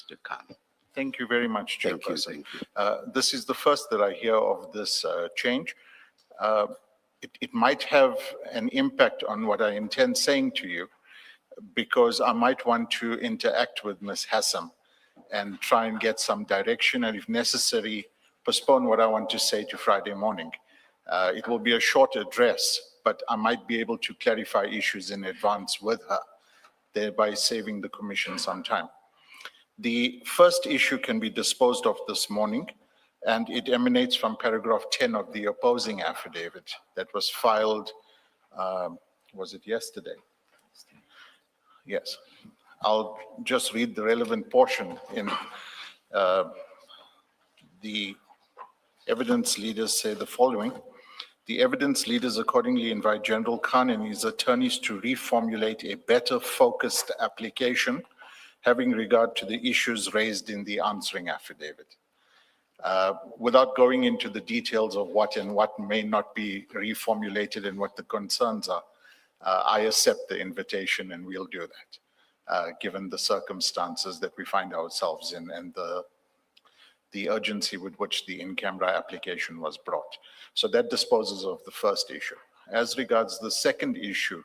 Mr. Khan. Thank you very much, Thank you, Chairperson. thank you. This is the first that I hear of this change. It might have an impact on what I intend saying to you, because I might want to interact with Ms. Hassam and try and get some direction, and if necessary, postpone what I want to say to Friday morning. It will be a short address, but I might be able to clarify issues in advance with her, thereby saving the Commission some time. The first issue can be disposed of this morning, and it emanates from paragraph 10 of the opposing affidavit that was filed, was it yesterday? Yes. I'll just read the relevant portion in the evidence leaders say the following. The evidence leaders accordingly invite General Khan and his attorneys to reformulate a better focused application having regard to the issues raised in the answering affidavit. Without going into the details of what and what may not be reformulated and what the concerns are, I accept the invitation and we'll do that, given the circumstances that we find ourselves in and the urgency with which the in-camera application was brought. So that disposes of the first issue. As regards the second issue,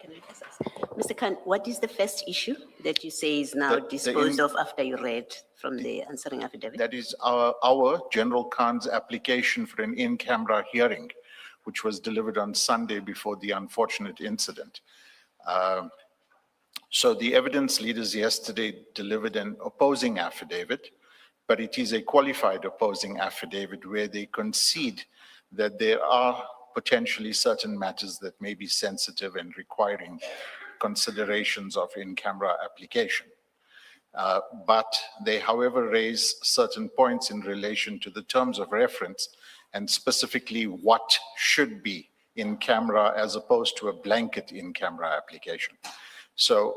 can I just ask? Mr. Khan, what is the first issue that you say is now disposed of after you read from the answering affidavit? that is our General Khan's application for an in-camera hearing, which was delivered on Sunday before the unfortunate incident. So the evidence leaders yesterday delivered an opposing affidavit, but it is a qualified opposing affidavit where they concede that there are potentially certain matters that may be sensitive and requiring considerations of in-camera application. But they, however, raise certain points in relation to the terms of reference and specifically what should be in camera as opposed to a blanket in-camera application. So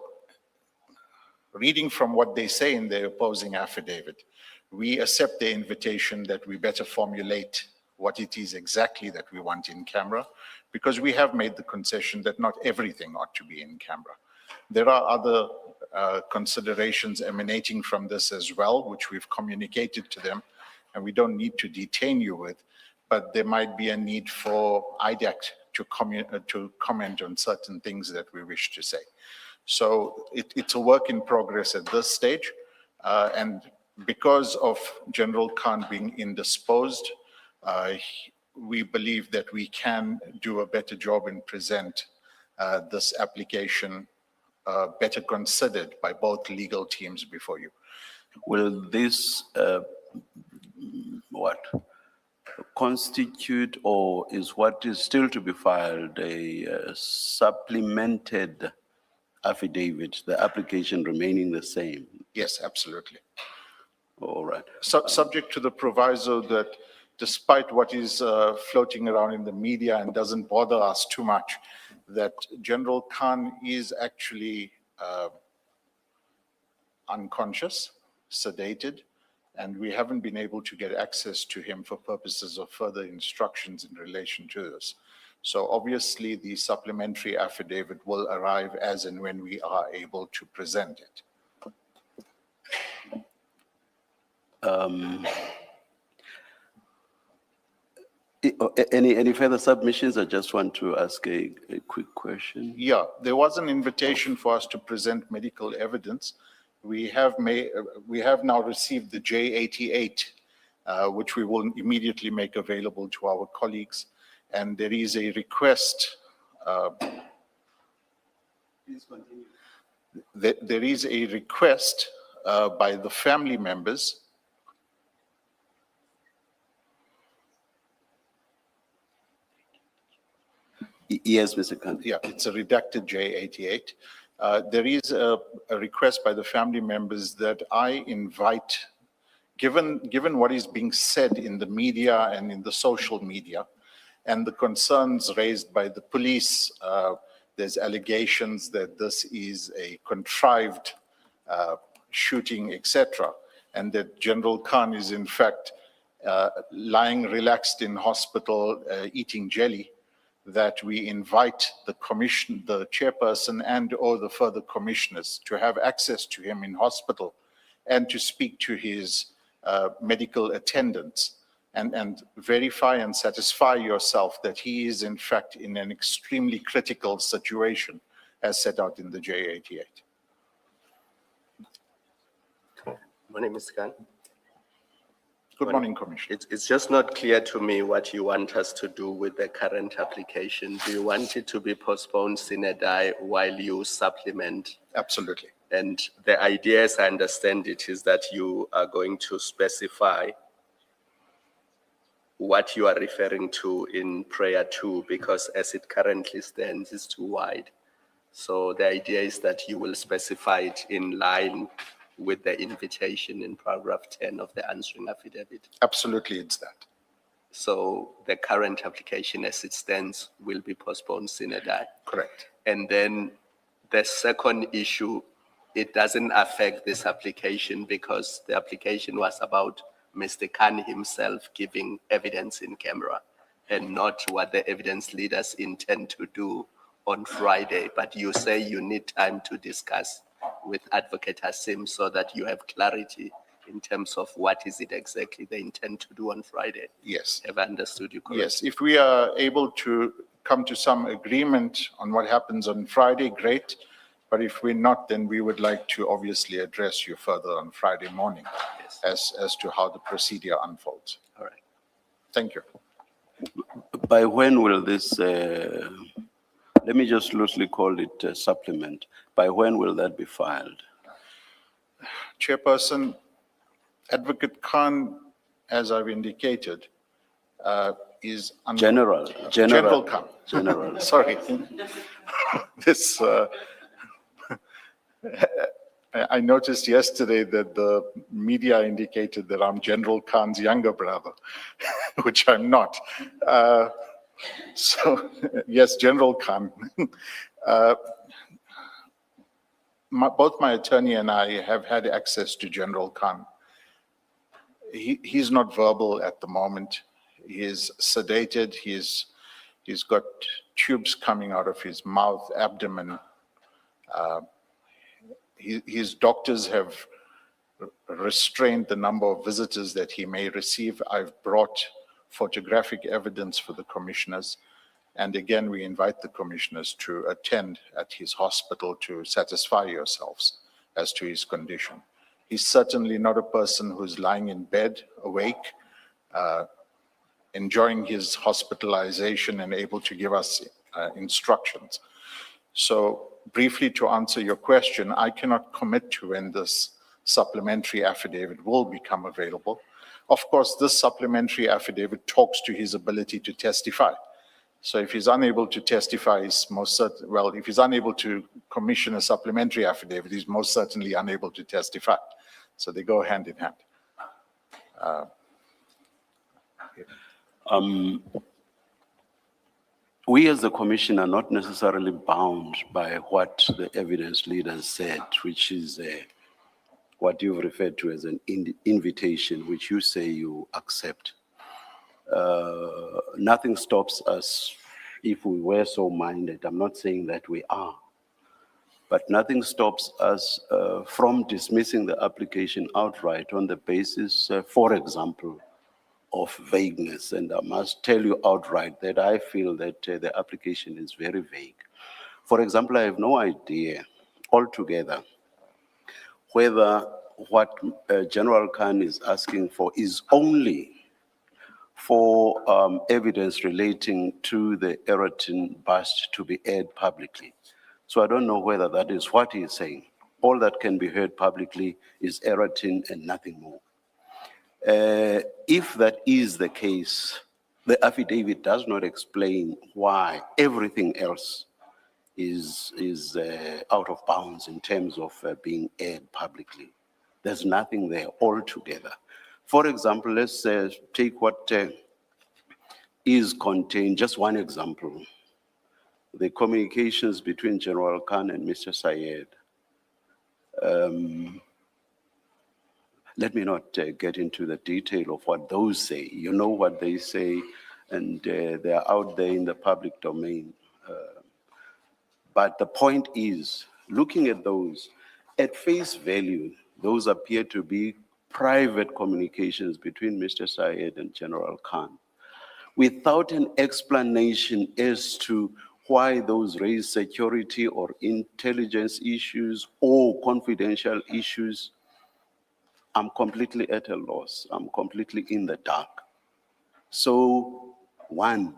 reading from what they say in their opposing affidavit, we accept the invitation that we better formulate what it is exactly that we want in camera, because we have made the concession that not everything ought to be in camera. There are other considerations emanating from this as well, which we've communicated to them, and we don't need to detain you with, but there might be a need for IDAC to comment on certain things that we wish to say. So it's a work in progress at this stage, and because of General Khan being indisposed, we believe that we can do a better job and present this application better considered by both legal teams before you. Will this, constitute, or is what is still to be filed a supplemented affidavit, the application remaining the same? Yes, absolutely. All right. Subject to the proviso that despite what is floating around in the media and doesn't bother us too much, that General Khan is actually unconscious, sedated, and we haven't been able to get access to him for purposes of further instructions in relation to this. So obviously the supplementary affidavit will arrive as and when we are able to present it. Any further submissions? I just want to ask a quick question. Yeah, there was an invitation for us to present medical evidence. We have now received the J88, which we will immediately make available to our colleagues. And there is a request. Please continue. There is a request by the family members. Yes, Mr. Khan. Yeah, it's a redacted J88. There is a request by the family members that I invite, given what is being said in the media and in the social media, and the concerns raised by the police, there's allegations that this is a contrived shooting, etc., and that General Khan is in fact lying relaxed in hospital eating jelly, that we invite the chairperson and or the further commissioners to have access to him in hospital and to speak to his medical attendants and verify and satisfy yourself that he is in fact in an extremely critical situation as set out in the J88. Morning, Mr. Khan. Good morning, Commissioner. It's just not clear to me what you want us to do with the current application. Do you want it to be postponed sine die while you supplement? Absolutely. And the idea, as I understand it, is that you are going to specify what you are referring to in prayer 2, because as it currently stands, it's too wide. So the idea is that you will specify it in line with the invitation in paragraph 10 of the answering affidavit. Absolutely, it's that. So the current application as it stands will be postponed sine die. Correct. And then the second issue, it doesn't affect this application because the application was about Mr. Khan himself giving evidence in camera and not what the evidence leaders intend to do on Friday. But you say you need time to discuss with Advocate Hassim so that you have clarity in terms of what is it exactly they intend to do on Friday. Yes. Have I understood you correctly? Yes, if we are able to come to some agreement on what happens on Friday, great. But if we're not, then we would like to obviously address you further on Friday morning Yes. as to how the procedure unfolds. All right. Thank you. By when will this, let me just loosely call it a supplement. By when will that be filed? Chairperson, Advocate Khan, as I've indicated, is under General Khan. General. Sorry. This, I noticed yesterday that the media indicated that I'm General Khan's younger brother, which I'm not. So, yes, General Khan. Both my attorney and I have had access to General Khan. He's not verbal at the moment. He is sedated. He's got tubes coming out of his mouth, abdomen. His doctors have restrained the number of visitors that he may receive. I've brought photographic evidence for the commissioners. And again, we invite the commissioners to attend at his hospital to satisfy yourselves as to his condition. He's certainly not a person who's lying in bed, awake, enjoying his hospitalization and able to give us instructions. So briefly to answer your question, I cannot commit to when this supplementary affidavit will become available. Of course, this supplementary affidavit talks to his ability to testify. So if he's unable to testify, if he's unable to commission a supplementary affidavit, he's most certainly unable to testify. So they go hand in hand. We as the commission are not necessarily bound by what the evidence leaders said, which is what you've referred to as an invitation, which you say you accept. Nothing stops us if we were so minded. I'm not saying that we are, but nothing stops us from dismissing the application outright on the basis, for example, of vagueness. And I must tell you outright that I feel that the application is very vague. For example, I have no idea altogether whether what General Khan is asking for is only for evidence relating to the Eratin bust to be aired publicly. So I don't know whether that is what he is saying. All that can be heard publicly is Eratin and nothing more. If that is the case, the affidavit does not explain why everything else is out of bounds in terms of being aired publicly. There's nothing there altogether. For example, let's take what is contained, just one example, the communications between General Khan and Mr. Sayed. Let me not get into the detail of what those say. You know what they say. and they are out there in the public domain. But the point is, looking at those, at face value, those appear to be private communications between Mr. Syed and General Khan, without an explanation as to why those raise security or intelligence issues or confidential issues. I'm completely at a loss. I'm completely in the dark. So, one,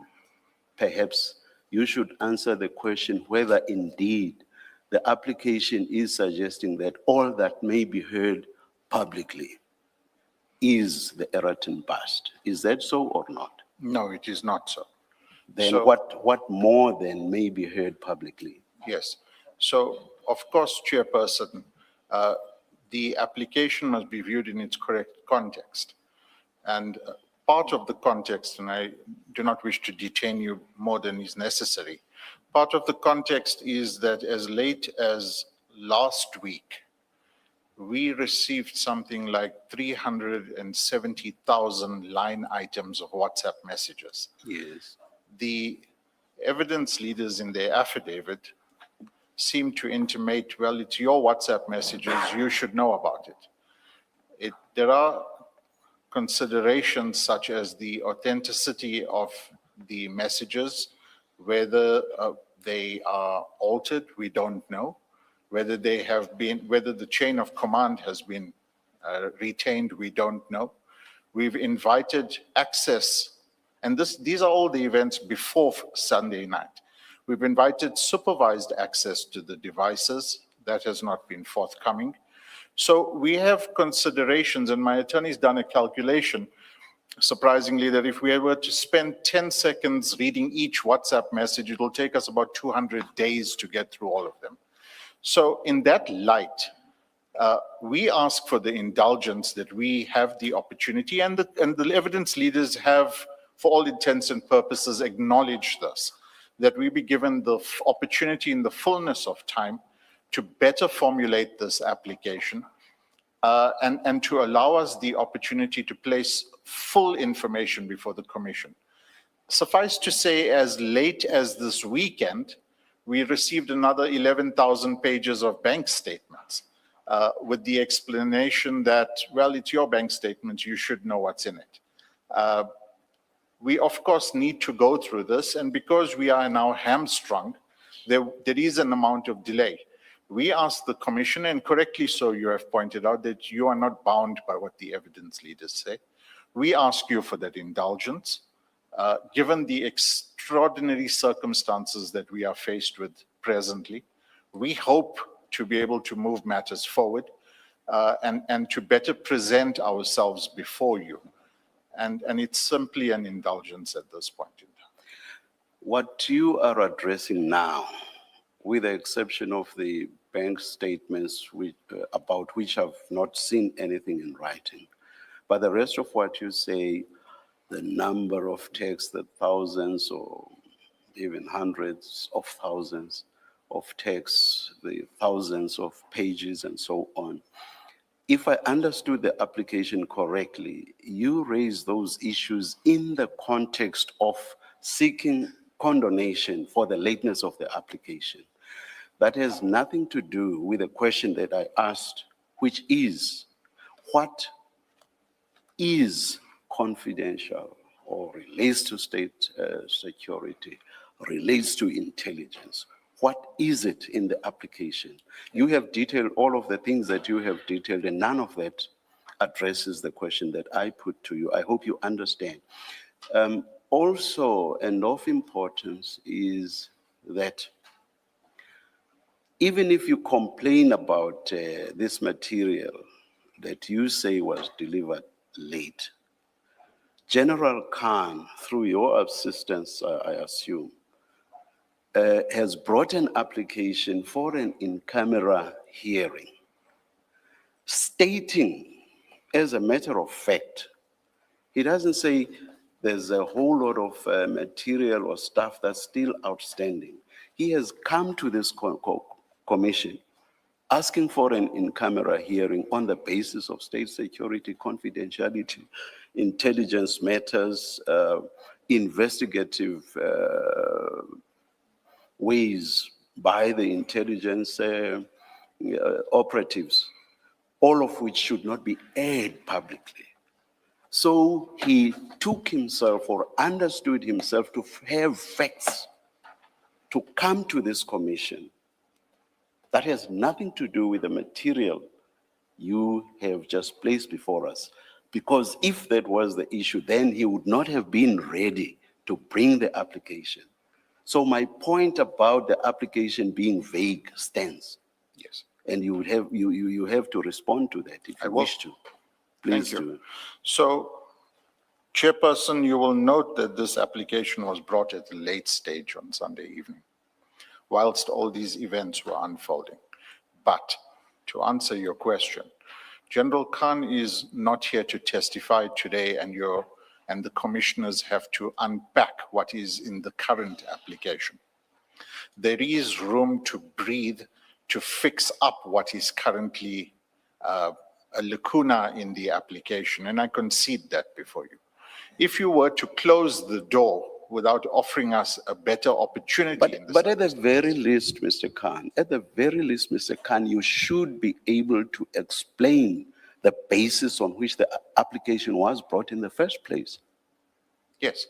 perhaps you should answer the question whether indeed the application is suggesting that all that may be heard publicly is the Eraton bust. Is that so or not? No, it is not so. Then So- what more then may be heard publicly? Yes. So, of course, Chairperson, the application must be viewed in its correct context. And part of the context, and I do not wish to detain you more than is necessary, part of the context is that as late as last week, we received something like 370,000 line items of WhatsApp messages. Yes. The evidence leaders in their affidavit seem to intimate, well, it's your WhatsApp messages, you should know about it. There are considerations such as the authenticity of the messages, whether they are altered, we don't know, whether they have been, whether the chain of command has been retained, we don't know. We've invited access, and these are all the events before Sunday night. We've invited supervised access to the devices. That has not been forthcoming. So we have considerations, and my attorney's done a calculation, surprisingly, that if we were to spend 10 seconds reading each WhatsApp message, it'll take us about 200 days to get through all of them. So in that light, we ask for the indulgence that we have the opportunity, and the evidence leaders have, for all intents and purposes, acknowledged this, that we be given the opportunity in the fullness of time to better formulate this application and to allow us the opportunity to place full information before the Commission. Suffice to say, as late as this weekend, we received another 11,000 pages of bank statements with the explanation that, well, it's your bank statements, you should know what's in it. We, of course, need to go through this, and because we are now hamstrung, there is an amount of delay. We asked the Commission, and correctly so you have pointed out, that you are not bound by what the evidence leaders say. We ask you for that indulgence, given the extraordinary circumstances that we are faced with presently. We hope to be able to move matters forward and to better present ourselves before you. And it's simply an indulgence at this point in time. What you are addressing now, with the exception of the bank statements about which I've not seen anything in writing, but the rest of what you say, the number of texts, the thousands or even hundreds of thousands of texts, the thousands of pages and so on. If I understood the application correctly, you raise those issues in the context of seeking condonation for the lateness of the application. That has nothing to do with the question that I asked, which is, what is confidential or relates to state security, relates to intelligence? What is it in the application? You have detailed all of the things that you have detailed, and none of that addresses the question that I put to you. I hope you understand. Also, and of importance is that even if you complain about this material that you say was delivered late, General Khan, through your assistance, I assume, has brought an application for an in-camera hearing, stating, as a matter of fact, he doesn't say there's a whole lot of material or stuff that's still outstanding. He has come to this commission asking for an in-camera hearing on the basis of state security, confidentiality, intelligence matters, investigative ways by the intelligence operatives, all of which should not be aired publicly. So he took himself or understood himself to have facts to come to this commission. That has nothing to do with the material you have just placed before us. Because if that was the issue, then he would not have been ready to bring the application. So my point about the application being vague stands. Yes. And you would have, you have to respond to that if you wish to. Please Thank you. do. So, Chairperson, you will note that this application was brought at a late stage on Sunday evening, whilst all these events were unfolding. But to answer your question, General Khan is not here to testify today, and the commissioners have to unpack what is in the current application. There is room to breathe, to fix up what is currently a lacuna in the application, and I concede that before you. If you were to close the door without offering us a better opportunity in this. But at the very least, Mr. Khan, you should be able to explain the basis on which the application was brought in the first place. Yes.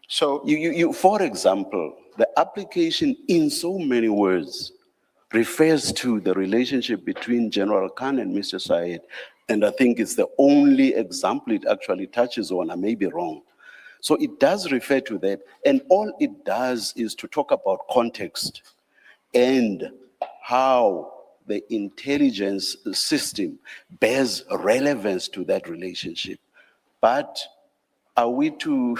So For example, the application in so many words refers to the relationship between General Khan and Mr. Syed. And I think it's the only example it actually touches on. I may be wrong. So it does refer to that. And all it does is to talk about context and how the intelligence system bears relevance to that relationship. But are we to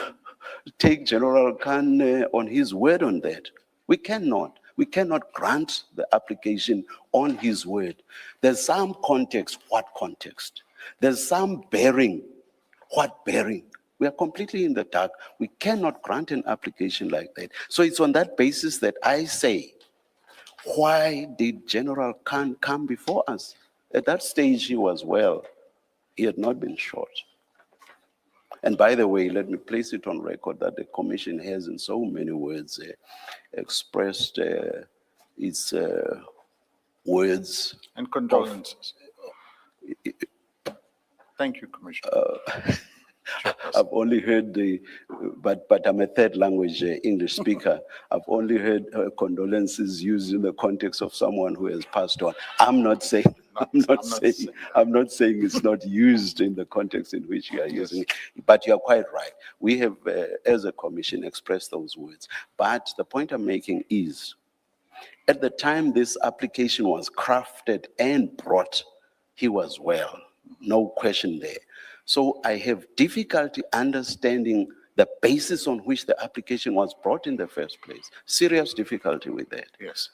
take General Khan on his word on that? We cannot. We cannot grant the application on his word. There's some context. What context? There's some bearing. What bearing? We are completely in the dark. We cannot grant an application like that. So it's on that basis that I say, why did General Khan come before us? At that stage, he was well. He had not been shot. And by the way, let me place it on record that the commission has in so many words expressed its words. And condolences. Thank you, Commissioner. I've only heard but I'm a third language English speaker. I've only heard condolences used in the context of someone who has passed on. I'm not saying it's not used in the context in which you are using it, but you are quite right. We have, as a commission, expressed those words. But the point I'm making is, at the time this application was crafted and brought, he was well, no question there. So I have difficulty understanding the basis on which the application was brought in the first place. Serious difficulty with that. Yes.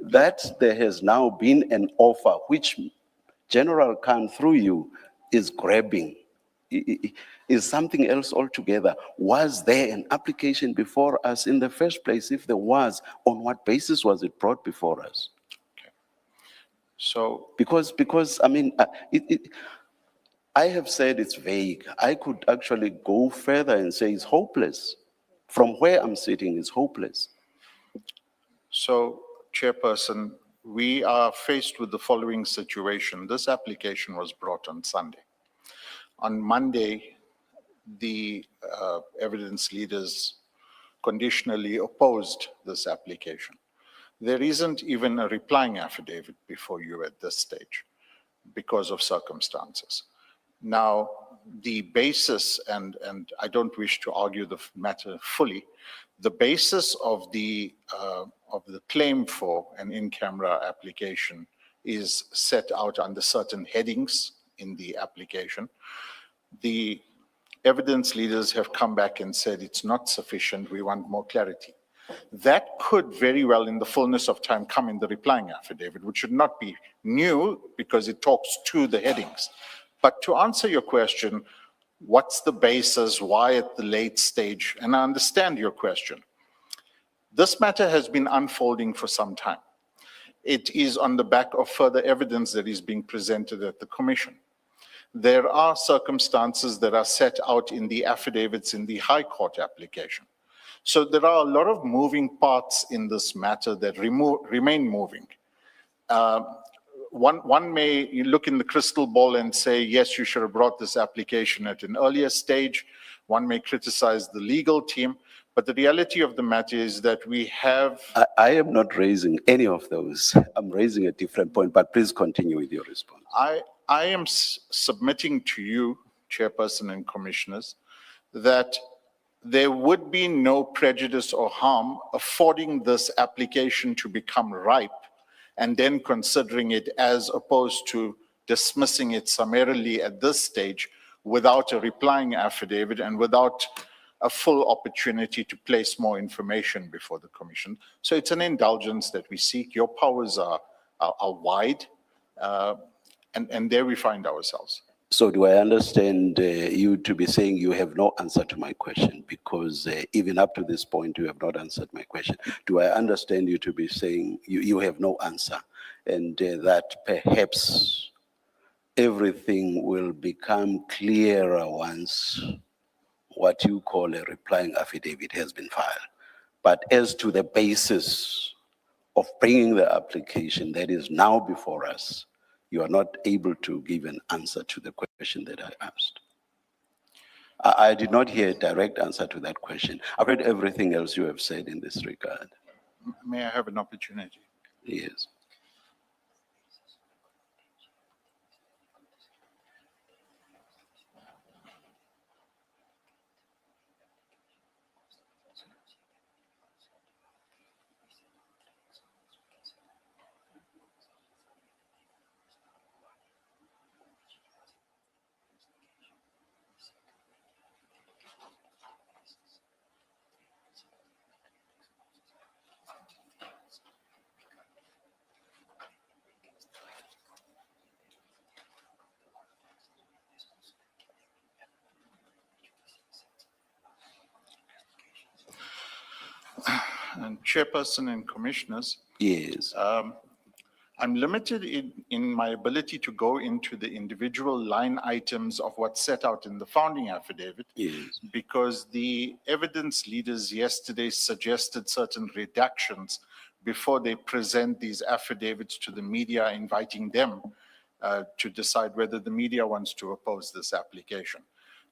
That there has now been an offer which General Khan, through you, is grabbing, is something else altogether. Was there an application before us in the first place? If there was, on what basis was it brought before us? Okay. So Because I mean, I have said it's vague. I could actually go further and say it's hopeless. From where I'm sitting, it's hopeless. So, Chairperson, we are faced with the following situation. This application was brought on Sunday. On Monday, the evidence leaders conditionally opposed this application. There isn't even a replying affidavit before you at this stage because of circumstances. Now, the basis, and I don't wish to argue the matter fully, the basis of the claim for an in-camera application is set out under certain headings in the application. The evidence leaders have come back and said it's not sufficient, we want more clarity. That could very well, in the fullness of time, come in the replying affidavit, which should not be new because it talks to the headings. But to answer your question, what's the basis, why at the late stage? And I understand your question. This matter has been unfolding for some time. It is on the back of further evidence that is being presented at the commission. there are circumstances that are set out in the affidavits in the High Court application. So there are a lot of moving parts in this matter that remain moving. One may look in the crystal ball and say, yes, you should have brought this application at an earlier stage. One may criticize the legal team, but the reality of the matter is that we have... I am not raising any of those. I'm raising a different point, but please continue with your response. I am submitting to you, Chairperson and Commissioners, that there would be no prejudice or harm affording this application to become ripe and then considering it, as opposed to dismissing it summarily at this stage without a replying affidavit and without a full opportunity to place more information before the Commission. So it's an indulgence that we seek. Your powers are wide, and there we find ourselves. So do I understand you to be saying you have no answer to my question? Because even up to this point, you have not answered my question. Do I understand you to be saying you have no answer, and that perhaps everything will become clearer once what you call a replying affidavit has been filed? But as to the basis of bringing the application that is now before us, you are not able to give an answer to the question that I asked. I did not hear a direct answer to that question. I've heard everything else you have said in this regard. May I have an opportunity? Yes. And Chairperson and Commissioners, Yes. I'm limited in my ability to go into the individual line items of what's set out in the founding affidavit, Yes. because the evidence leaders yesterday suggested certain reductions before they present these affidavits to the media, inviting them to decide whether the media wants to oppose this application.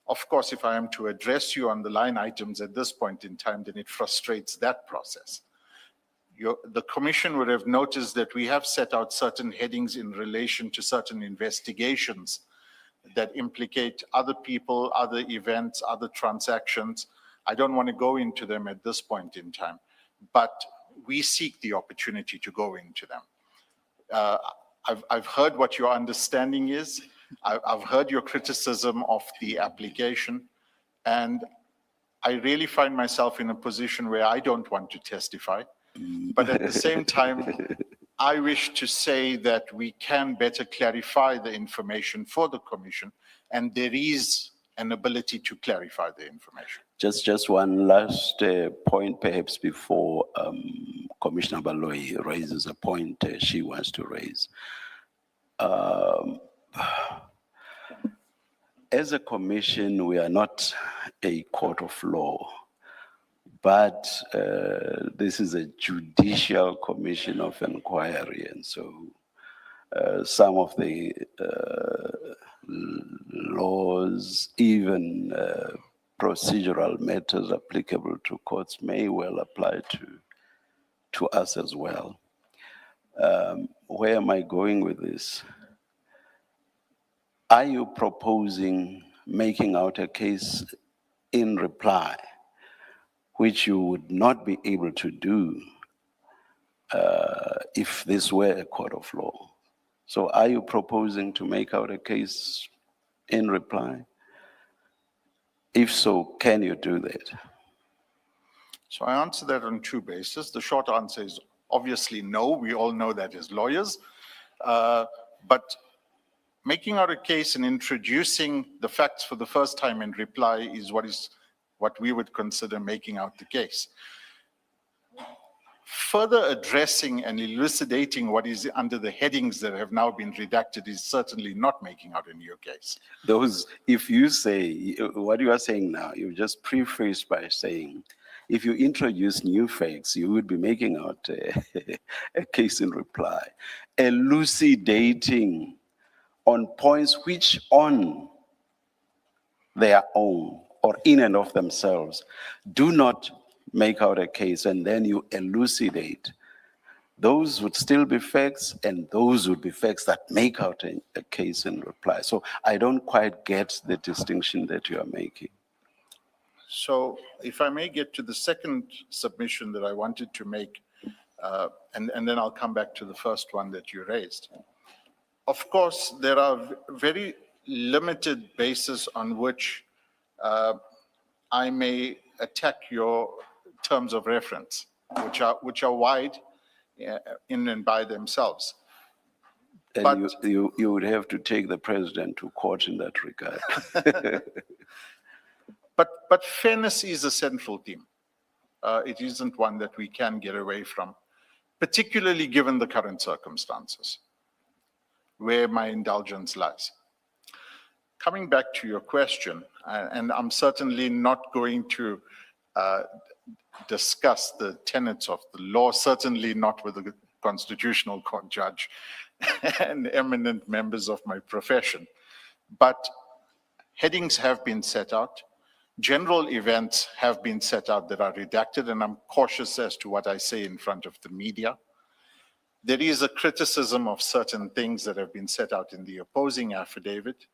Of course, if I am to address you on the line items at this point in time, then it frustrates that process. The Commission would have noticed that we have set out certain headings in relation to certain investigations that implicate other people, other events, other transactions. I don't want to go into them at this point in time, but we seek the opportunity to go into them. I've heard what your understanding is. I've heard your criticism of the application, and I really find myself in a position where I don't want to testify. But at the same time, I wish to say that we can better clarify the information for the Commission, and there is an ability to clarify the information. Just one last point, perhaps, before Commissioner Baloyi raises a point she wants to raise. As a commission, we are not a court of law, but this is a judicial commission of inquiry, and so some of the laws, even procedural matters applicable to courts, may well apply to us as well. Where am I going with this? Are you proposing making out a case in reply, which you would not be able to do if this were a court of law? So are you proposing to make out a case in reply? If so, can you do that? So I answer that on two bases. The short answer is obviously no. We all know that as lawyers. But making out a case and introducing the facts for the first time in reply is what we would consider making out the case. further addressing and elucidating what is under the headings that have now been redacted is certainly not making out a new case. Those, if you say, what you are saying now, you just prefaced by saying, if you introduce new facts, you would be making out a case in reply, elucidating on points which on their own or in and of themselves do not make out a case, and then you elucidate. Those would still be facts, and those would be facts that make out a case in reply. So I don't quite get the distinction that you are making. So if I may get to the second submission that I wanted to make, and then I'll come back to the first one that you raised. Of course, there are very limited bases on which I may attack your terms of reference, which are wide in and by themselves. And But- you would have to take the president to court in that regard. But fairness is a central theme. It isn't one that we can get away from, particularly given the current circumstances, where my indulgence lies. Coming back to your question, and I'm certainly not going to discuss the tenets of the law, certainly not with a constitutional court judge and eminent members of my profession. But headings have been set out. General events have been set out that are redacted, and I'm cautious as to what I say in front of the media. There is a criticism of certain things that have been set out in the opposing affidavit,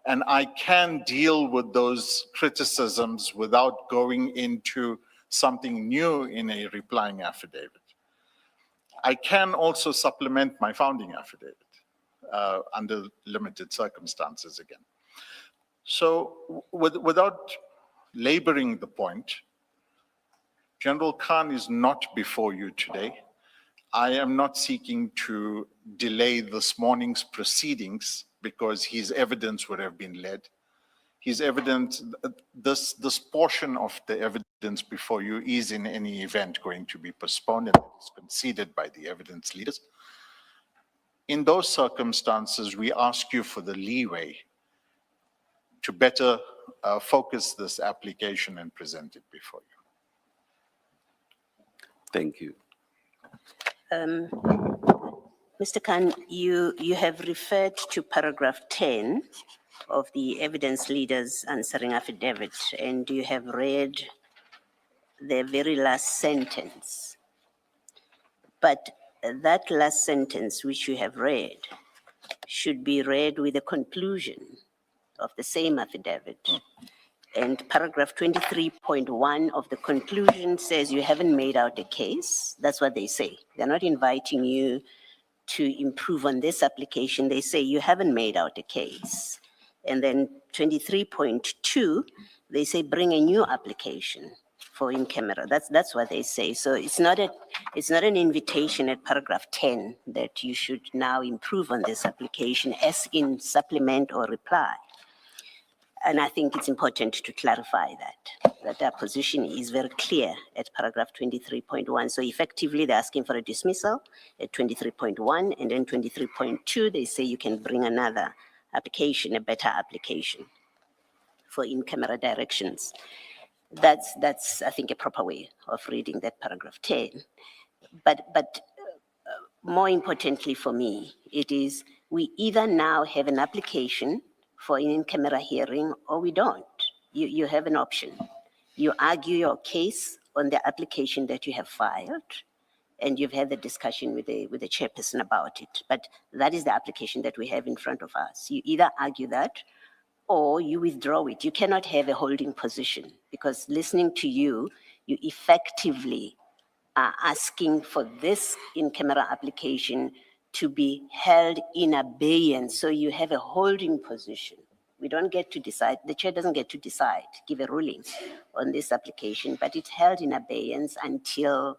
and I can deal with those criticisms without going into something new in a replying affidavit. I can also supplement my founding affidavit under limited circumstances again. So without laboring the point, General Khan is not before you today. I am not seeking to delay this morning's proceedings because his evidence would have been led. His evidence, this portion of the evidence before you is in any event going to be postponed, and it's conceded by the evidence leaders. In those circumstances, we ask you for the leeway to better focus this application and present it before you. Thank you. Mr. Khan, you have referred to paragraph 10 of the evidence leader's answering affidavit, and you have read the very last sentence. But that last sentence which you have read should be read with the conclusion of the same affidavit. And paragraph 23.1 of the conclusion says you haven't made out a case. That's what they say. They're not inviting you to improve on this application. They say you haven't made out a case. And then 23.2, they say bring a new application for in camera. That's what they say. So it's not an invitation at paragraph 10 that you should now improve on this application as in supplement or reply. And I think it's important to clarify that our position is very clear at paragraph 23.1. So effectively, they're asking for a dismissal at 23.1, and then 23.2, they say you can bring another application, a better application for in-camera directions. That's I think, a proper way of reading that paragraph 10. But more importantly for me, it is we either now have an application for an in-camera hearing or we don't. You have an option. You argue your case on the application that you have filed, and you've had the discussion with the chairperson about it. But that is the application that we have in front of us. You either argue that or you withdraw it. You cannot have a holding position, because listening to you, you effectively are asking for this in-camera application to be held in abeyance. So you have a holding position. We don't get to decide, the chair doesn't get to decide, give a ruling on this application, but it's held in abeyance until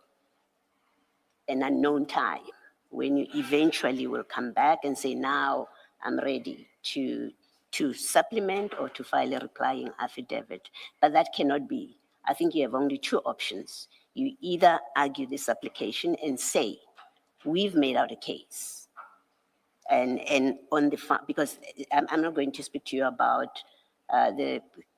an unknown time, when you eventually will come back and say, now I'm ready to supplement or to file a replying affidavit. But that cannot be. I think you have only two options. You either argue this application and say, we've made out a case. And on the, because I'm not going to speak to you about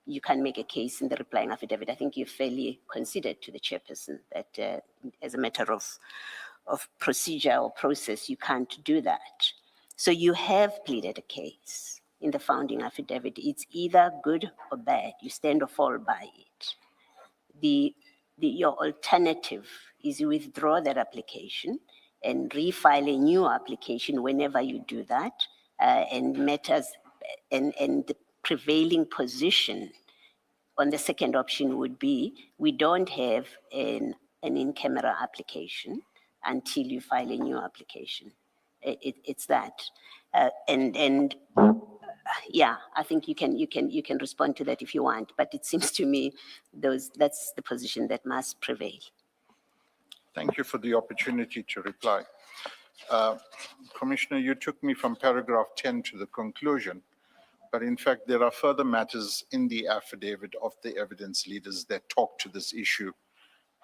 you can make a case in the replying affidavit. I think you fairly conceded to the chairperson that as a matter of procedure or process, you can't do that. So you have pleaded a case in the founding affidavit. It's either good or bad. You stand or fall by it. Your alternative is you withdraw that application and refile a new application whenever you do that, and matters, and the prevailing position on the second option would be, we don't have an in-camera application until you file a new application. It's that. And yeah, I think you can respond to that if you want, but it seems to me that's the position that must prevail. Thank you for the opportunity to reply. Commissioner, you took me from paragraph 10 to the conclusion, but in fact, there are further matters in the affidavit of the evidence leaders that talk to this issue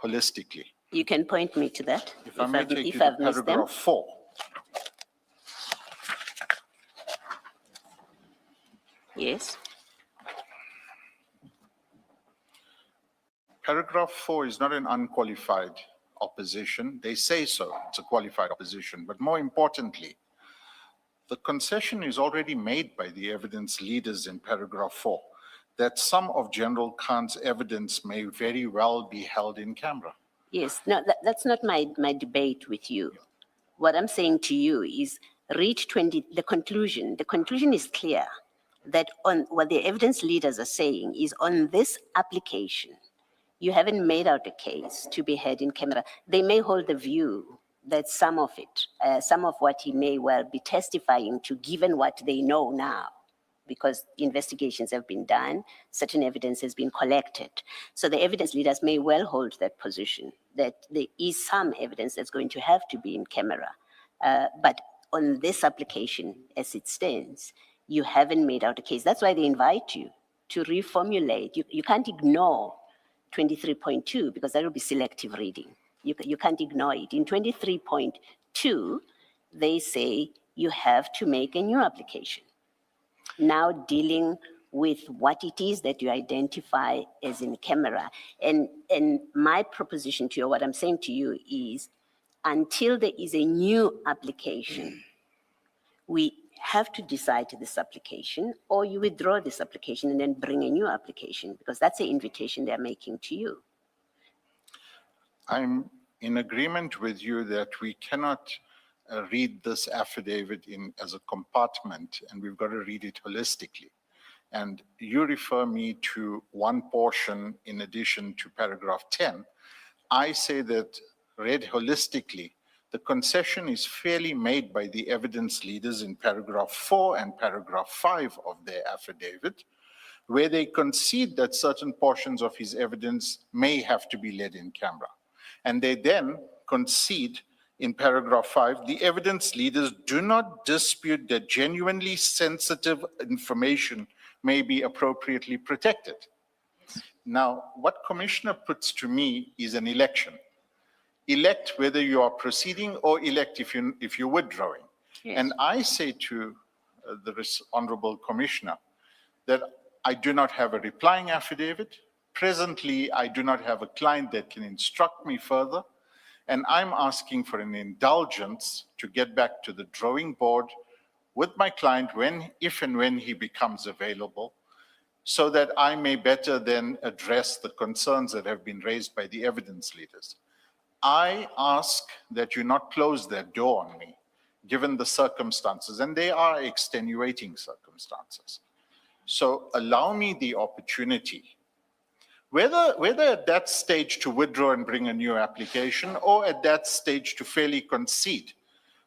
holistically. You can point me to that If I may take you to I've missed them. paragraph 4. Yes. Paragraph 4 is not an unqualified opposition. They say so, it's a qualified opposition. But more importantly, the concession is already made by the evidence leaders in paragraph 4 that some of General Khan's evidence may very well be held in camera. Yes, no, that's not my debate with you. What I'm saying to you is read 20, the conclusion. The conclusion is clear that on what the evidence leaders are saying is on this application, you haven't made out a case to be heard in camera. They may hold the view that some of it, some of what he may well be testifying to, given what they know now, because investigations have been done, certain evidence has been collected. So the evidence leaders may well hold that position, that there is some evidence that's going to have to be in camera. But on this application, as it stands, you haven't made out a case. That's why they invite you to reformulate. You can't ignore 23.2 because that will be selective reading. You can't ignore it. In 23.2, they say you have to make a new application. Now dealing with what it is that you identify as in camera. And my proposition to you, what I'm saying to you is, until there is a new application, we have to decide this application, or you withdraw this application and then bring a new application, because that's the invitation they're making to you. I'm in agreement with you that we cannot read this affidavit as a compartment, and we've got to read it holistically. And you refer me to one portion in addition to paragraph 10. I say that read holistically, the concession is fairly made by the evidence leaders in paragraph 4 and paragraph 5 of their affidavit, where they concede that certain portions of his evidence may have to be led in camera. And they then concede in paragraph 5, the evidence leaders do not dispute that genuinely sensitive information may be appropriately protected. Now, what Commissioner puts to me is an election. Elect whether you are proceeding, or elect if you're withdrawing. Yes. And I say to the Honorable Commissioner that I do not have a replying affidavit. Presently, I do not have a client that can instruct me further. And I'm asking for an indulgence to get back to the drawing board with my client if and when he becomes available, so that I may better then address the concerns that have been raised by the evidence leaders. I ask that you not close that door on me, given the circumstances, and they are extenuating circumstances. So allow me the opportunity, whether at that stage to withdraw and bring a new application, or at that stage to fairly concede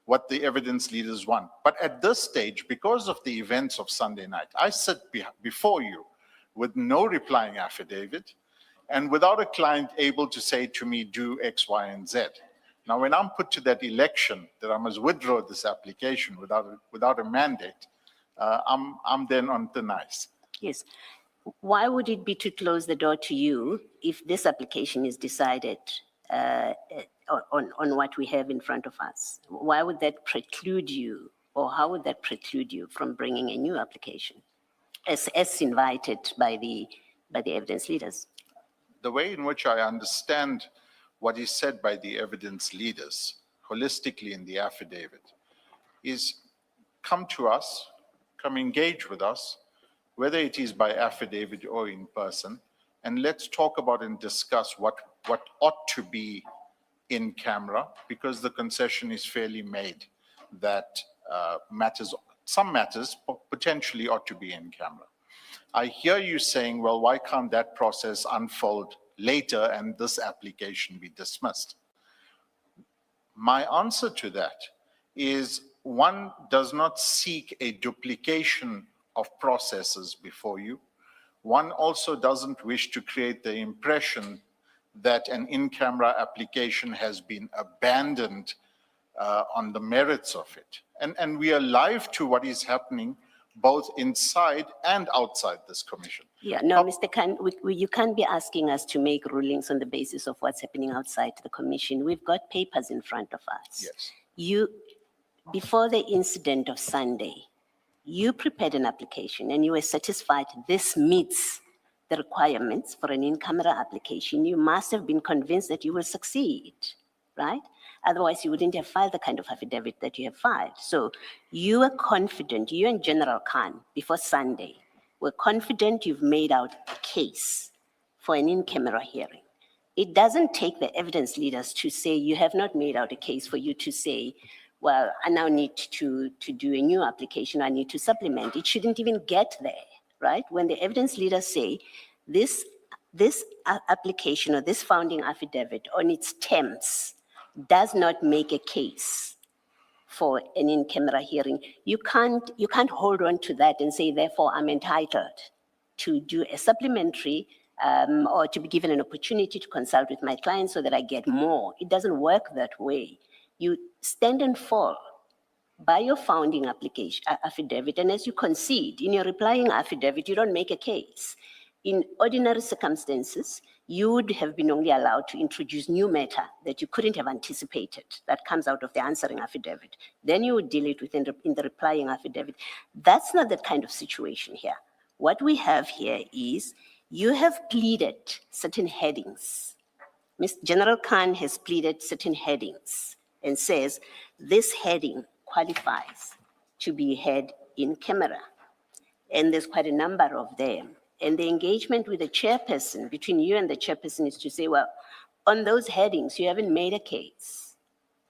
what the evidence leaders want. But at this stage, because of the events of Sunday night, I sit before you with no replying affidavit, and without a client able to say to me, do X, Y, and Z. Now, when I'm put to that election that I must withdraw this application without a mandate, I'm then on thin ice. Yes. Why would it be to close the door to you if this application is decided on what we have in front of us? Why would that preclude you, or how would that preclude you from bringing a new application as invited by the evidence leaders? The way in which I understand what is said by the evidence leaders holistically in the affidavit is come to us, come engage with us, whether it is by affidavit or in person, and let's talk about and discuss what ought to be in camera, because the concession is fairly made that some matters potentially ought to be in camera. I hear you saying, well, why can't that process unfold later and this application be dismissed? My answer to that is one does not seek a duplication of processes before you. One also doesn't wish to create the impression that an in-camera application has been abandoned on the merits of it. And we are alive to what is happening both inside and outside this commission. Yeah, no, Mr. Khan, you can't be asking us to make rulings on the basis of what's happening outside the commission. We've got papers in front of us. Yes. Before the incident of Sunday, you prepared an application and you were satisfied this meets the requirements for an in-camera application. You must have been convinced that you will succeed, right? Otherwise, you wouldn't have filed the kind of affidavit that you have filed. So you were confident, you and General Khan, before Sunday, were confident you've made out a case for an in-camera hearing. It doesn't take the evidence leaders to say you have not made out a case for you to say, well, I now need to do a new application, I need to supplement. It shouldn't even get there, right? When the evidence leaders say this application or this founding affidavit on its terms does not make a case for an in-camera hearing, you can't hold on to that and say, therefore, I'm entitled to do a supplementary or to be given an opportunity to consult with my client so that I get more. It doesn't work that way. You stand and fall by your founding application affidavit, and as you concede in your replying affidavit, you don't make a case. In ordinary circumstances, you would have been only allowed to introduce new matter that you couldn't have anticipated that comes out of the answering affidavit. Then you would deal it within in the replying affidavit. That's not that kind of situation here. What we have here is you have pleaded certain headings. General Khan has pleaded certain headings and says this heading qualifies to be heard in camera. And there's quite a number of them. And the engagement with the chairperson, between you and the chairperson, is to say, well, on those headings, you haven't made a case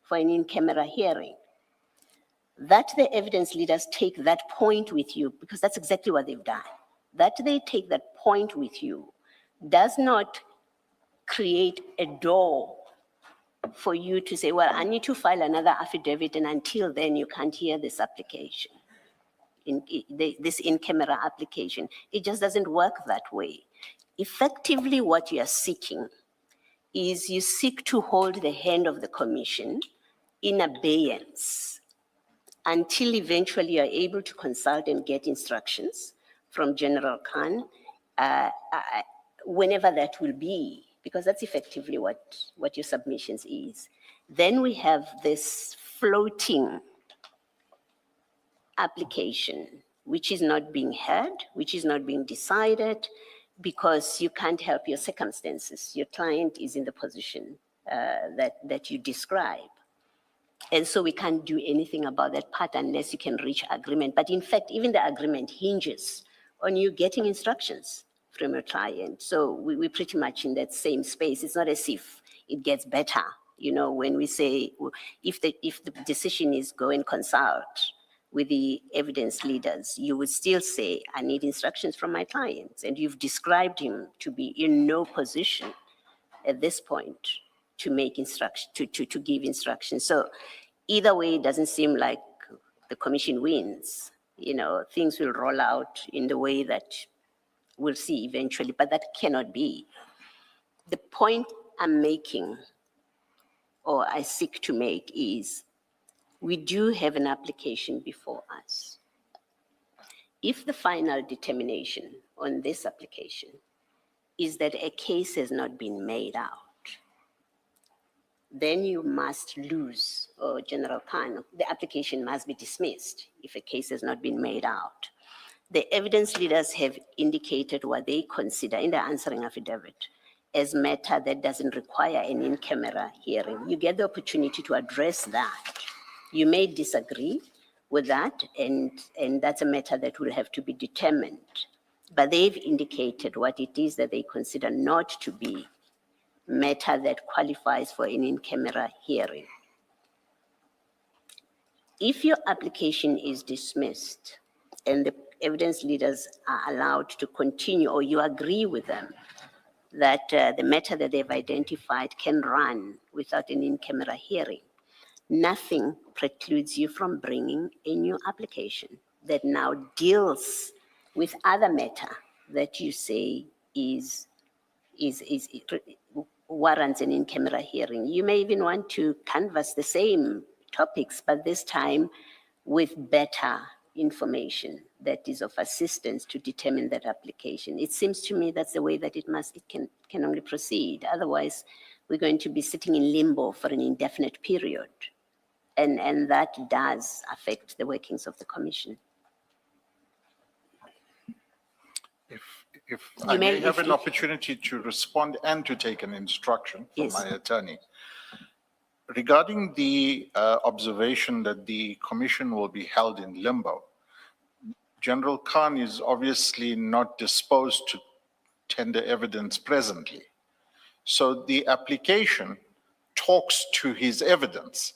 for an in-camera hearing. That the evidence leaders take that point with you, because that's exactly what they've done. That they take that point with you does not create a door for you to say, well, I need to file another affidavit, and until then, you can't hear this application, this in-camera application. It just doesn't work that way. Effectively, what you are seeking is you seek to hold the hand of the commission in abeyance until eventually you're able to consult and get instructions from General Khan, whenever that will be, because that's effectively what your submissions is. Then we have this floating application, which is not being heard, which is not being decided, because you can't help your circumstances. Your client is in the position that you describe. And so we can't do anything about that part unless you can reach agreement. But in fact, even the agreement hinges on you getting instructions from your client. So we're pretty much in that same space. It's not as if it gets better. You know, when we say, if the decision is go and consult with the evidence leaders, you would still say, I need instructions from my clients. And you've described him to be in no position at this point to make to give instructions. So either way, it doesn't seem like the commission wins. You know, things will roll out in the way that we'll see eventually, but that cannot be. The point I'm making, or I seek to make, is we do have an application before us. If the final determination on this application is that a case has not been made out, then you must lose, or General Khan, the application must be dismissed if a case has not been made out. The evidence leaders have indicated what they consider in the answering affidavit as matter that doesn't require an in-camera hearing. You get the opportunity to address that. You may disagree with that, and that's a matter that will have to be determined. But they've indicated what it is that they consider not to be matter that qualifies for an in-camera hearing. If your application is dismissed and the evidence leaders are allowed to continue, or you agree with them that the matter that they've identified can run without an in-camera hearing, nothing precludes you from bringing a new application that now deals with other matter that you say warrants an in-camera hearing. You may even want to canvass the same topics, but this time with better information that is of assistance to determine that application. It seems to me that's the way that it can only proceed. Otherwise, we're going to be sitting in limbo for an indefinite period. And that does affect the workings of the commission. If You I may- may have if- an opportunity to respond and to take an instruction from Yes. my attorney. Regarding the observation that the commission will be held in limbo, General Khan is obviously not disposed to tender evidence presently. So the application talks to his evidence.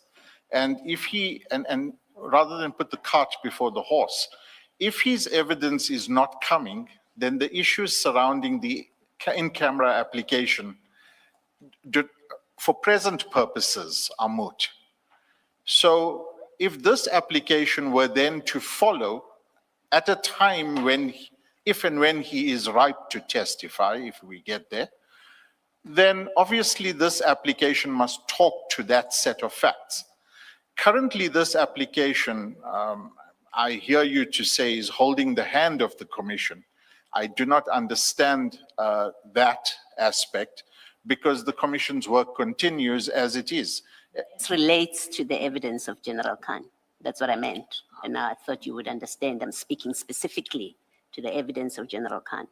And if he, and rather than put the cart before the horse, if his evidence is not coming, then the issues surrounding the in-camera application for present purposes are moot. So if this application were then to follow at a time when, if and when he is ripe to testify, if we get there, then obviously this application must talk to that set of facts. Currently, this application, I hear you to say, is holding the hand of the commission. I do not understand that aspect because the commission's work continues as it is. This relates to the evidence of General Khan. That's what I meant. And I thought you would understand. I'm speaking specifically to the evidence of General Khan.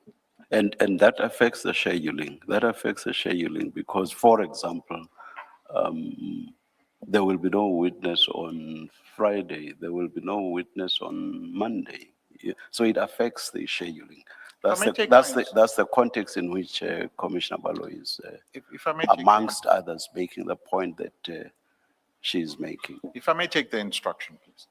And that affects the scheduling. That affects the scheduling because, for example, there will be no witness on Friday. There will be no witness on Monday. Yeah, so it affects the scheduling. That's the context in which Commissioner Balo is, If I may take amongst others, making the point that she's making. If I may take the instruction, please.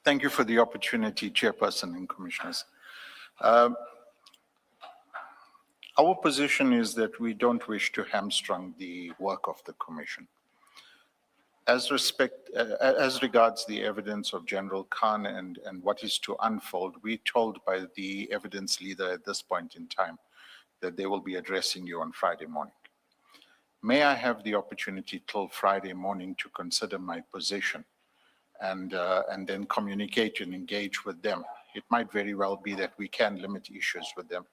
Thank you for the opportunity, Chairperson and Commissioners. Our position is that we don't wish to hamstring the work of the Commission. As regards the evidence of General Khan and what is to unfold, we're told by the evidence leader at this point in time that they will be addressing you on Friday morning. may I have the opportunity till Friday morning to consider my position and then communicate and engage with them? It might very well be that we can limit issues with them,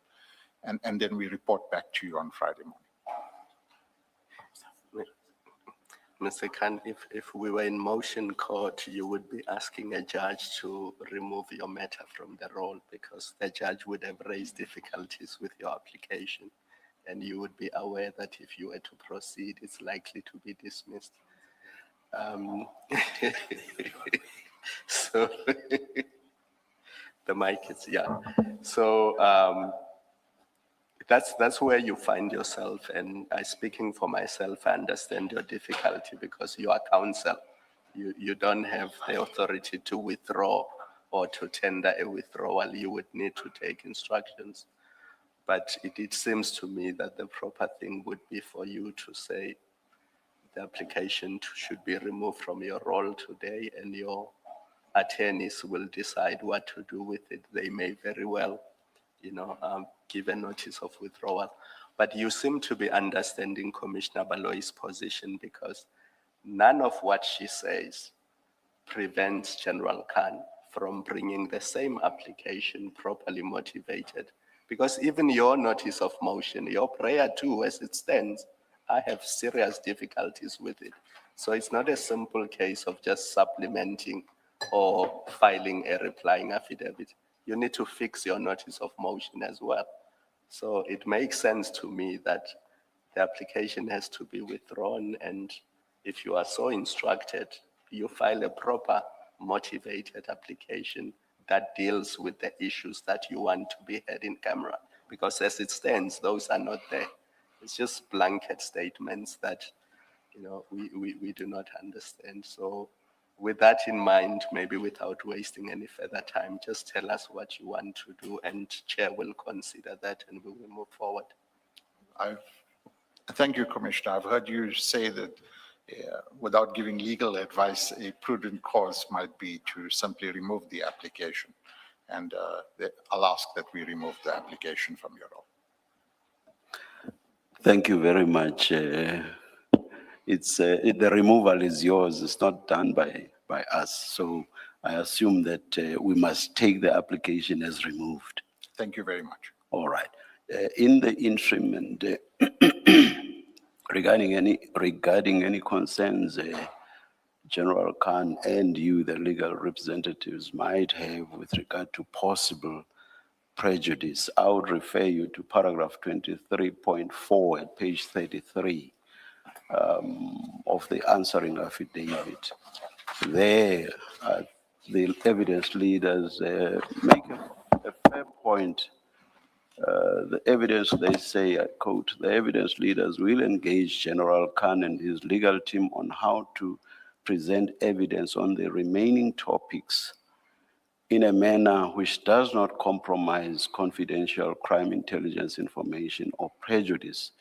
and then we report back to you on Friday morning. Mr. Khan, if we were in motion court, you would be asking a judge to remove your matter from the roll because the judge would have raised difficulties with your application. And you would be aware that if you were to proceed, it's likely to be dismissed. So the mic is, yeah. So that's where you find yourself. And speaking for myself, I understand your difficulty because you are counsel. You don't have the authority to withdraw or to tender a withdrawal. You would need to take instructions. But it seems to me that the proper thing would be for you to say the application should be removed from your role today, and your attorneys will decide what to do with it. They may very well, give a notice of withdrawal. But you seem to be understanding Commissioner Baloyi's position because none of what she says prevents General Khan from bringing the same application properly motivated. Because even your notice of motion, your prayer too, as it stands, I have serious difficulties with it. So it's not a simple case of just supplementing or filing a replying affidavit. You need to fix your notice of motion as well. So it makes sense to me that the application has to be withdrawn, and if you are so instructed, you file a proper motivated application that deals with the issues that you want to be heard in camera. Because as it stands, those are not there. It's just blanket statements that, we do not understand. So with that in mind, maybe without wasting any further time, just tell us what you want to do, and Chair will consider that and we will move forward. Thank you, Commissioner. I've heard you say that without giving legal advice, a prudent course might be to simply remove the application. And I'll ask that we remove the application from your roll. Thank you very much. The removal is yours. It's not done by us. So I assume that we must take the application as removed. Thank you very much. All right. In the interim, and regarding any concerns General Khan and you, the legal representatives, might have with regard to possible prejudice, I would refer you to paragraph 23.4 at page 33 of the answering affidavit. There, the evidence leaders make a fair point. The evidence, they say, I quote, the evidence leaders will engage General Khan and his legal team on how to present evidence on the remaining topics in a manner which does not compromise confidential crime intelligence information or prejudice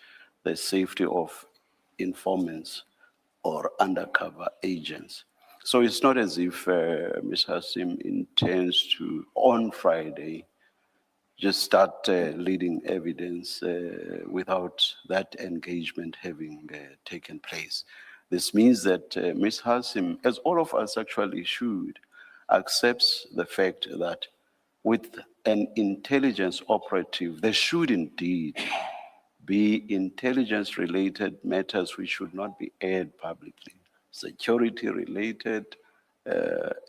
the safety of informants or undercover agents. So it's not as if Ms. Hassim intends to, on Friday, just start leading evidence without that engagement having taken place. This means that Ms. Hassim, as all of us actually should, accepts the fact that with an intelligence operative, there should indeed be intelligence-related matters which should not be aired publicly, security-related,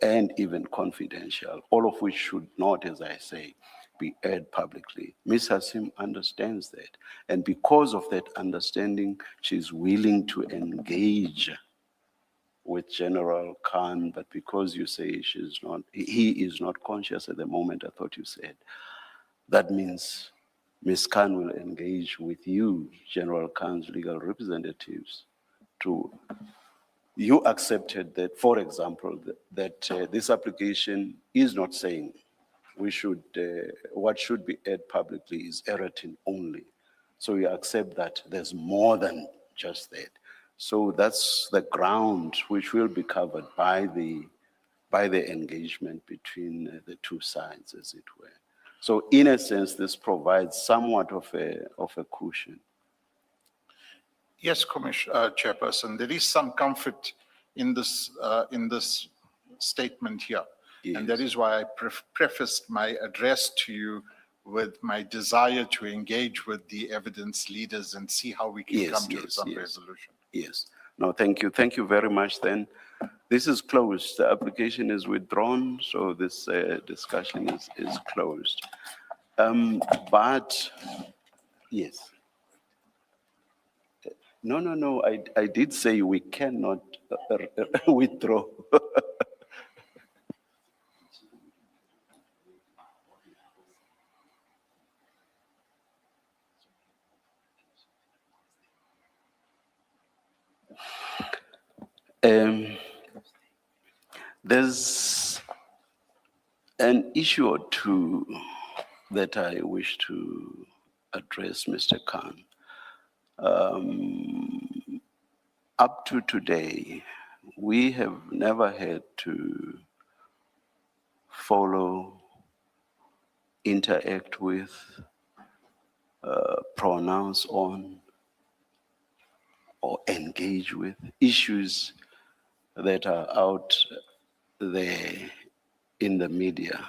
and even confidential, all of which should not, as I say, be aired publicly. Ms. Hassim understands that. And because of that understanding, she's willing to engage with General Khan, but because you say he is not conscious at the moment, I thought you said, that means Ms. Khan will engage with you, General Khan's legal representatives, you accepted that, for example, that this application is not saying what should be aired publicly is erratin only. So you accept that there's more than just that. So that's the ground which will be covered by the engagement between the two sides, as it were. So in a sense, this provides somewhat of a cushion. Yes, Chairperson, there is some comfort in this statement here. And that Yes. is why I prefaced my address to you with my desire to engage with the evidence leaders and see how we can Yes, come to yes, some yes. resolution. Yes. No, thank you. Thank you very much then. This is closed. The application is withdrawn, so this discussion is closed. But, yes. No, I did say we cannot withdraw. There's an issue or two that I wish to address, Mr. Khan. Up to today, we have never had to follow, interact with, pronounce on, or engage with issues that are out there in the media.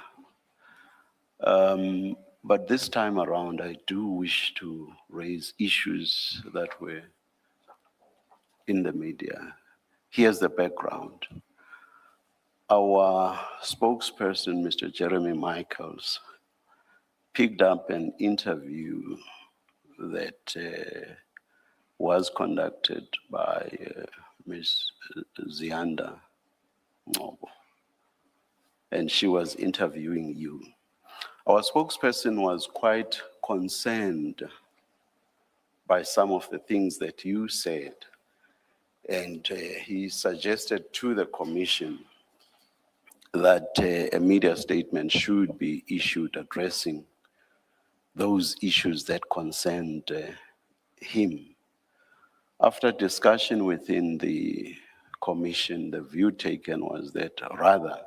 But this time around, I do wish to raise issues that were in the media. Here's the background. Our spokesperson, Mr. Jeremy Michaels, picked up an interview that was conducted by Ms. Zianda Ngobo, and she was interviewing you. Our spokesperson was quite concerned by some of the things that you said, and he suggested to the commission that a media statement should be issued addressing those issues that concerned him. After discussion within the commission, the view taken was that rather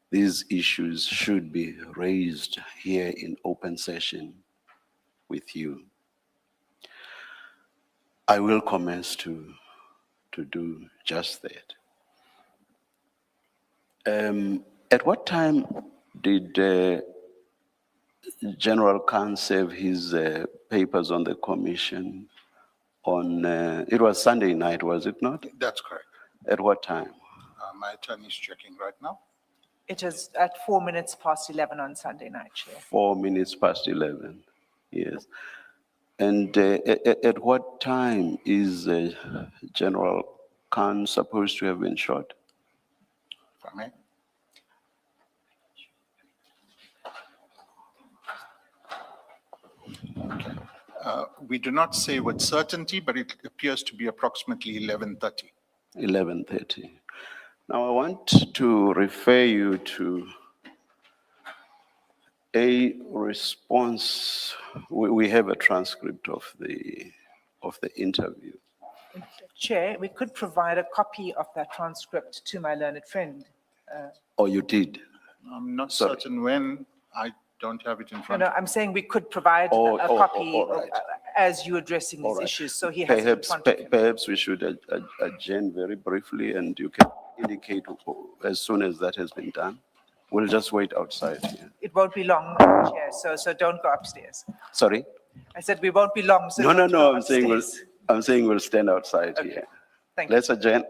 these issues should be raised here in open session with you. I will commence to do just that. At what time did General Khan serve his papers on the commission? It was Sunday night, was it not? That's correct. At what time? My attorney is checking right now. It is at 11:04 on Sunday night, Chair. 11:04, yes. And at what time is General Khan supposed to have been shot? If I may. Okay. We do not say with certainty, but it appears to be approximately 11:30. 11:30. Now, I want to refer you to a response. We have a transcript of the interview. Chair, we could provide a copy of that transcript to my learned friend. Oh, you did? I'm not Sorry. certain when. I don't have it in No, front no, of me. I'm saying we could provide a copy all right. as you addressing All these right. issues, so he has it in Perhaps, front of him. perhaps we should adjourn very briefly, and you can indicate as soon as that has been done. We'll just wait outside here. It won't be long, Chair, so don't go upstairs. Sorry? I said we won't be long, so No, don't go I'm saying upstairs. we'll stand outside Okay. here. Thank you. Let's adjourn.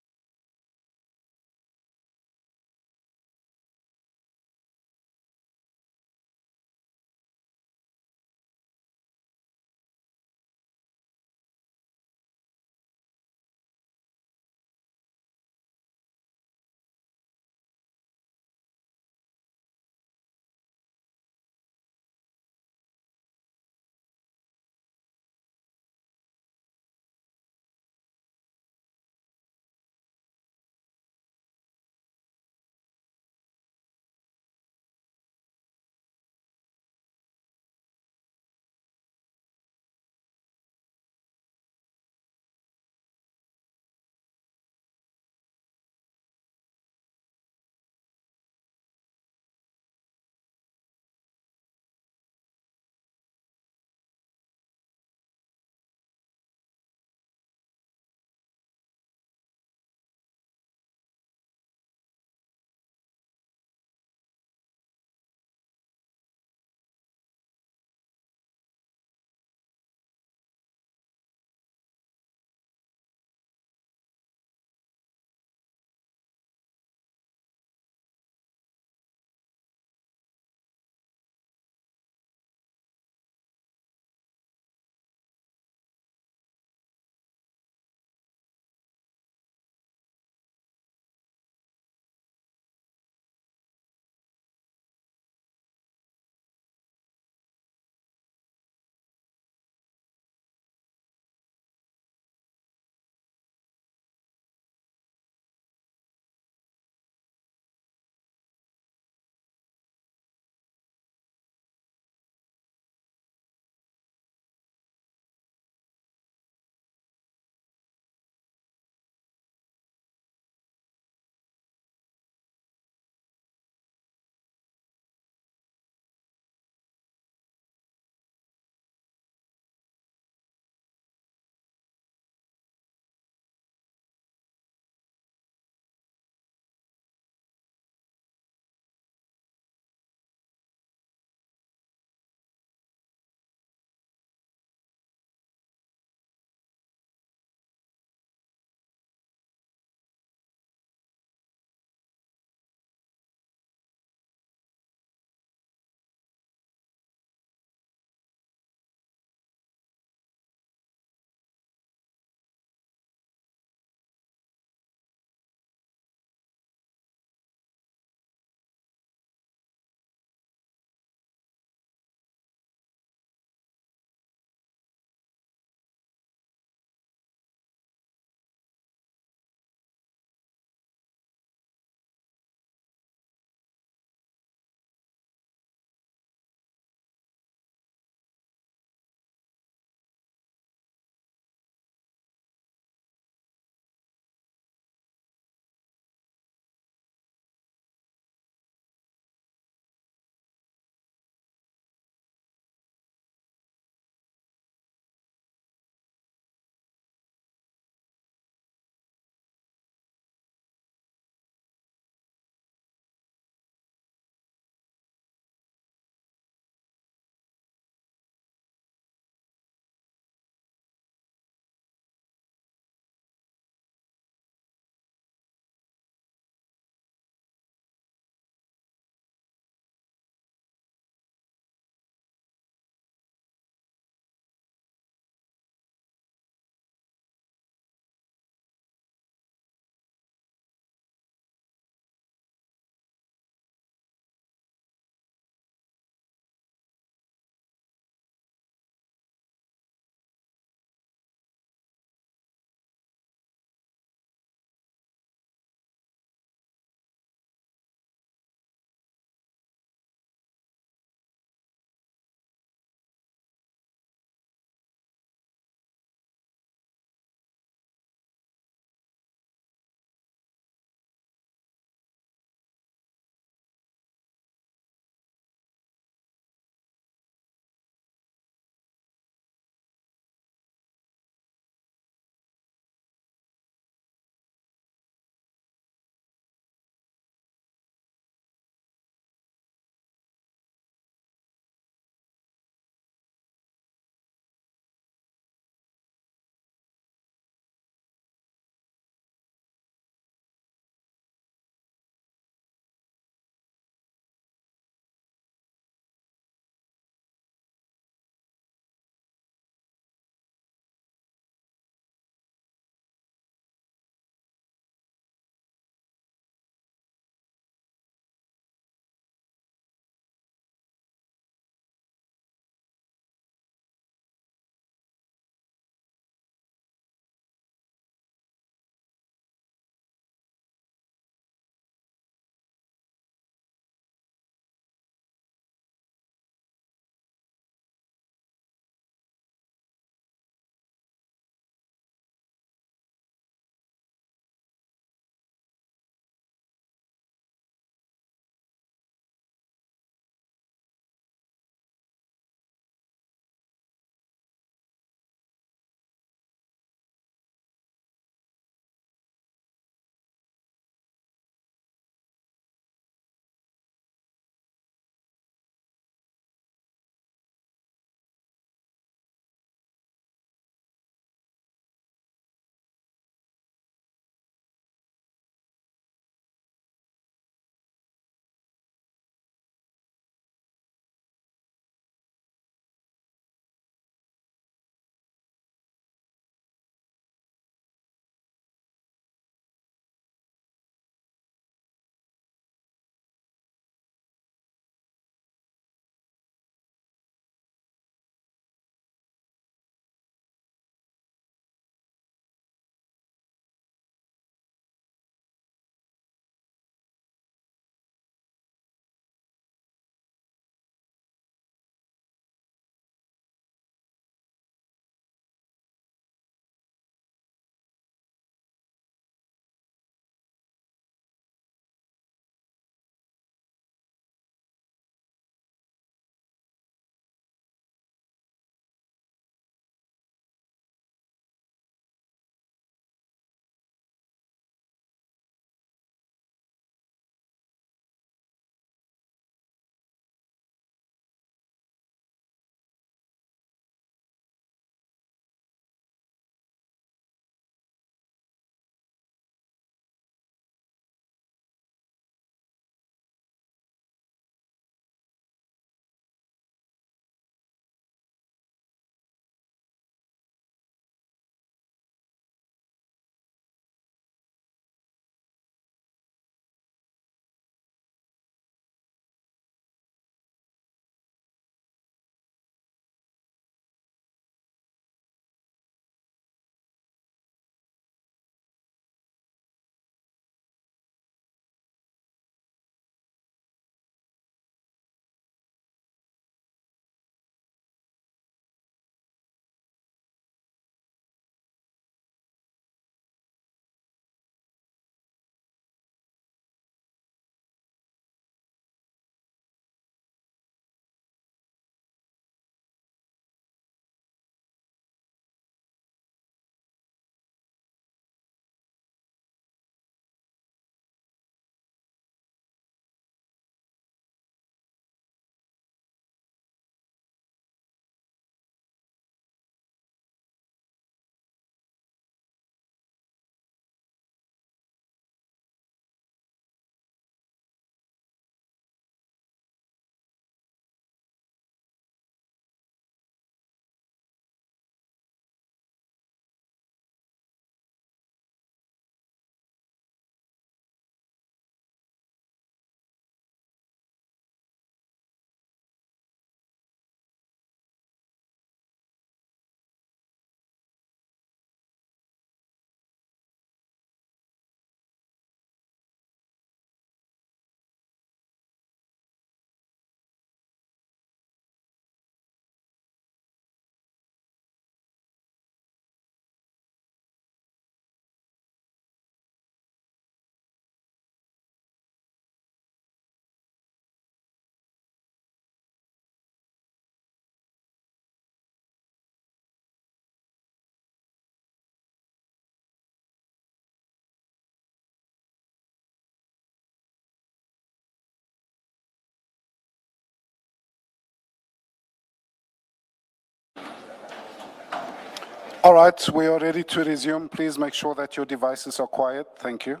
All right, we are ready to resume. Please make sure that your devices are quiet. Thank you.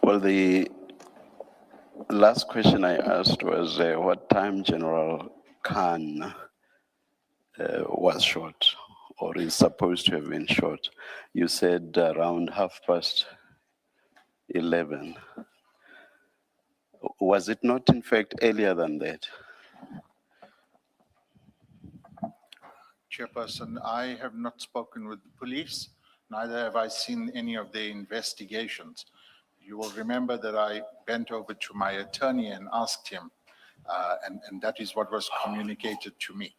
Well, the last question I asked was what time General Khan was shot or is supposed to have been shot. You said around 11:30. Was it not in fact earlier than that? Chairperson, I have not spoken with the police, neither have I seen any of their investigations. You will remember that I bent over to my attorney and asked him, and that is what was communicated to me.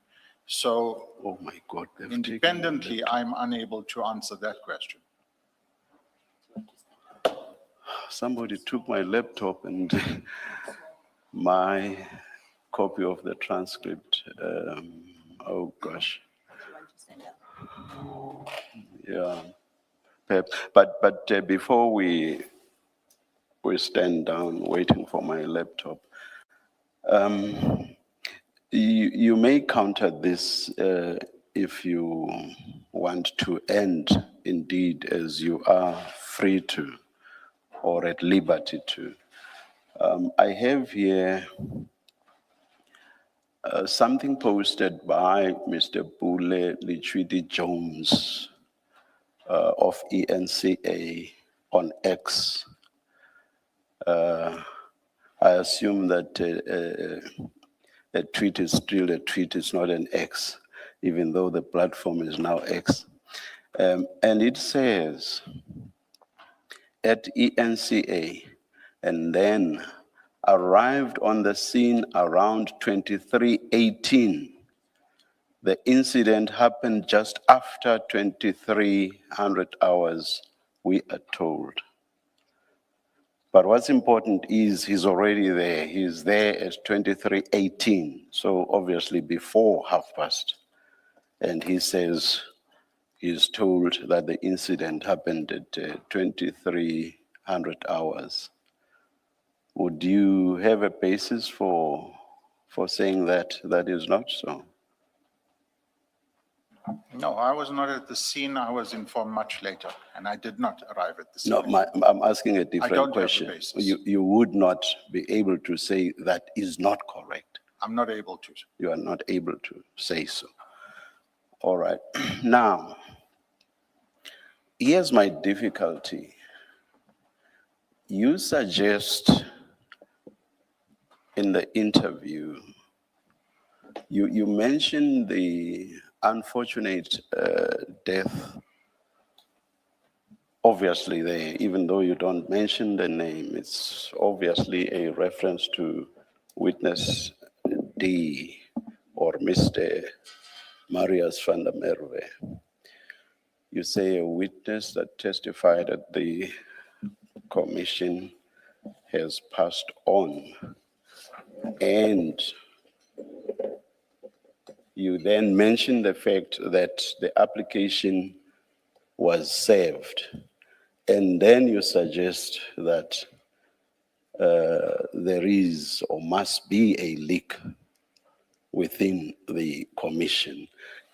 So Oh my God. they've taken my independently, laptop. I'm unable to answer that question. Somebody took my laptop and my copy of the transcript. Oh gosh. Yeah. But before we stand down waiting for my laptop, you may counter this if you want to end indeed as you are free to or at liberty to. I have here something posted by Mr. Bule Lichwidi Jones of ENCA on X. I assume that a tweet is still a tweet, it's not an X, even though the platform is now X. And it says, at ENCA, and then arrived on the scene around 23:18. The incident happened just after 2300 hours, we are told. But what's important is he's already there. He's there at 23:18, so obviously before past. And he says he's told that the incident happened at 2300 hours. Would you have a basis for saying that that is not so? No, I was not at the scene. I was informed much later, and I did not arrive at the scene. No, I'm asking a don't different have the question. basis. You would not be able to say that is not correct. I'm not able to. You are not able to say so. All right. Now, here's my difficulty. You suggest in the interview, you mentioned the unfortunate death. Obviously there, even though you don't mention the name, it's obviously a reference to witness D or Mr. Marius van der Merwe. You say a witness that testified at the commission has passed on, and you then mention the fact that the application was served, and then you suggest that there is or must be a leak within the commission.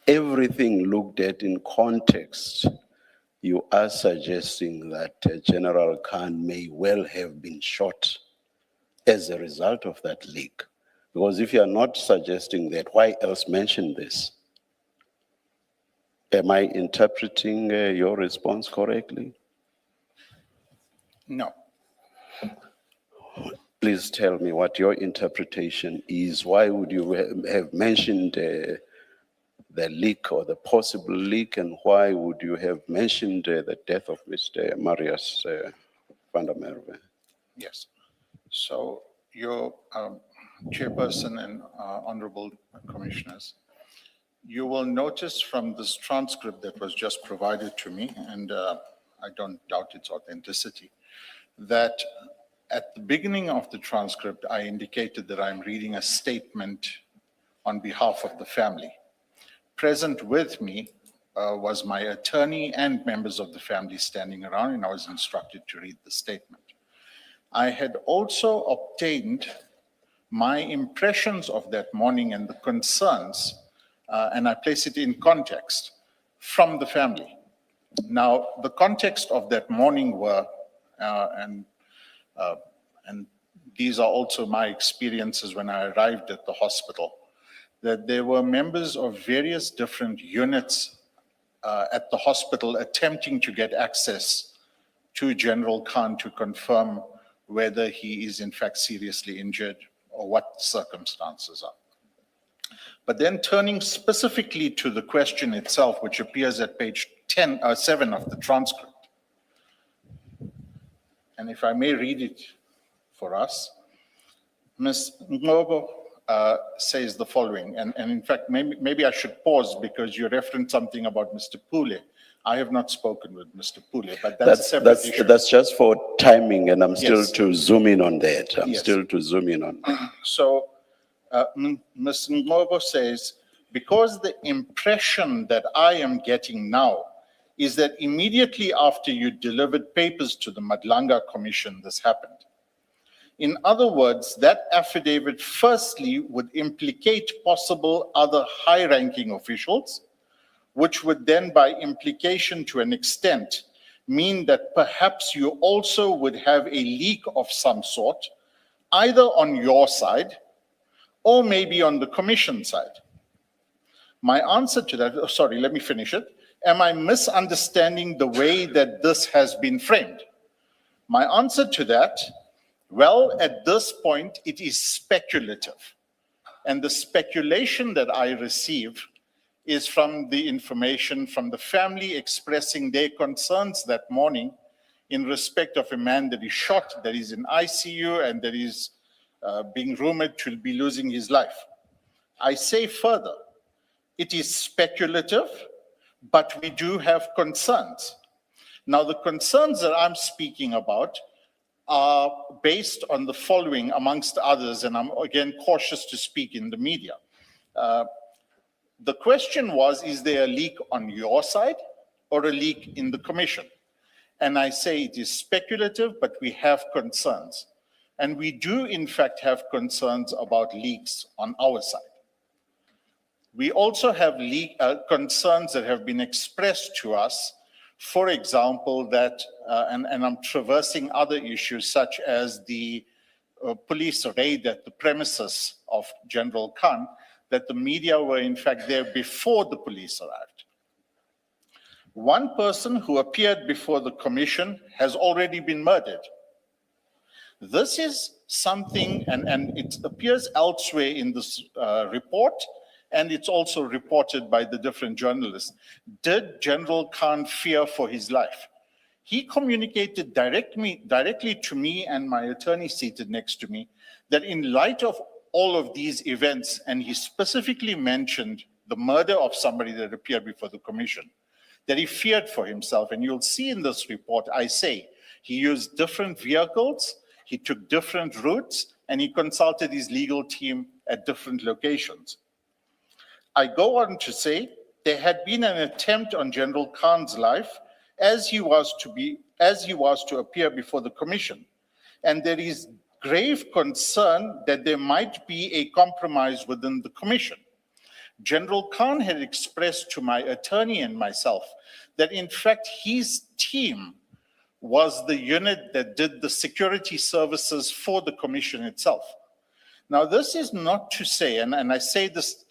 Everything looked at in context, you are suggesting that General Khan may well have been shot as a result of that leak. Because if you are not suggesting that, why else mention this? Am I interpreting your response correctly? No. Please tell me what your interpretation is. Why would you have mentioned the leak or the possible leak, and why would you have mentioned the death of Mr. Marius van der Merwe? Yes. So your chairperson and honorable commissioners, you will notice from this transcript that was just provided to me, and I don't doubt its authenticity, that At the beginning of the transcript, I indicated that I'm reading a statement on behalf of the family. Present with me was my attorney and members of the family standing around, and I was instructed to read the statement. I had also obtained my impressions of that morning and the concerns, and I place it in context from the family. Now, the context of that morning were, and these are also my experiences when I arrived at the hospital, that there were members of various different units at the hospital attempting to get access to General Khan to confirm whether he is in fact seriously injured or what circumstances are. But then turning specifically to the question itself, which appears at page 7 of the transcript, and if I may read it for us, Ms. Ngobo says the following, and in fact, maybe I should pause because you referenced something about Mr. Pule. I have not spoken with Mr. Pule, but that's a separate issue. That's just for timing, and I'm still Yes. to zoom in on that. I'm Yes. still to zoom in on. So Ms. Ngobo says, because the impression that I am getting now is that immediately after you delivered papers to the Madlanga Commission, this happened. In other words, that affidavit firstly would implicate possible other high-ranking officials, which would then by implication to an extent mean that perhaps you also would have a leak of some sort, either on your side or maybe on the commission side. My answer to that, sorry, let me finish it. Am I misunderstanding the way that this has been framed? My answer to that, well, at this point, it is speculative. And the speculation that I receive is from the information from the family expressing their concerns that morning in respect of a man that is shot, that is in ICU, and that is being rumored to be losing his life. I say further, it is speculative, but we do have concerns. Now, the concerns that I'm speaking about are based on the following, amongst others, and I'm again cautious to speak in the media. The question was, is there a leak on your side or a leak in the commission? And I say it is speculative, but we have concerns. And we do, in fact, have concerns about leaks on our side. We also have concerns that have been expressed to us, for example, that, and I'm traversing other issues such as the police raid at the premises of General Khan, that the media were in fact there before the police arrived. One person who appeared before the commission has already been murdered. This is something, and it appears elsewhere in this report, and it's also reported by the different journalists. Did General Khan fear for his life? He communicated directly to me and my attorney seated next to me that in light of all of these events, and he specifically mentioned the murder of somebody that appeared before the commission, that he feared for himself. And you'll see in this report, I say, he used different vehicles, he took different routes, and he consulted his legal team at different locations. I go on to say there had been an attempt on General Khan's life as he was to appear before the commission. And there is grave concern that there might be a compromise within the commission. General Khan had expressed to my attorney and myself that in fact his team was the unit that did the security services for the commission itself. Now, this is not to say, and I say this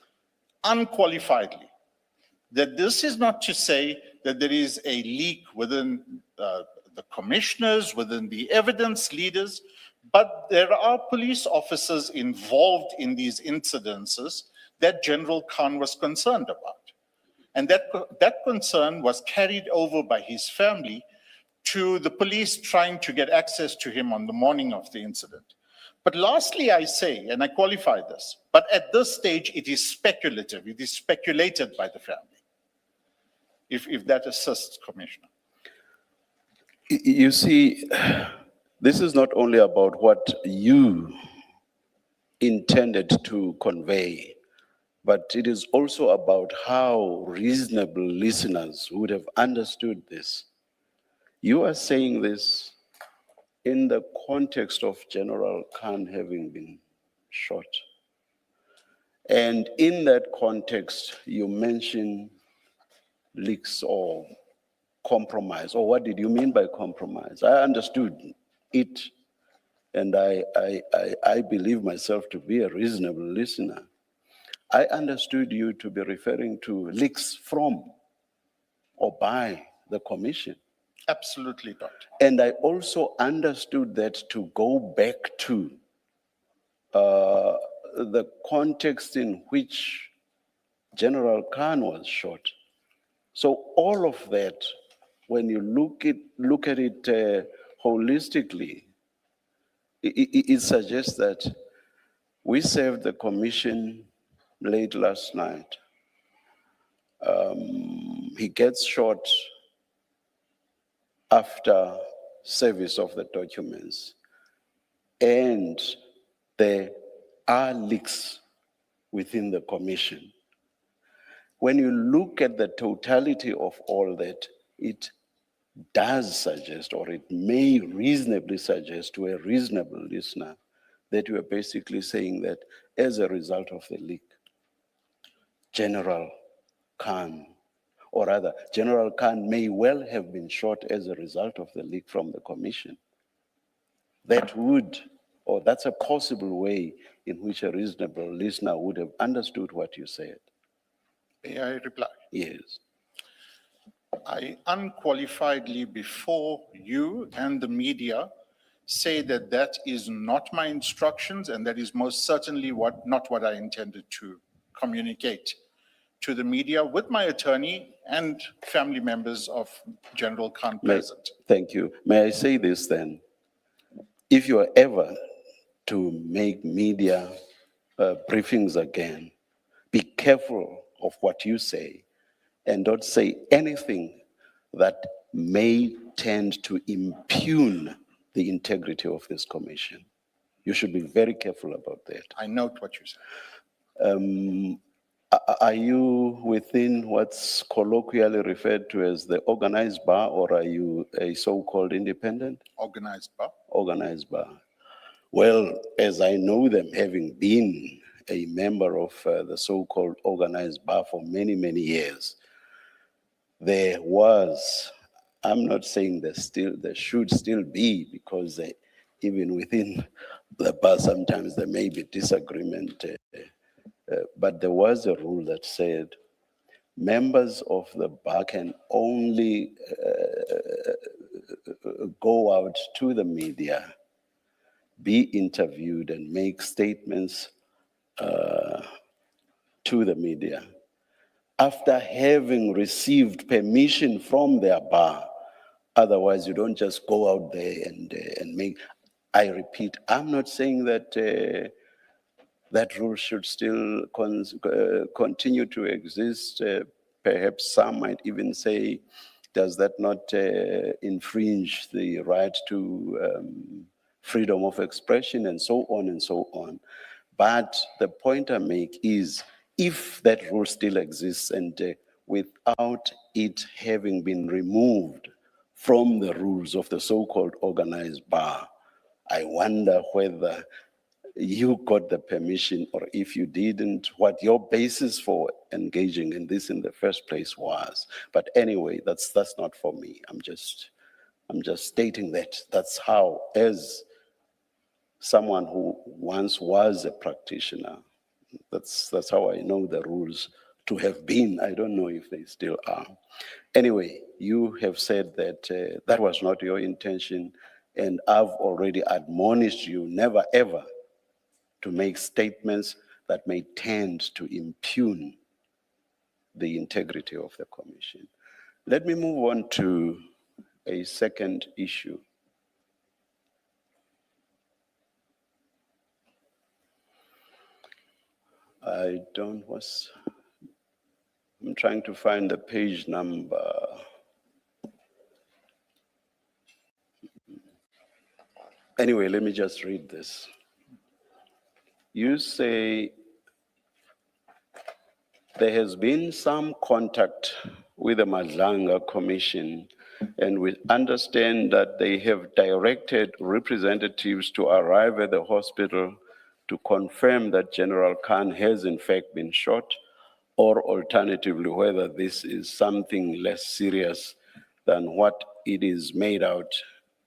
unqualifiedly, that this is not to say that there is a leak within the commissioners, within the evidence leaders, but there are police officers involved in these incidences that General Khan was concerned about. And that concern was carried over by his family to the police trying to get access to him on the morning of the incident. But lastly, I say, and I qualify this, but at this stage, it is speculative. It is speculated by the family, if that assists, Commissioner. You see, This is not only about what you intended to convey, but it is also about how reasonable listeners would have understood this. You are saying this in the context of General Khan having been shot. And in that context, you mention leaks or compromise. Or what did you mean by compromise? I understood it, and I believe myself to be a reasonable listener. I understood you to be referring to leaks from or by the commission. Absolutely not. And I also understood that to go back to the context in which General Khan was shot. So all of that, when you look at it holistically, it suggests that we served the commission late last night. He gets shot after service of the documents. And there are leaks within the commission. When you look at the totality of all that, it does suggest, or it may reasonably suggest to a reasonable listener, that you are basically saying that as a result of the leak, General Khan, or rather, General Khan may well have been shot as a result of the leak from the commission. That would, or that's a possible way in which a reasonable listener would have understood what you said. May I reply? Yes. I unqualifiedly before you and the media say that that is not my instructions, and that is most certainly not what I intended to communicate to the media with my attorney and family members of General Khan present. Thank you. May I say this then? If you are ever to make media briefings again, be careful of what you say and don't say anything that may tend to impugn the integrity of this commission. You should be very careful about that. I note what you said. Are you within what's colloquially referred to as the organized bar, or are you a so-called independent? Organized bar. Organized bar. Well, as I know them, having been a member of the so-called organized bar for many, many years, there was, I'm not saying there should still be, because even within the bar sometimes there may be disagreement, but there was a rule that said members of the bar can only go out to the media, be interviewed, and make statements to the media after having received permission from their bar. Otherwise, you don't just go out there and make. I repeat, I'm not saying that that rule should still continue to exist. Perhaps some might even say, does that not infringe the right to freedom of expression, and so on and so on. But the point I make is, if that rule still exists, and without it having been removed from the rules of the so-called organized bar, I wonder whether you got the permission, or if you didn't, what your basis for engaging in this in the first place was. But anyway, that's not for me. I'm just stating that that's how, as someone who once was a practitioner, that's how I know the rules to have been. I don't know if they still are. Anyway, you have said that that was not your intention, and I've already admonished you never ever to make statements that may tend to impugn the integrity of the commission. Let me move on to a second issue. I'm trying to find the page number. Anyway, let me just read this. You say there has been some contact with the Madlanga Commission, and we understand that they have directed representatives to arrive at the hospital to confirm that General Khan has in fact been shot, or alternatively, whether this is something less serious than what it is made out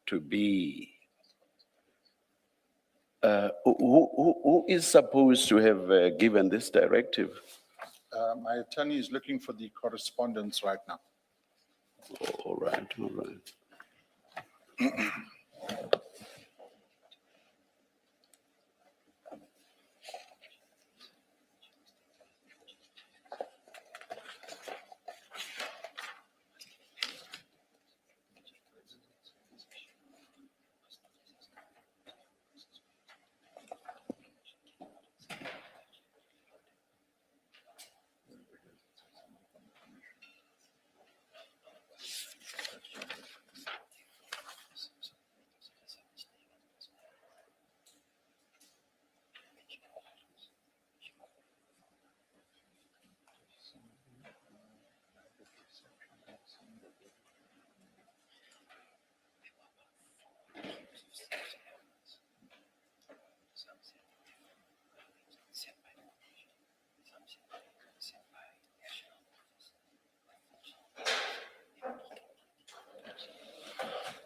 to be. Who is supposed to have given this directive? My attorney is looking for the correspondence right now. All right, all right.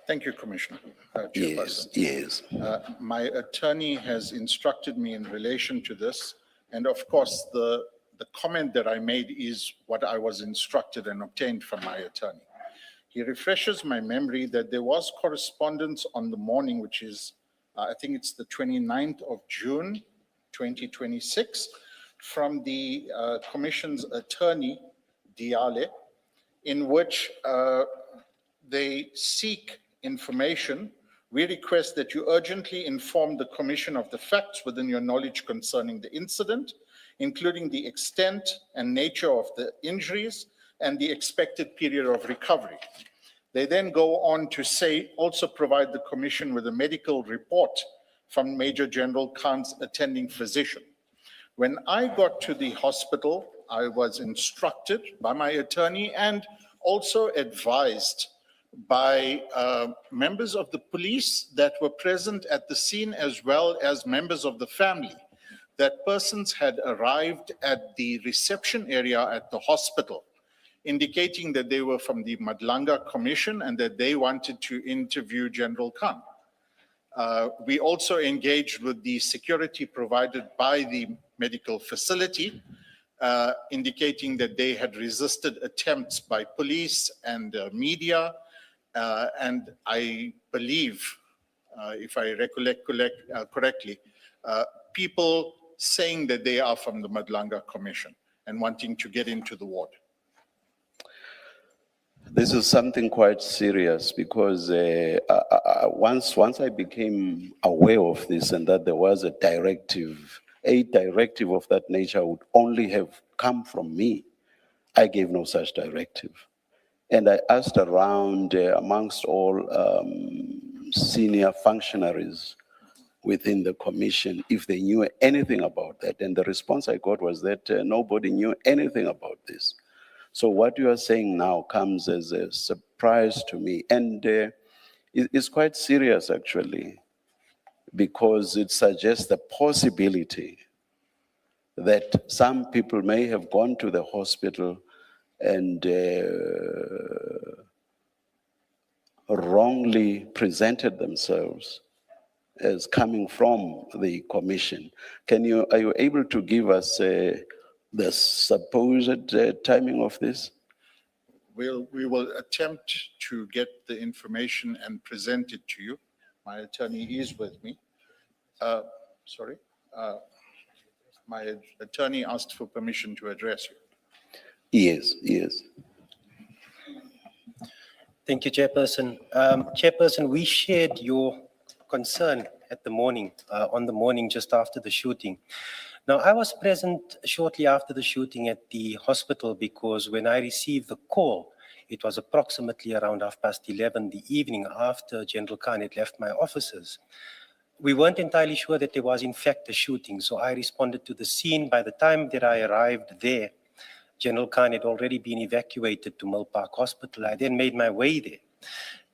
Thank you, Commissioner. Yes, Chairperson. yes. My attorney has instructed me in relation to this, and of course, the comment that I made is what I was instructed and obtained from my attorney. He refreshes my memory that there was correspondence on the morning, which is, I think it's the 29th of June, 2026, from the Commission's attorney, Diale, in which they seek information. We request that you urgently inform the Commission of the facts within your knowledge concerning the incident, including the extent and nature of the injuries and the expected period of recovery. They then go on to say, also provide the Commission with a medical report from Major General Khan's attending physician. When I got to the hospital, I was instructed by my attorney and also advised by members of the police that were present at the scene, as well as members of the family, that persons had arrived at the reception area at the hospital, indicating that they were from the Madlanga Commission and that they wanted to interview General Khan. We also engaged with the security provided by the medical facility, indicating that they had resisted attempts by police and media. And I believe, if I recollect correctly, people saying that they are from the Madlanga Commission and wanting to get into the ward. This is something quite serious because once I became aware of this and that there was a directive of that nature would only have come from me, I gave no such directive. And I asked around amongst all senior functionaries within the commission if they knew anything about that. And the response I got was that nobody knew anything about this. So what you are saying now comes as a surprise to me. And it's quite serious, actually, because it suggests the possibility that some people may have gone to the hospital and wrongly presented themselves as coming from the commission. Are you able to give us the supposed timing of this? We will attempt to get the information and present it to you. My attorney is with me. My attorney asked for permission to address you. Yes, yes. Thank you, Chairperson. Chairperson, we shared your concern at the morning, on the morning just after the shooting. Now, I was present shortly after the shooting at the hospital because when I received the call, it was approximately around 11:30 the evening after General Khan had left my offices. we weren't entirely sure that there was in fact a shooting, so I responded to the scene. By the time that I arrived there, General Khan had already been evacuated to Mill Park Hospital. I then made my way there.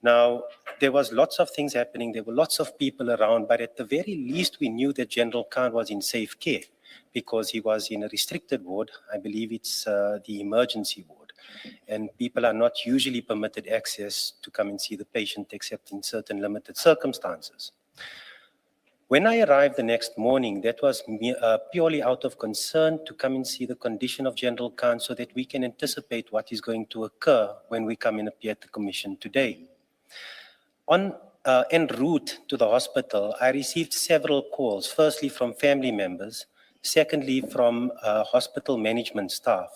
Now, there was lots of things happening. There were lots of people around, but at the very least, we knew that General Khan was in safe care because he was in a restricted ward. I believe it's the emergency ward. And people are not usually permitted access to come and see the patient except in certain limited circumstances. When I arrived the next morning, that was purely out of concern to come and see the condition of General Khan so that we can anticipate what is going to occur when we come and appear at the commission today. En route to the hospital, I received several calls, firstly from family members, secondly from hospital management staff,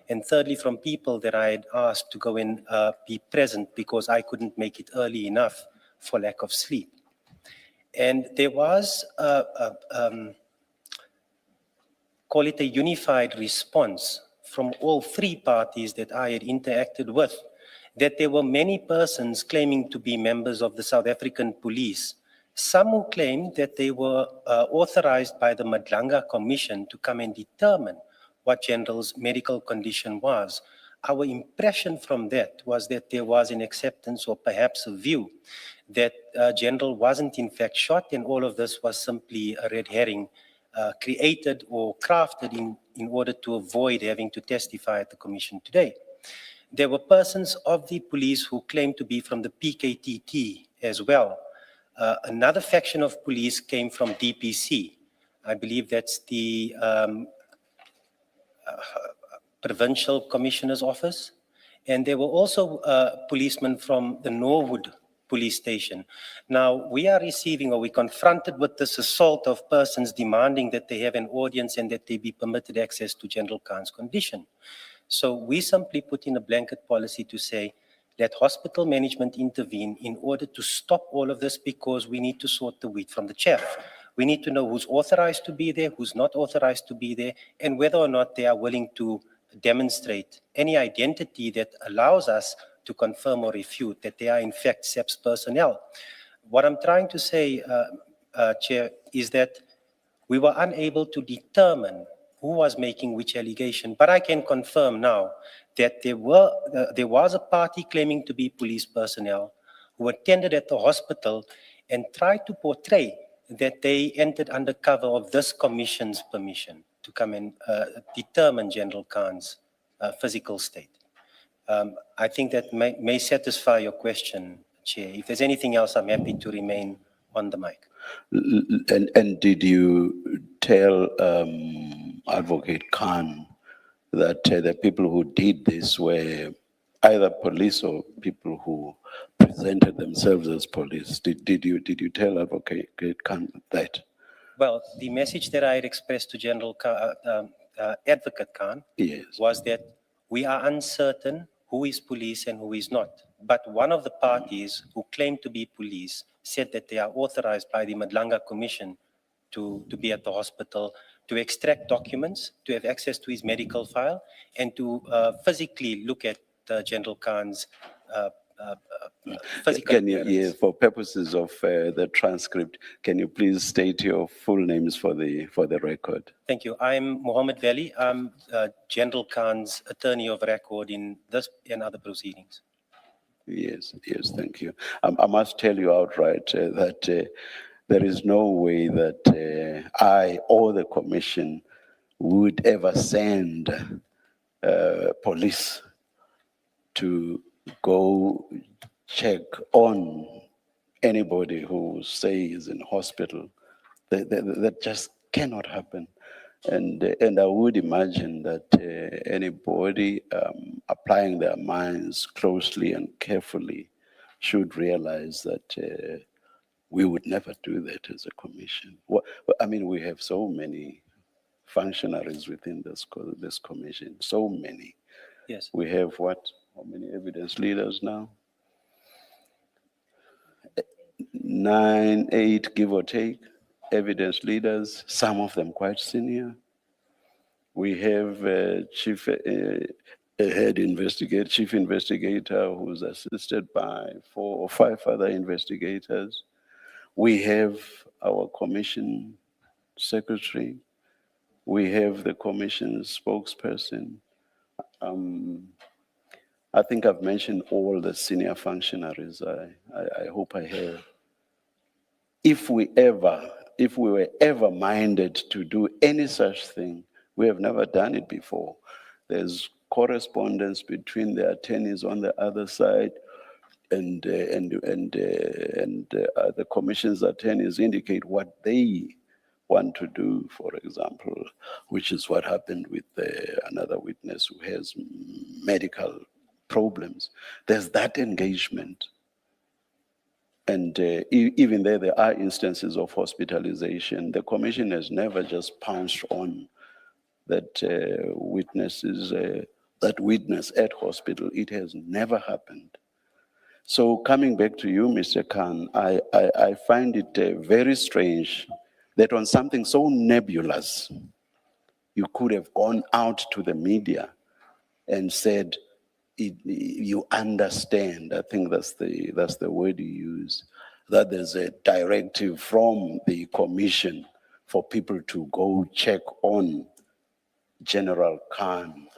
and thirdly from people that I had asked to go and be present because I couldn't make it early enough for lack of sleep. And there was, call it a unified response from all three parties that I had interacted with, that there were many persons claiming to be members of the South African police, some who claimed that they were authorized by the Madlanga Commission to come and determine what General's medical condition was. Our impression from that was that there was an acceptance or perhaps a view that General wasn't in fact shot, and all of this was simply a red herring created or crafted in order to avoid having to testify at the commission today. There were persons of the police who claimed to be from the PKTT as well. Another faction of police came from DPC. I believe that's the Provincial Commissioner's Office. And there were also policemen from the Norwood Police Station. Now, we are receiving, or we're confronted with this assault of persons demanding that they have an audience and that they be permitted access to General Khan's condition. So we simply put in a blanket policy to say, let hospital management intervene in order to stop all of this, because we need to sort the wheat from the chaff. We need to know who's authorized to be there, who's not authorized to be there, and whether or not they are willing to demonstrate any identity that allows us to confirm or refute that they are in fact SEPS personnel. What I'm trying to say, Chair, is that we were unable to determine who was making which allegation, but I can confirm now that there was a party claiming to be police personnel who attended at the hospital and tried to portray that they entered under cover of this commission's permission to come and determine General Khan's physical state. I think that may satisfy your question, Chair. If there's anything else, I'm happy to remain on the mic. And did you tell Advocate Khan that the people who did this were either police or people who presented themselves as police? Did you tell Advocate Khan that? Well, the message that I had expressed to General Advocate Khan Yes. was that we are uncertain who is police and who is not. But one of the parties who claimed to be police said that they are authorized by the Madlanga Commission to be at the hospital, to extract documents, to have access to his medical file, and to physically look at General Khan's physical Can you, appearance. yeah, for purposes of the transcript, can you please state your full names for the record? Thank you. I'm Mohammed Veli. I'm General Khan's attorney of record in this and other proceedings. Yes, thank you. I must tell you outright that there is no way that I or the commission would ever send police to go check on anybody who says in hospital. That just cannot happen. And I would imagine that anybody applying their minds closely and carefully should realize that we would never do that as a commission. I mean, we have so many functionaries within this commission, so many. Yes. We have what? How many evidence leaders now? 9, 8, give or take, evidence leaders, some of them quite senior. We have a head investigator, chief investigator who's assisted by 4 or 5 other investigators. We have our commission secretary. We have the commission spokesperson. I think I've mentioned all the senior functionaries. I hope I have. If we were ever minded to do any such thing, we have never done it before. There's correspondence between the attorneys on the other side, and the commission's attorneys indicate what they want to do, for example, which is what happened with another witness who has medical problems. There's that engagement. And even there are instances of hospitalization. The commission has never just pounced on that that witness at hospital. It has never happened. So coming back to you, Mr. Khan, I find it very strange that on something so nebulous, you could have gone out to the media and said, you understand, I think that's the word you use, that there's a directive from the commission for people to go check on General Khan,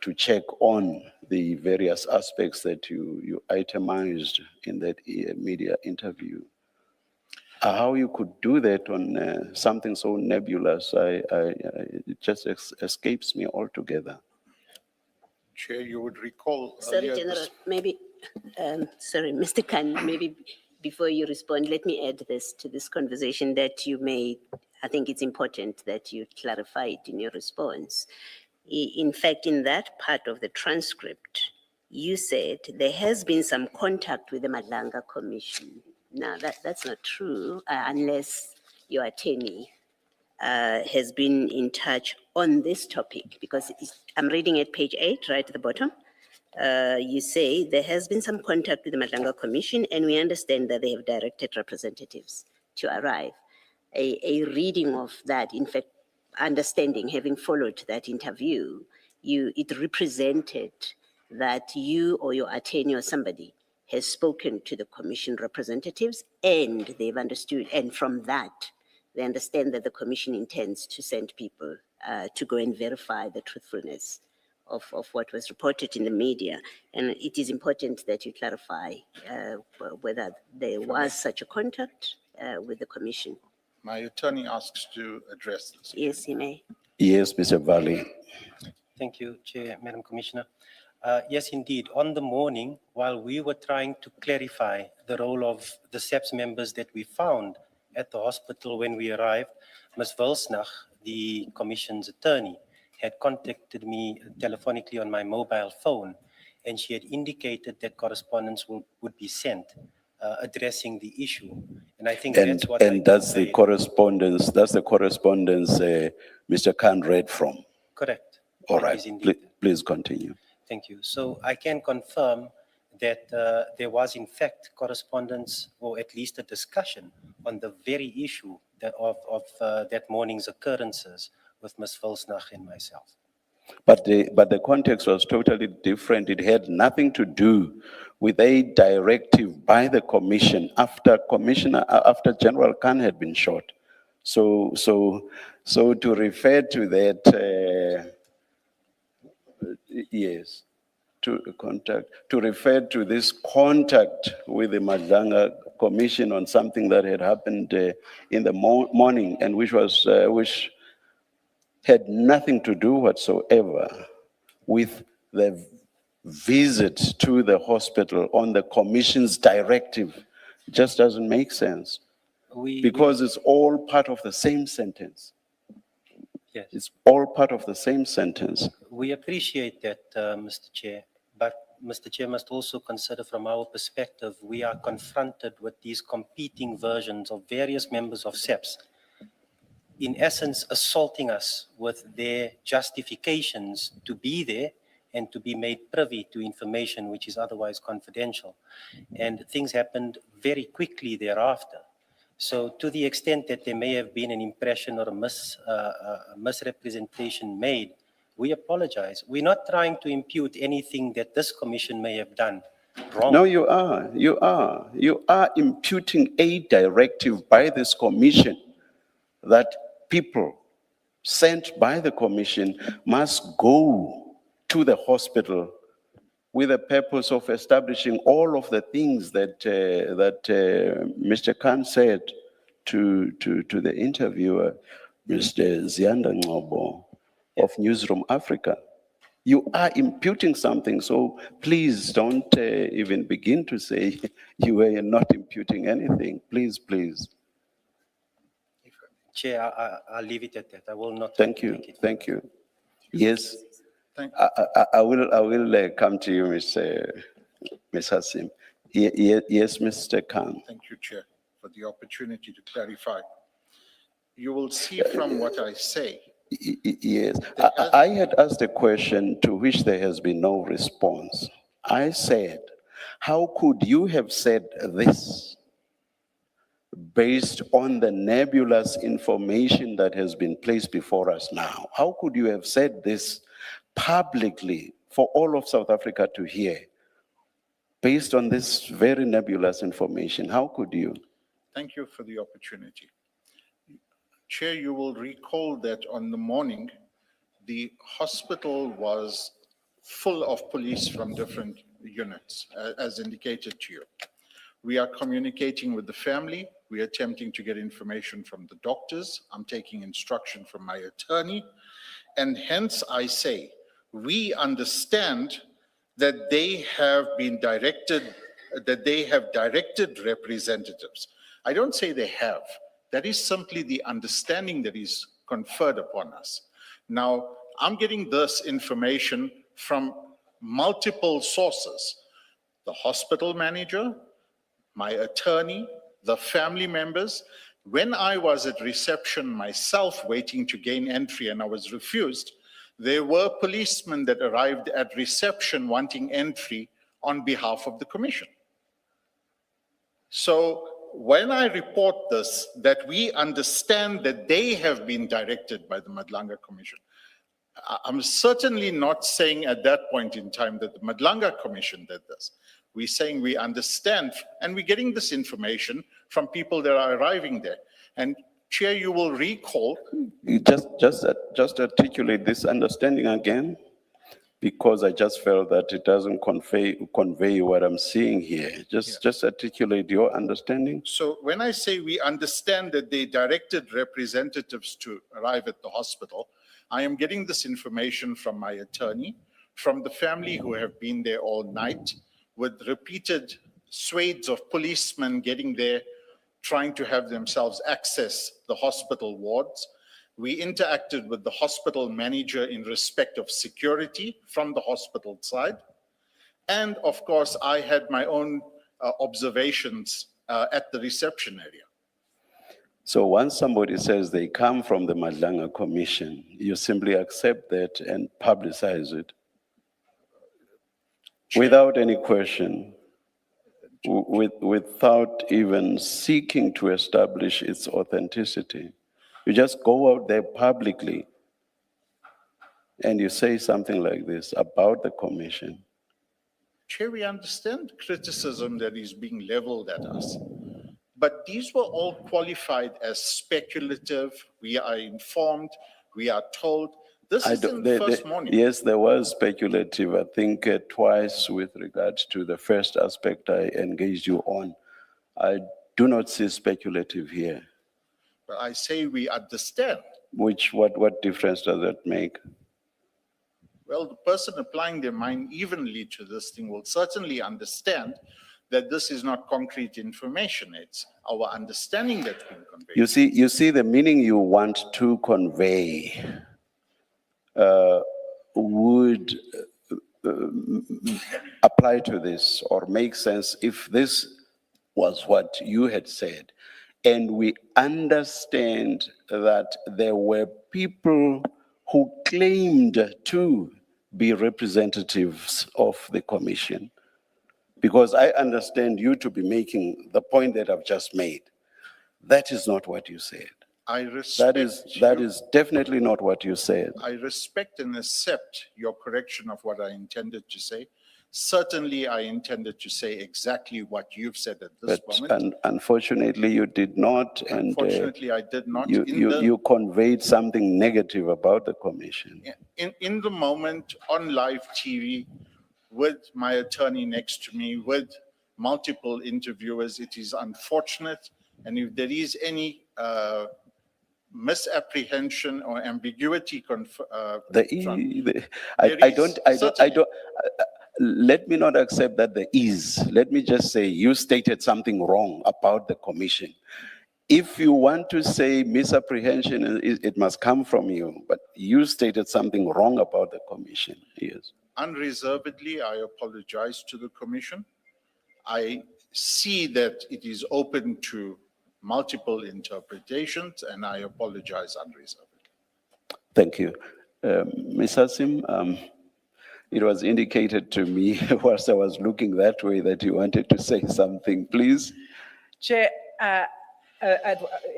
to check on the various aspects that you itemized in that media interview. How you could do that on something so nebulous, it just escapes me altogether. Chair, you would recall Sorry, earlier General, this- maybe, sorry, Mr. Khan, maybe before you respond, let me add this to this conversation that you made. I think it's important that you clarify it in your response. In fact, in that part of the transcript, you said there has been some contact with the Madlanga Commission. Now, that's not true unless your attorney has been in touch on this topic, because I'm reading at page 8, right at the bottom. You say there has been some contact with the Madlanga Commission, and we understand that they have directed representatives to arrive. A reading of that, in fact, understanding, having followed that interview, it represented that you or your attorney or somebody has spoken to the commission representatives, and they've understood, and from that, they understand that the commission intends to send people to go and verify the truthfulness of what was reported in the media. And it is important that you clarify whether there was such a contact with the commission. My attorney asks to address this. Yes, he may. Yes, Mr. Valley. Thank you, Chair, Madam Commissioner. Yes, indeed. On the morning, while we were trying to clarify the role of the SEPS members that we found at the hospital when we arrived, Ms. Wilsnach, the Commission's attorney, had contacted me telephonically on my mobile phone, and she had indicated that correspondence would be sent addressing the issue. And I think that's what That's the correspondence, Mr. Khan read from. Correct. All It right, is indeed. please continue. Thank you. So I can confirm that there was in fact correspondence, or at least a discussion on the very issue of that morning's occurrences with Ms. Vilsnach and myself. But the context was totally different. It had nothing to do with a directive by the commission after General Khan had been shot. So to refer to that, yes, to refer to this contact with the Madlanga Commission on something that had happened in the morning, and which had nothing to do whatsoever with the visit to the hospital on the commission's directive, just doesn't make sense, because it's all part of the same sentence. Yes. It's all part of the same sentence. We appreciate that, Mr. Chair, but Mr. Chair must also consider from our perspective, we are confronted with these competing versions of various members of SEPS, in essence assaulting us with their justifications to be there and to be made privy to information which is otherwise confidential. And things happened very quickly thereafter. So to the extent that there may have been an impression or a misrepresentation made, we apologize. We're not trying to impute anything that this commission may have done wrong. No, you are. You are imputing a directive by this commission that people sent by the commission must go to the hospital with the purpose of establishing all of the things that Mr. Khan said to the interviewer, Mr. Zianda Ngobo of Newsroom Africa. You are imputing something, so please don't even begin to say you are not imputing anything. Please, please. Chair, I'll leave it at that. I will not. Thank you. take it Thank you. Yes, Thank, I will come to you, Ms. Hassim. Yes, Mr. Khan. thank you, Chair, for the opportunity to clarify. You will see from what I say, Yes, I had asked a question to which there has been no response. I said, how could you have said this based on the nebulous information that has been placed before us now? How could you have said this publicly for all of South Africa to hear based on this very nebulous information? How could you? thank you for the opportunity. Chair, you will recall that on the morning, the hospital was full of police from different units, as indicated to you. We are communicating with the family. We are attempting to get information from the doctors. I'm taking instruction from my attorney. And hence I say, we understand that they have been directed, that they have directed representatives. I don't say they have. That is simply the understanding that is conferred upon us. Now, I'm getting this information from multiple sources. The hospital manager, my attorney, the family members. When I was at reception myself waiting to gain entry and I was refused, there were policemen that arrived at reception wanting entry on behalf of the commission. So when I report this, that we understand that they have been directed by the Madlanga Commission, I'm certainly not saying at that point in time that the Madlanga Commission did this. We're saying we understand, and we're getting this information from people that are arriving there. And Chair, you will recall, You just articulate this understanding again, because I just felt that it doesn't convey what I'm seeing here. Just articulate your understanding. so when I say we understand that they directed representatives to arrive at the hospital, I am getting this information from my attorney, from the family who have been there all night, with repeated swathes of policemen getting there, trying to have themselves access the hospital wards. We interacted with the hospital manager in respect of security from the hospital side. And of course, I had my own observations at the reception area. So once somebody says they come from the Madlanga Commission, you simply accept that and publicize it without any question, without even seeking to establish its authenticity. You just go out there publicly and you say something like this about the commission. Chair, we understand criticism that is being leveled at us, but these were all qualified as speculative. We are informed, we are told. This is in the first morning. Yes, there was speculative, I think twice with regards to the first aspect I engaged you on. I do not see speculative here. But I say we understand. What difference does that make? Well, the person applying their mind evenly to this thing will certainly understand that this is not concrete information. It's our understanding that's been conveyed. You see the meaning you want to convey would apply to this or make sense if this was what you had said. And we understand that there were people who claimed to be representatives of the commission. Because I understand you to be making the point that I've just made. That is not what you said. I respect That is definitely not what you said. I respect and accept your correction of what I intended to say. Certainly, I intended to say exactly what you've said at this But moment. unfortunately, you did not, and Unfortunately, I did not. you conveyed something negative about the commission. In the moment on live TV with my attorney next to me, with multiple interviewers, it is unfortunate. And if there is any misapprehension or ambiguity, Let me not accept that there is. Let me just say, you stated something wrong about the commission. If you want to say misapprehension, it must come from you, but you stated something wrong about the commission, yes. unreservedly, I apologize to the commission. I see that it is open to multiple interpretations, and I apologize unreservedly. Thank you. Ms. Hassim, it was indicated to me whilst I was looking that way that you wanted to say something, please. Chair,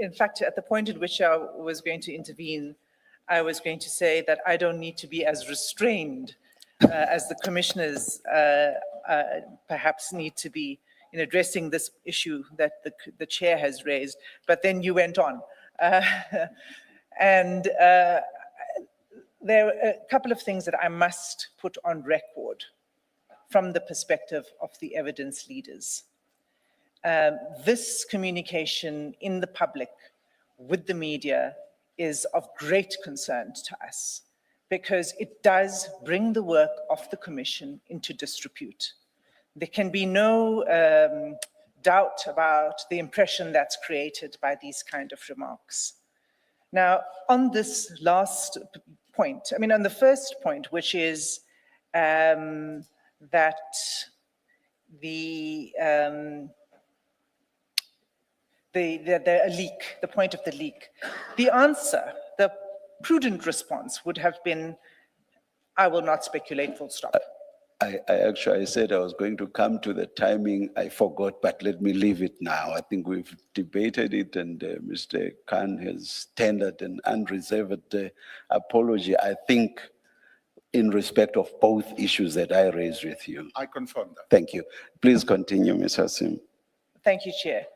in fact, at the point at which I was going to intervene, I was going to say that I don't need to be as restrained as the commissioners perhaps need to be in addressing this issue that the chair has raised. But then you went on. There are a couple of things that I must put on record from the perspective of the evidence leaders. This communication in the public with the media is of great concern to us because it does bring the work of the commission into disrepute. There can be no doubt about the impression that's created by these kind of remarks. Now, on this last point, I mean, on the first point, which is that the leak, the point of the leak, the answer, the prudent response would have been, I will not speculate, full stop. I said I was going to come to the timing. I forgot, but let me leave it now. I think we've debated it, and Mr. Khan has tendered an unreserved apology, I think, in respect of both issues that I raised with you. I confirm that. Thank you. Please continue, Ms. Hassim. Thank you, Chair.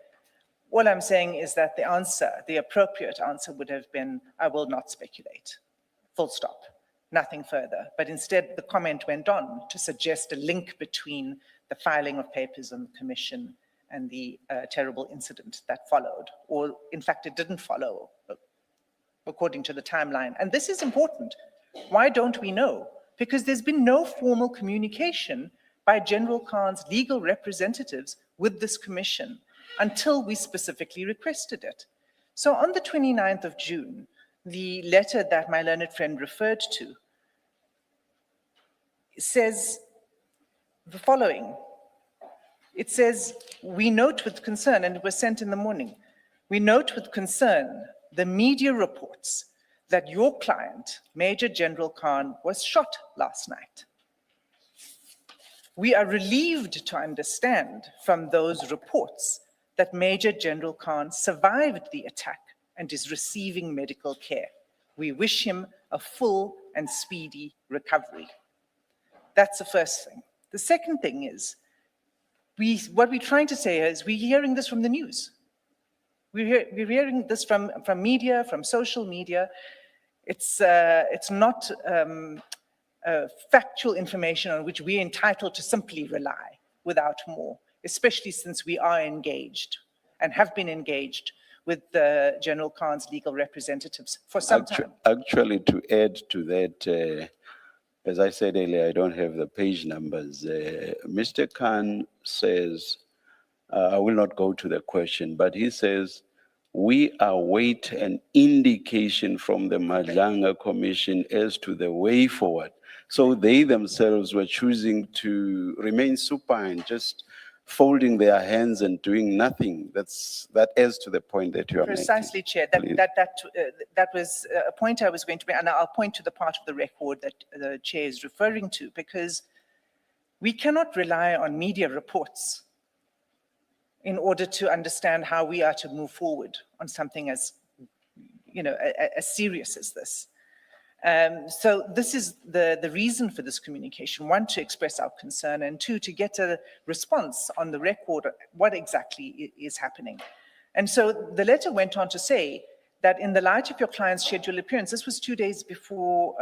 All I'm saying is that the answer, the appropriate answer would have been, I will not speculate, full stop. Nothing further. But instead, the comment went on to suggest a link between the filing of papers on the commission and the terrible incident that followed. Or, in fact, it didn't follow according to the timeline. And this is important. Why don't we know? Because there's been no formal communication by General Khan's legal representatives with this commission until we specifically requested it. So on the 29th of June, the letter that my learned friend referred to says the following. It says, we note with concern, and it was sent in the morning, we note with concern the media reports that your client, Major General Khan, was shot last night. We are relieved to understand from those reports that Major General Khan survived the attack and is receiving medical care. We wish him a full and speedy recovery. That's the first thing. The second thing is, what we're trying to say is we're hearing this from the news. We're hearing this from media, from social media. It's not factual information on which we're entitled to simply rely without more, especially since we are engaged and have been engaged with General Khan's legal representatives for some time. Actually, to add to that, as I said earlier, I don't have the page numbers. Mr. Khan says, I will not go to the question, but he says, we await an indication from the Madlanga Commission as to the way forward. So they themselves were choosing to remain supine, just folding their hands and doing nothing. That adds to the point that you are making. Precisely, Chair. That was a point I was going to make, and I'll point to the part of the record that the Chair is referring to, because we cannot rely on media reports in order to understand how we are to move forward on something as, as serious as this. So this is the reason for this communication. One, to express our concern, and two, to get a response on the record, what exactly is happening. And so the letter went on to say that in the light of your client's scheduled appearance, this was 2 days before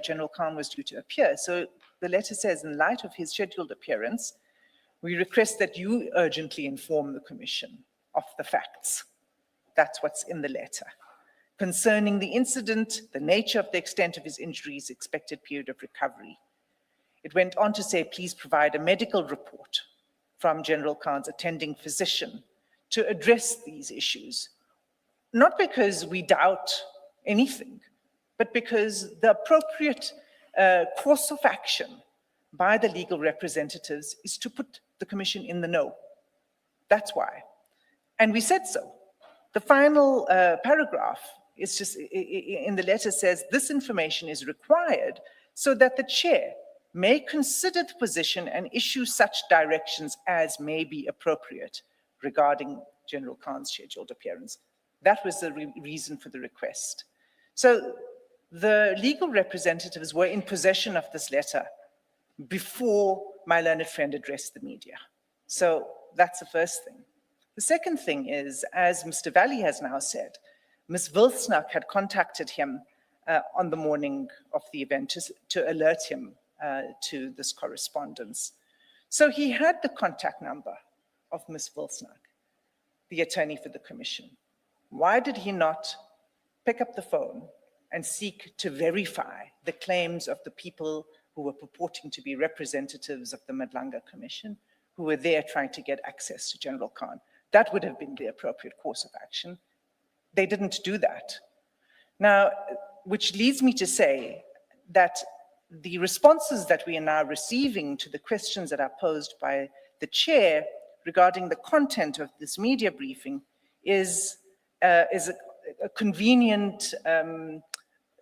General Khan was due to appear. So the letter says, in light of his scheduled appearance, we request that you urgently inform the Commission of the facts. That's what's in the letter. Concerning the incident, the nature of the extent of his injuries, expected period of recovery. It went on to say, please provide a medical report from General Khan's attending physician to address these issues. Not because we doubt anything, but because the appropriate course of action by the legal representatives is to put the Commission in the know. That's why. And we said so. The final paragraph is just in the letter says this information is required so that the chair may consider the position and issue such directions as may be appropriate regarding General Khan's scheduled appearance. That was the reason for the request. So the legal representatives were in possession of this letter before my learned friend addressed the media. So that's the first thing. The second thing is, as Mr. Valley has now said, Ms. Wilsnack had contacted him on the morning of the event to alert him to this correspondence. So he had the contact number of Ms. Wilsnack, the attorney for the Commission. Why did he not pick up the phone and seek to verify the claims of the people who were purporting to be representatives of the Madlanga Commission, who were there trying to get access to General Khan? That would have been the appropriate course of action. They didn't do that. Now, which leads me to say that the responses that we are now receiving to the questions that are posed by the chair regarding the content of this media briefing is a convenient,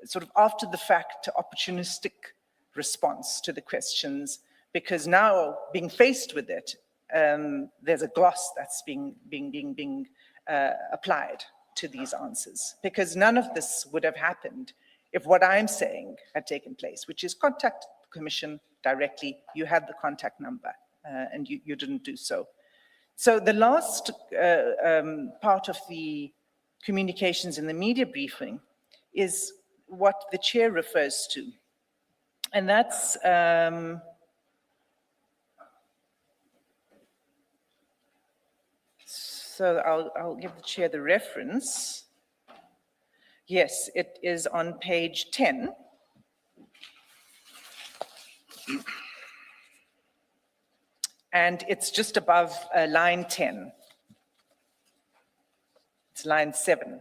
sort of after the fact, opportunistic response to the questions, because now being faced with it, there's a gloss that's being applied to these answers, because none of this would have happened if what I'm saying had taken place, which is contact the Commission directly. You had the contact number and you didn't do so. So the last part of the communications in the media briefing is what the chair refers to. And that's so I'll give the chair the reference. Yes, it is on page 10. And it's just above line 10. It's line 7,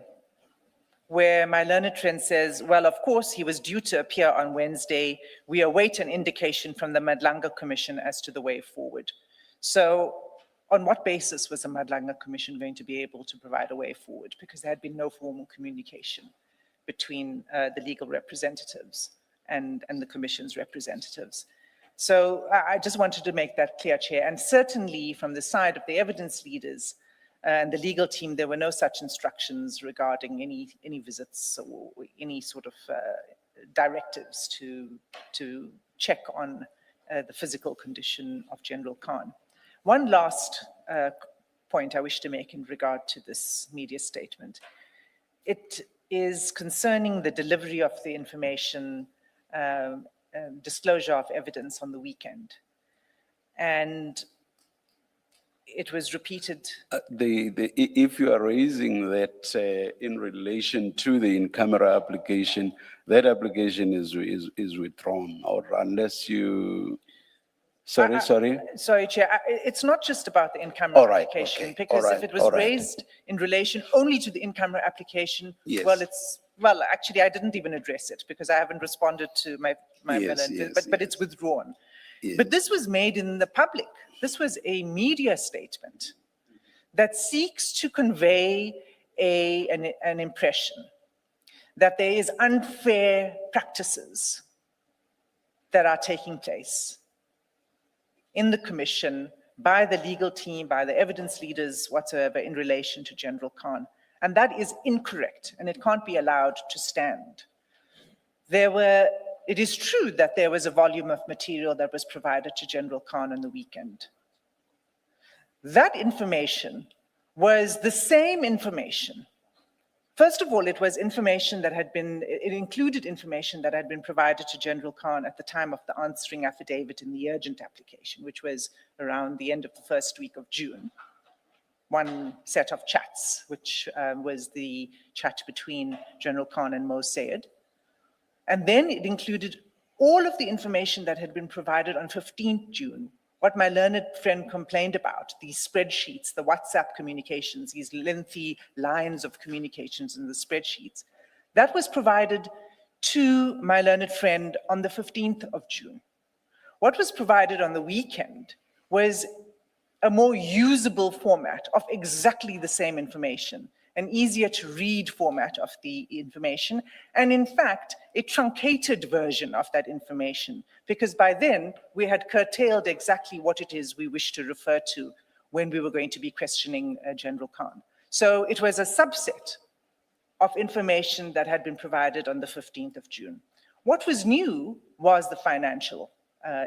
where my learned friend says, well, of course, he was due to appear on Wednesday. We await an indication from the Madlanga Commission as to the way forward. So on what basis was the Madlanga Commission going to be able to provide a way forward? Because there had been no formal communication between the legal representatives and the Commission's representatives. So I just wanted to make that clear, Chair. And certainly from the side of the evidence leaders and the legal team, there were no such instructions regarding any visits or any sort of directives to check on the physical condition of General Khan. One last point I wish to make in regard to this media statement. It is concerning the delivery of the information, disclosure of evidence on the weekend. And it was repeated. If you are raising that in relation to the in-camera application, that application is withdrawn, or unless you, sorry. Sorry, Chair, it's not just about the in-camera All right, application, okay, because all if right, it was all right. raised in relation only to the in-camera application, Yes. well, actually, I didn't even address it because I haven't responded to my Yes, yes, but it's withdrawn. Yes. But this was made in the public. This was a media statement that seeks to convey an impression that there is unfair practices that are taking place in the Commission by the legal team, by the evidence leaders whatsoever in relation to General Khan. And that is incorrect, and it can't be allowed to stand. it is true that there was a volume of material that was provided to General Khan on the weekend. That information was the same information. First of all, it was information that it included information that had been provided to General Khan at the time of the answering affidavit in the urgent application, which was around the end of the first week of June. One set of chats, which was the chat between General Khan and Mo Sayed. And then it included all of the information that had been provided on 15th June, what my learned friend complained about, these spreadsheets, the WhatsApp communications, these lengthy lines of communications in the spreadsheets. That was provided to my learned friend on the 15th of June. What was provided on the weekend was a more usable format of exactly the same information, an easier to read format of the information, and in fact, a truncated version of that information, because by then we had curtailed exactly what it is we wish to refer to when we were going to be questioning General Khan. So it was a subset of information that had been provided on the 15th of June. What was new was the financial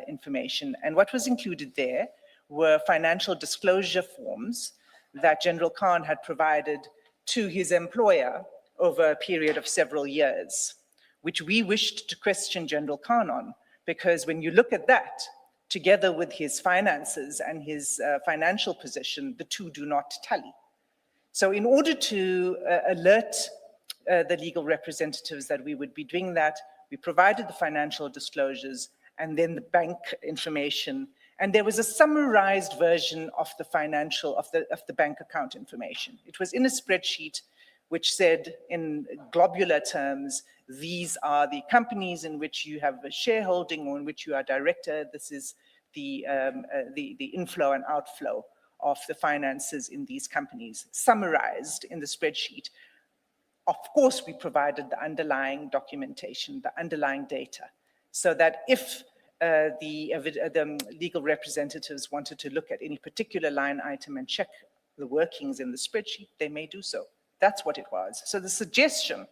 information, and what was included there were financial disclosure forms that General Khan had provided to his employer over a period of several years, which we wished to question General Khan on, because when you look at that, together with his finances and his financial position, the two do not tally. So in order to alert the legal representatives that we would be doing that, we provided the financial disclosures and then the bank information, and there was a summarized version of the financial, of the bank account information. It was in a spreadsheet which said in globular terms, these are the companies in which you have a shareholding or in which you are director. This is the inflow and outflow of the finances in these companies, summarized in the spreadsheet. Of course, we provided the underlying documentation, the underlying data, so that if the legal representatives wanted to look at any particular line item and check the workings in the spreadsheet, they may do so. That's what it was. So the suggestion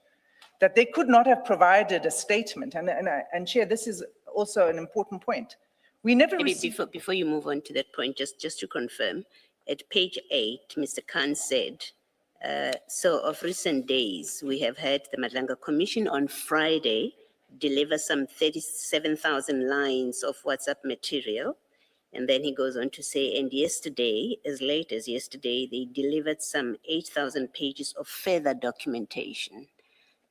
that they could not have provided a statement, and Chair, this is also an important point. We never received... Before you move on to that point, just to confirm, at page 8, Mr. Khan said, so of recent days, we have had the Madlanga Commission on Friday deliver some 37,000 lines of WhatsApp material. And then he goes on to say, and yesterday, as late as yesterday, they delivered some 8,000 pages of further documentation.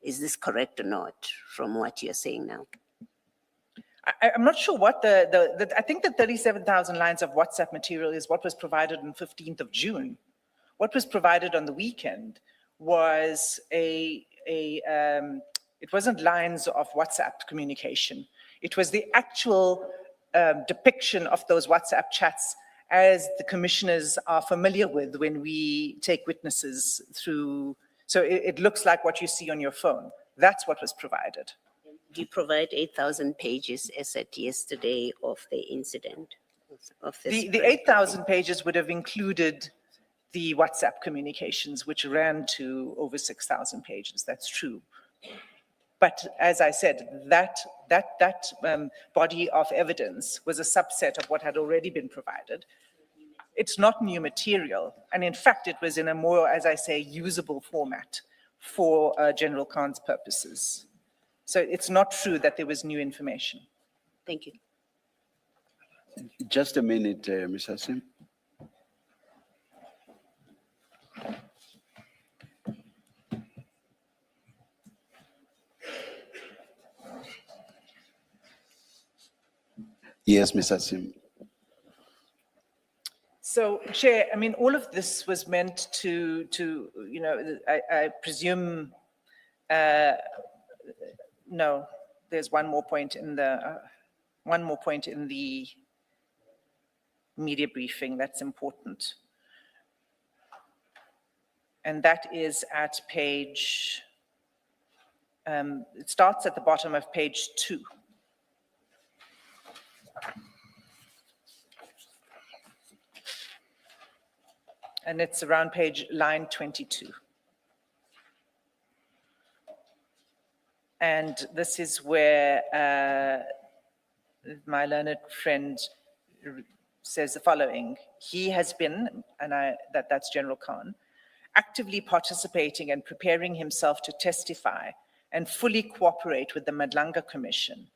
Is this correct or not from what you're saying now? I'm not sure what I think the 37,000 lines of WhatsApp material is what was provided on 15th of June. What was provided on the weekend was it wasn't lines of WhatsApp communication. It was the actual depiction of those WhatsApp chats as the commissioners are familiar with when we take witnesses through. So it looks like what you see on your phone. That's what was provided. Do you provide 8,000 pages as at yesterday of the incident? Of this The 8,000 pages would have included the WhatsApp communications, which ran to over 6,000 pages. That's true. But as I said, that body of evidence was a subset of what had already been provided. It's not new material. And in fact, it was in a more, as I say, usable format for General Khan's purposes. So it's not true that there was new information. Thank you. Just a minute, Ms. Hassim. Yes, Ms. Hassim. So, Chair, I mean, all of this was meant to you know, I presume, no, there's one more point in the media briefing that's important. And that is at page, it starts at the bottom of page 2. And it's around line 22. And this is where my learned friend says the following. He has been, and that's General Khan, actively participating and preparing himself to testify and fully cooperate with the Madlanga Commission.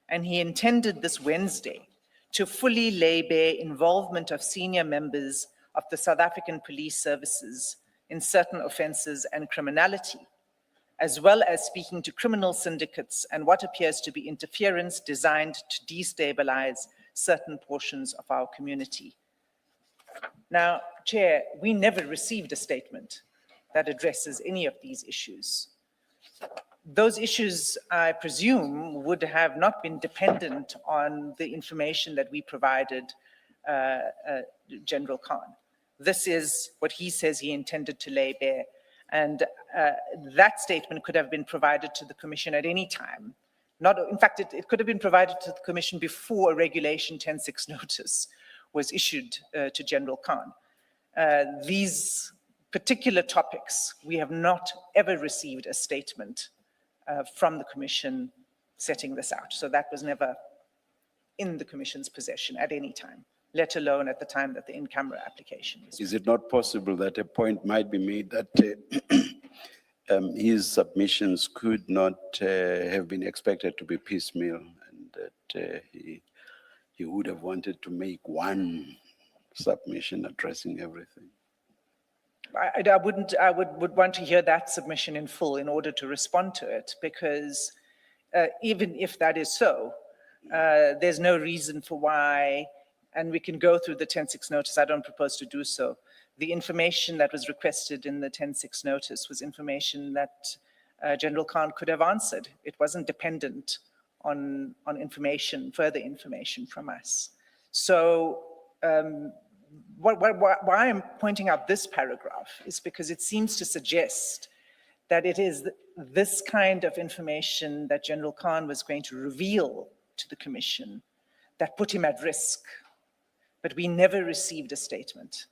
And he intended this Wednesday to fully lay bare involvement of senior members of the South African Police Services in certain offences and criminality, as well as speaking to criminal syndicates and what appears to be interference designed to destabilize certain portions of our community. Now, Chair, we never received a statement that addresses any of these issues. Those issues, I presume, would have not been dependent on the information that we provided General Khan. This is what he says he intended to lay bare. And that statement could have been provided to the Commission at any time. In fact, it could have been provided to the Commission before a Regulation 10.6 notice was issued to General Khan. These particular topics, we have not ever received a statement from the Commission setting this out. So that was never in the Commission's possession at any time, let alone at the time that the in-camera application was. Is it not possible that a point might be made that his submissions could not have been expected to be piecemeal, and that he would have wanted to make one submission addressing everything? I would want to hear that submission in full in order to respond to it, because even if that is so, there's no reason for why, and we can go through the 10.6 notice, I don't propose to do so. The information that was requested in the 10.6 notice was information that General Khan could have answered. It wasn't dependent on information, further information from us. So why I'm pointing out this paragraph is because it seems to suggest that it is this kind of information that General Khan was going to reveal to the Commission that put him at risk. But we never received a statement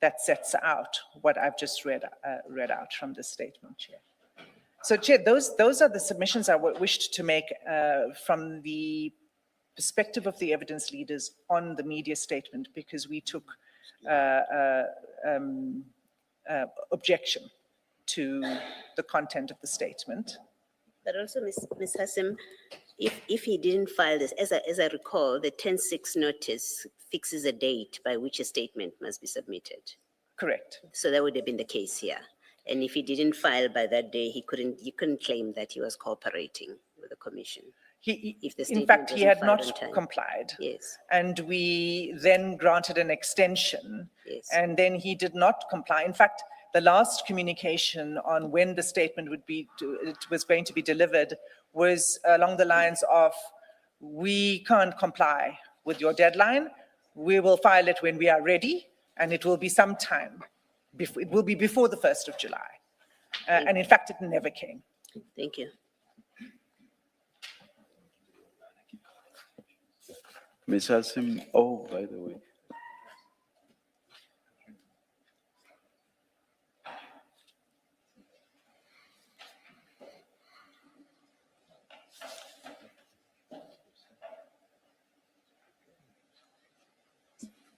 that sets out what I've just read out from this statement, Chair. So, Chair, those are the submissions I wished to make from the perspective of the evidence leaders on the media statement, because we took objection to the content of the statement. But also, Ms. Hassim, if he didn't file this, as I recall, the 10.6 notice fixes a date by which a statement must be submitted. Correct. So that would have been the case here. And if he didn't file by that day, you couldn't claim that he was cooperating with the Commission. If the In fact, statement he wasn't had filed on not time. complied. Yes. And we then granted an extension. Yes. And then he did not comply. In fact, the last communication on when the statement was going to be delivered was along the lines of, we can't comply with your deadline. We will file it when we are ready, and it will be sometime. It will be before the 1st of July. And in fact, it never came. Thank you. Ms. Hassim, oh, by the way.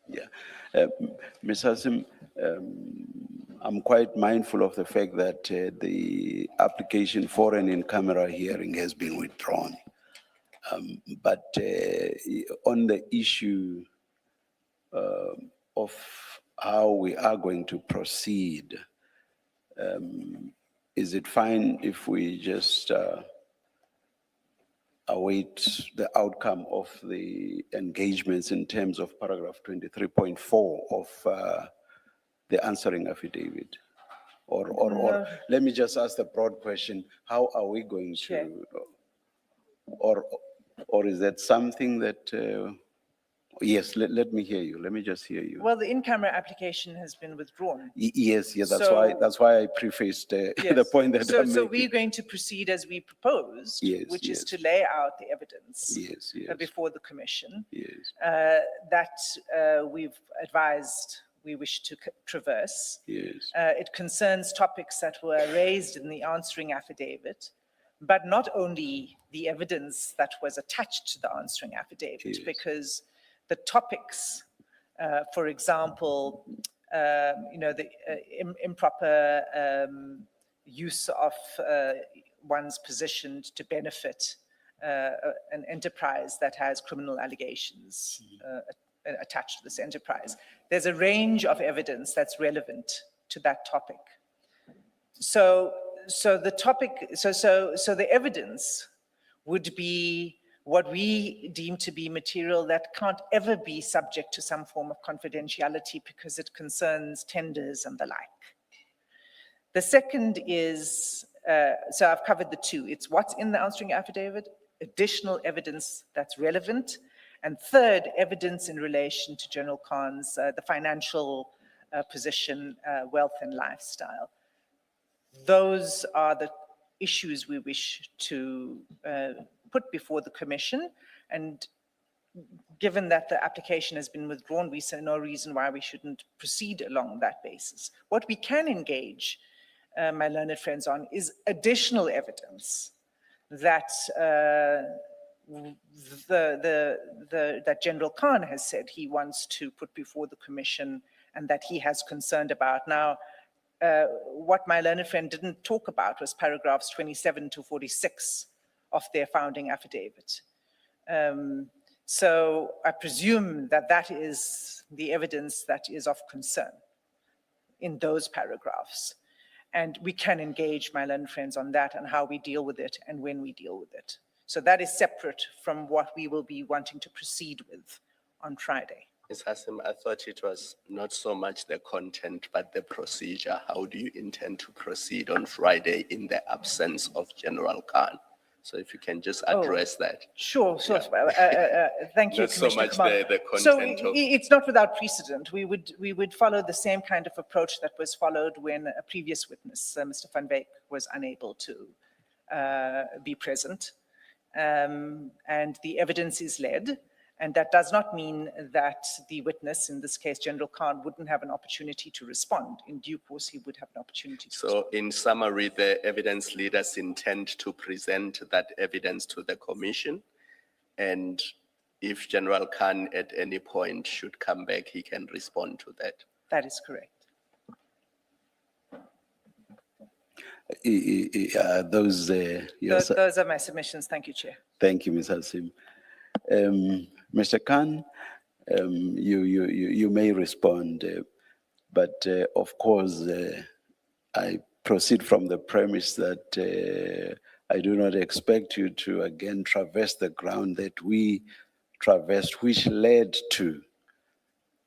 Yeah, Ms. Hassim, I'm quite mindful of the fact that the application for an in-camera hearing has been withdrawn. But on the issue of how we are going to proceed, is it fine if we just await the outcome of the engagements in terms of paragraph 23.4 of the answering affidavit? Or let me just ask the broad question, how are we going Sure. to, or is that something that, yes, let me hear you, let me just hear you. Well, the in-camera application has been withdrawn. Yes, that's So- why I prefaced the Yes. point that I'm So making. we're going to proceed as we proposed, Yes, which is yes. to lay out the evidence Yes, yes, before the Commission yes, that we've advised we wish to traverse. yes, It concerns topics that were raised in the answering affidavit, but not only the evidence that was attached to the answering affidavit, Yes. because the topics, for example, the improper use of one's position to benefit an enterprise that has criminal allegations attached to this enterprise. There's a range of evidence that's relevant to that topic. So the evidence would be what we deem to be material that can't ever be subject to some form of confidentiality because it concerns tenders and the like. The second is, so I've covered the two. It's what's in the answering affidavit, additional evidence that's relevant, and third, evidence in relation to General Khan's, the financial position, wealth and lifestyle. Those are the issues we wish to put before the Commission, and given that the application has been withdrawn, we see no reason why we shouldn't proceed along that basis. What we can engage my learned friends on is additional evidence that that General Khan has said he wants to put before the Commission and that he has concerned about. Now, what my learned friend didn't talk about was paragraphs 27 to 46 of their founding affidavit. So I presume that that is the evidence that is of concern in those paragraphs. And we can engage my learned friends on that and how we deal with it and when we deal with it. So that is separate from what we will be wanting to proceed with on Friday. Ms. Hassim, I thought it was not so much the content, but the procedure. How do you intend to proceed on Friday in the absence of General Khan? So if you can just address that. Sure. Thank you, Not so Commissioner much Kumar. the So content of. it's not without precedent. We would follow the same kind of approach that was followed when a previous witness, Mr. Van Wyk, was unable to be present. And the evidence is led. And that does not mean that the witness, in this case, General Khan, wouldn't have an opportunity to respond. In due course, he would have an opportunity to respond. So in summary, the evidence leaders intend to present that evidence to the commission. And if General Khan at any point should come back, he can respond to that. That is correct. Those, yes, Those are my submissions. Thank you, Chair. thank you, Ms. Hassim. Mr. Khan, you may respond, but of course, I proceed from the premise that I do not expect you to again traverse the ground that we traversed, which led to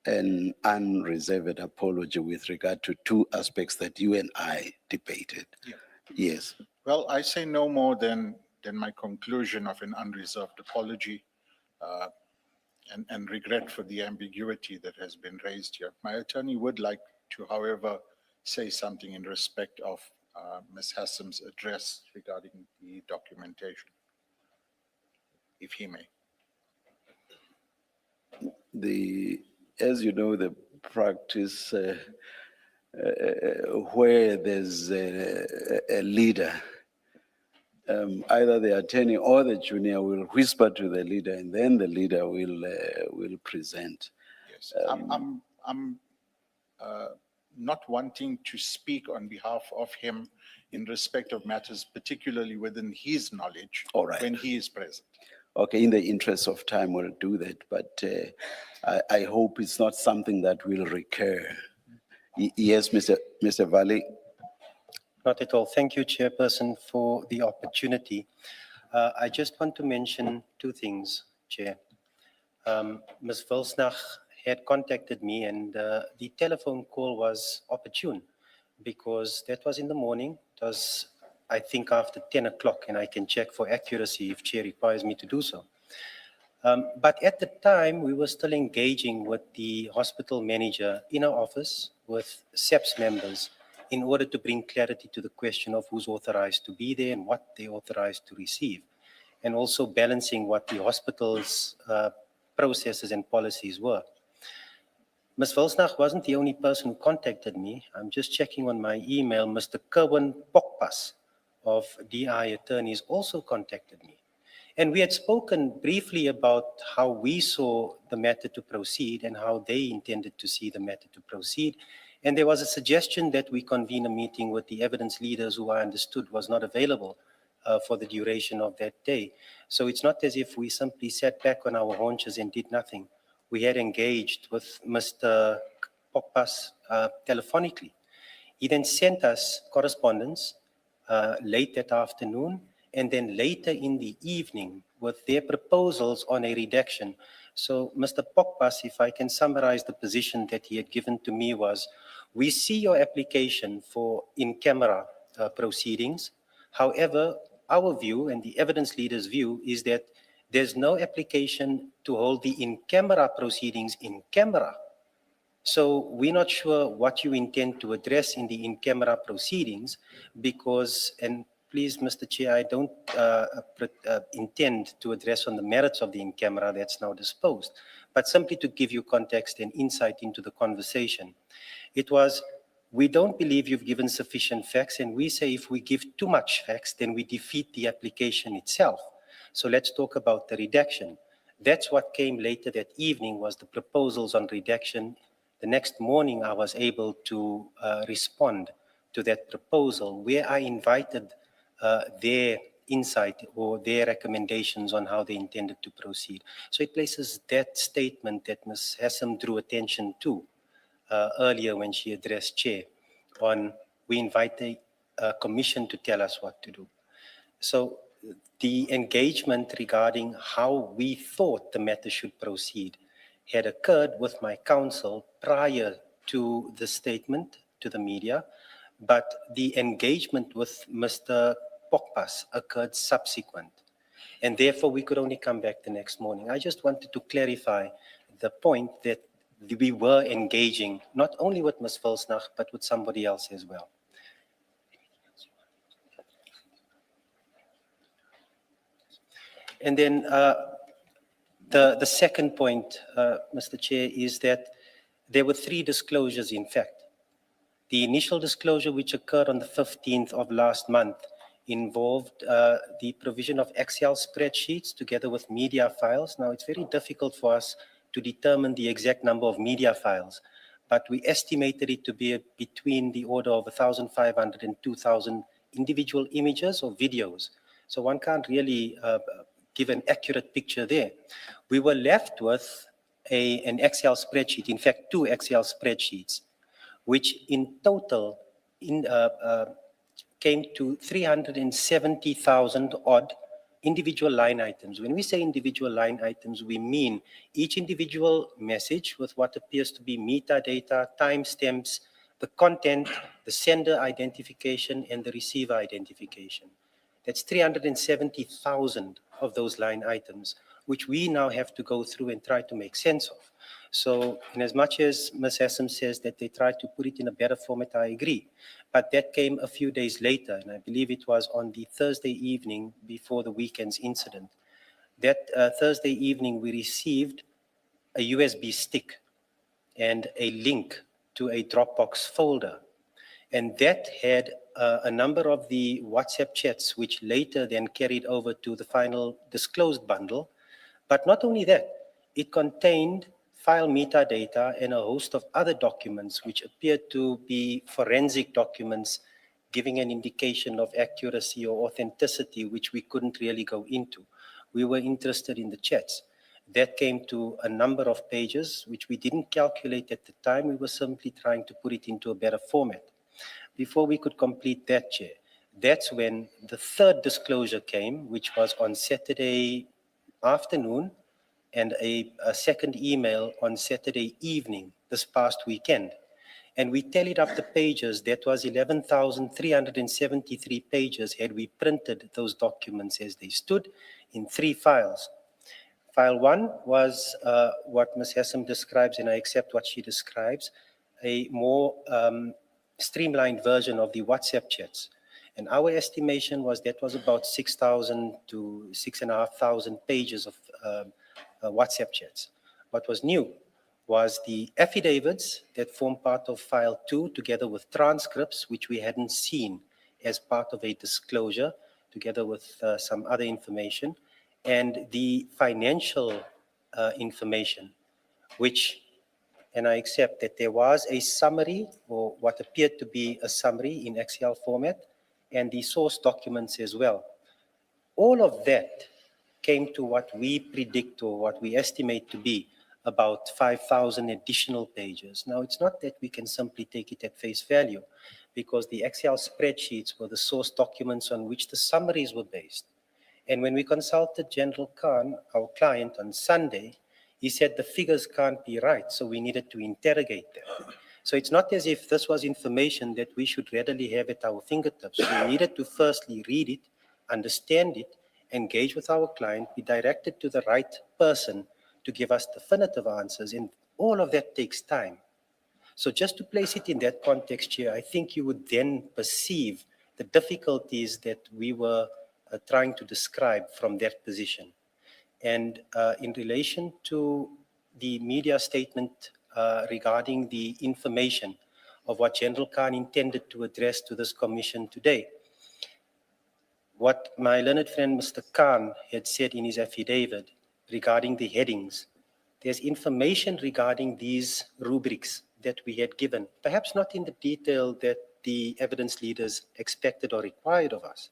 an unreserved apology with regard to two aspects that you and I debated. Yeah. Yes. Well, I say no more than my conclusion of an unreserved apology and regret for the ambiguity that has been raised here. My attorney would like to, however, say something in respect of Ms. Hassim's address regarding the documentation, if he may. As you know, the practice where there's a leader, either the attorney or the junior will whisper to the leader, and then the leader will present. Yes, I'm not wanting to speak on behalf of him in respect of matters particularly within his knowledge. All right. When he is present. Okay, in the interest of time, we'll do that, but I hope it's not something that will recur. Yes, Mr. Valley. Not at all. Thank you, Chairperson, for the opportunity. I just want to mention two things, Chair. Ms. Vilsnach had contacted me, and the telephone call was opportune because that was in the morning. It was, I think, after 10 o'clock, and I can check for accuracy if Chair requires me to do so. But at the time, we were still engaging with the hospital manager in our office with SEPS members in order to bring clarity to the question of who's authorized to be there and what they're authorized to receive, and also balancing what the hospital's processes and policies were. Ms. Vilsnach wasn't the only person who contacted me. I'm just checking on my email. Mr. Kerwin Pokpas of DI attorneys also contacted me. And we had spoken briefly about how we saw the matter to proceed and how they intended to see the matter to proceed. And there was a suggestion that we convene a meeting with the evidence leaders who I understood was not available for the duration of that day. So it's not as if we simply sat back on our haunches and did nothing. We had engaged with Mr. Pokpas telephonically. He then sent us correspondence late that afternoon and then later in the evening with their proposals on a redaction. So Mr. Pokpas, if I can summarize the position that he had given to me was, we see your application for in-camera proceedings. However, our view and the evidence leader's view is that there's no application to hold the in-camera proceedings in camera. So we're not sure what you intend to address in the in-camera proceedings because, and please, Mr. Chair, I don't intend to address on the merits of the in-camera that's now disposed, but simply to give you context and insight into the conversation. It was, we don't believe you've given sufficient facts, and we say if we give too much facts, then we defeat the application itself. So let's talk about the redaction. That's what came later that evening was the proposals on redaction. The next morning, I was able to respond to that proposal where I invited their insight or their recommendations on how they intended to proceed. So it places that statement that Ms. Hassam drew attention to earlier when she addressed Chair on we invite the commission to tell us what to do. So the engagement regarding how we thought the matter should proceed had occurred with my counsel prior to the statement to the media, but the engagement with Mr. Pokpas occurred subsequent. And therefore, we could only come back the next morning. I just wanted to clarify the point that we were engaging not only with Ms. Vilsnach, but with somebody else as well. And then the second point, Mr. Chair, is that there were 3 disclosures, in fact. The initial disclosure, which occurred on the 15th of last month, involved the provision of Excel spreadsheets together with media files. Now, it's very difficult for us to determine the exact number of media files, but we estimated it to be between the order of 1,500 and 2,000 individual images or videos. So one can't really give an accurate picture there. We were left with an Excel spreadsheet, in fact, 2 Excel spreadsheets, which in total came to 370,000 odd individual line items. When we say individual line items, we mean each individual message with what appears to be metadata, timestamps, the content, the sender identification, and the receiver identification. That's 370,000 of those line items, which we now have to go through and try to make sense of. So, in as much as Ms. Hassam says that they tried to put it in a better format, I agree. But that came a few days later, and I believe it was on the Thursday evening before the weekend's incident. That Thursday evening, we received a USB stick and a link to a Dropbox folder. And that had a number of the WhatsApp chats, which later then carried over to the final disclosed bundle. But not only that, it contained file metadata and a host of other documents, which appeared to be forensic documents giving an indication of accuracy or authenticity, which we couldn't really go into. We were interested in the chats. That came to a number of pages, which we didn't calculate at the time. We were simply trying to put it into a better format. Before we could complete that, Chair, that's when the 3rd disclosure came, which was on Saturday afternoon, and a second email on Saturday evening this past weekend. And we tallied up the pages. That was 11,373 pages had we printed those documents as they stood in 3 files. File 1 was what Ms. Hassam describes, and I accept what she describes, a more streamlined version of the WhatsApp chats. And our estimation was that was about 6,000 to 6,500 pages of WhatsApp chats. What was new was the affidavits that form part of file 2 together with transcripts, which we hadn't seen as part of a disclosure, together with some other information, and the financial information, which, and I accept that there was a summary, or what appeared to be a summary in Excel format, and the source documents as well. All of that came to what we predict or what we estimate to be about 5,000 additional pages. Now, it's not that we can simply take it at face value, because the Excel spreadsheets were the source documents on which the summaries were based. And when we consulted General Khan, our client, on Sunday, he said the figures can't be right, so we needed to interrogate them. So it's not as if this was information that we should readily have at our fingertips. We needed to firstly read it, understand it, engage with our client, be directed to the right person to give us definitive answers, and all of that takes time. So just to place it in that context here, I think you would then perceive the difficulties that we were trying to describe from that position. And in relation to the media statement regarding the information of what General Khan intended to address to this commission today, what my learned friend Mr. Khan had said in his affidavit regarding the headings, there's information regarding these rubrics that we had given, perhaps not in the detail that the evidence leaders expected or required of us,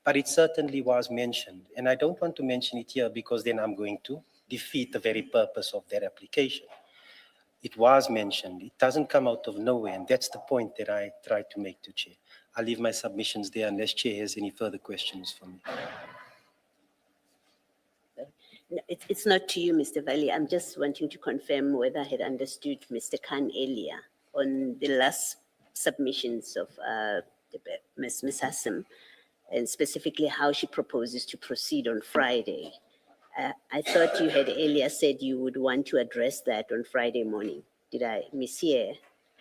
but it certainly was mentioned. And I don't want to mention it here because then I'm going to defeat the very purpose of that application. It was mentioned. It doesn't come out of nowhere, and that's the point that I tried to make to Chair. I'll leave my submissions there unless Chair has any further questions for me. No, it's not to you, Mr. Valley. I'm just wanting to confirm whether I had understood Mr. Khan earlier on the last submissions of Ms. Hassim, and specifically how she proposes to proceed on Friday. I thought you had earlier said you would want to address that on Friday morning. Did I mishear?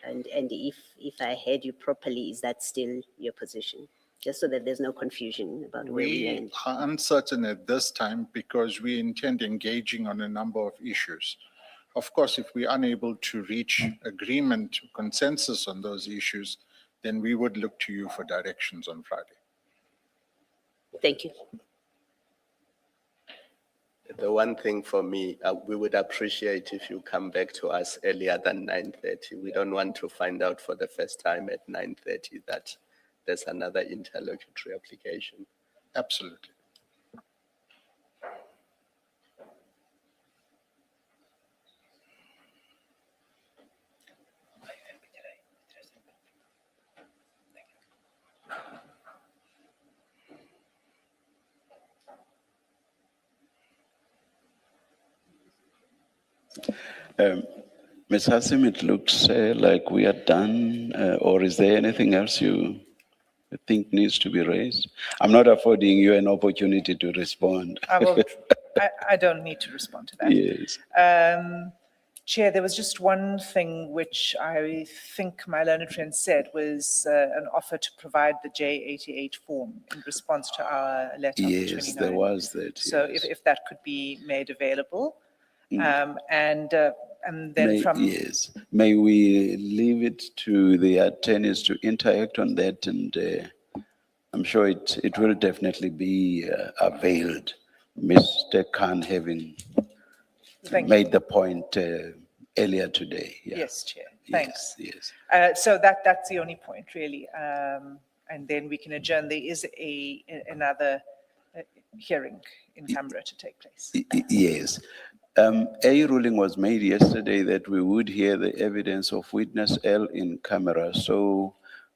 And if I heard you properly, is that still your position? Just so that there's no confusion about where we We land. are uncertain at this time because we intend engaging on a number of issues. Of course, if we're unable to reach agreement, consensus on those issues, then we would look to you for directions on Friday. Thank you. The one thing for me, we would appreciate if you come back to us earlier than 9:30. We don't want to find out for the first time at 9:30 that there's another interlocutory application. Absolutely. Ms. Hassim, it looks like we are done, or is there anything else you think needs to be raised? I'm not affording you an opportunity to respond. I don't need to respond to that. Yes. Chair, there was just one thing which I think my learned friend said was an offer to provide the J88 form in response to our letter of the 29th. Yes, there was that. So yes. if that could be made available. And then Yes, may we leave it to the attorneys to interact on that, and I'm sure it will definitely be availed. Mr. Khan having Thank you. made the point earlier today. Yeah. Yes, Chair. Thanks. Yes. So that's the only point, really. And then we can adjourn. There is another hearing in camera to take place. Yes. A ruling was made yesterday that we would hear the evidence of witness L in camera, so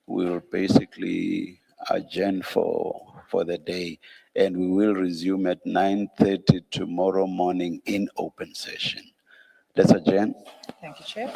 we'll basically adjourn for the day, and we will resume at 9:30 tomorrow morning in open session. Let's adjourn. Thank you, Chair.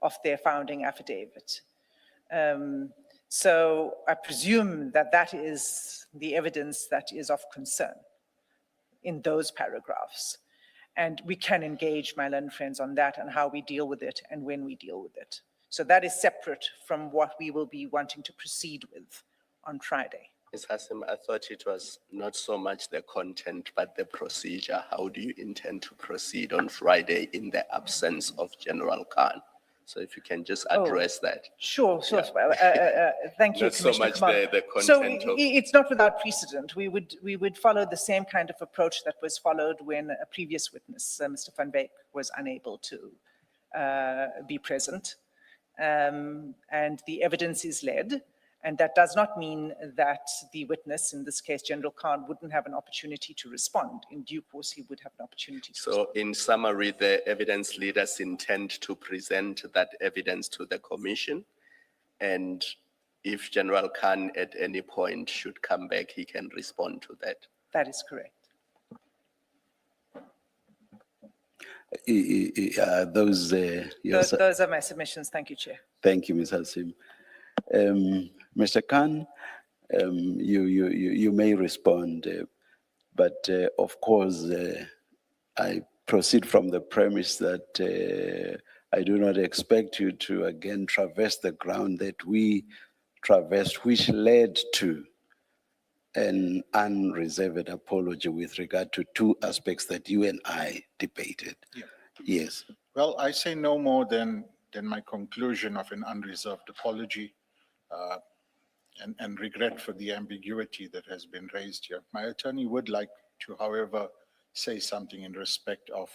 of their founding affidavit. So I presume that that is the evidence that is of concern in those paragraphs. And we can engage my learned friends on that and how we deal with it and when we deal with it. So that is separate from what we will be wanting to proceed with on Friday. Ms. Hassim, I thought it was not so much the content, but the procedure. How do you intend to proceed on Friday in the absence of General Khan? So if you can just address that. Sure. Thank you, Not so Commissioner much Kamal. the So content of- it's not without precedent. We would follow the same kind of approach that was followed when a previous witness, Mr. Van Beek, was unable to be present. And the evidence is led. And that does not mean that the witness, in this case, General Khan, wouldn't have an opportunity to respond. In due course, he would have an opportunity to respond. So in summary, the evidence leaders intend to present that evidence to the commission. And if General Khan at any point should come back, he can respond to that. That is correct. Those, yes, Those are my submissions. Thank you, Chair. thank you, Ms. Hassim. Mr. Khan, you may respond, but of course, I proceed from the premise that I do not expect you to again traverse the ground that we traversed, which led to an unreserved apology with regard to two aspects that you and I debated. Yeah. Yes. Well, I say no more than my conclusion of an unreserved apology and regret for the ambiguity that has been raised here. My attorney would like to, however, say something in respect of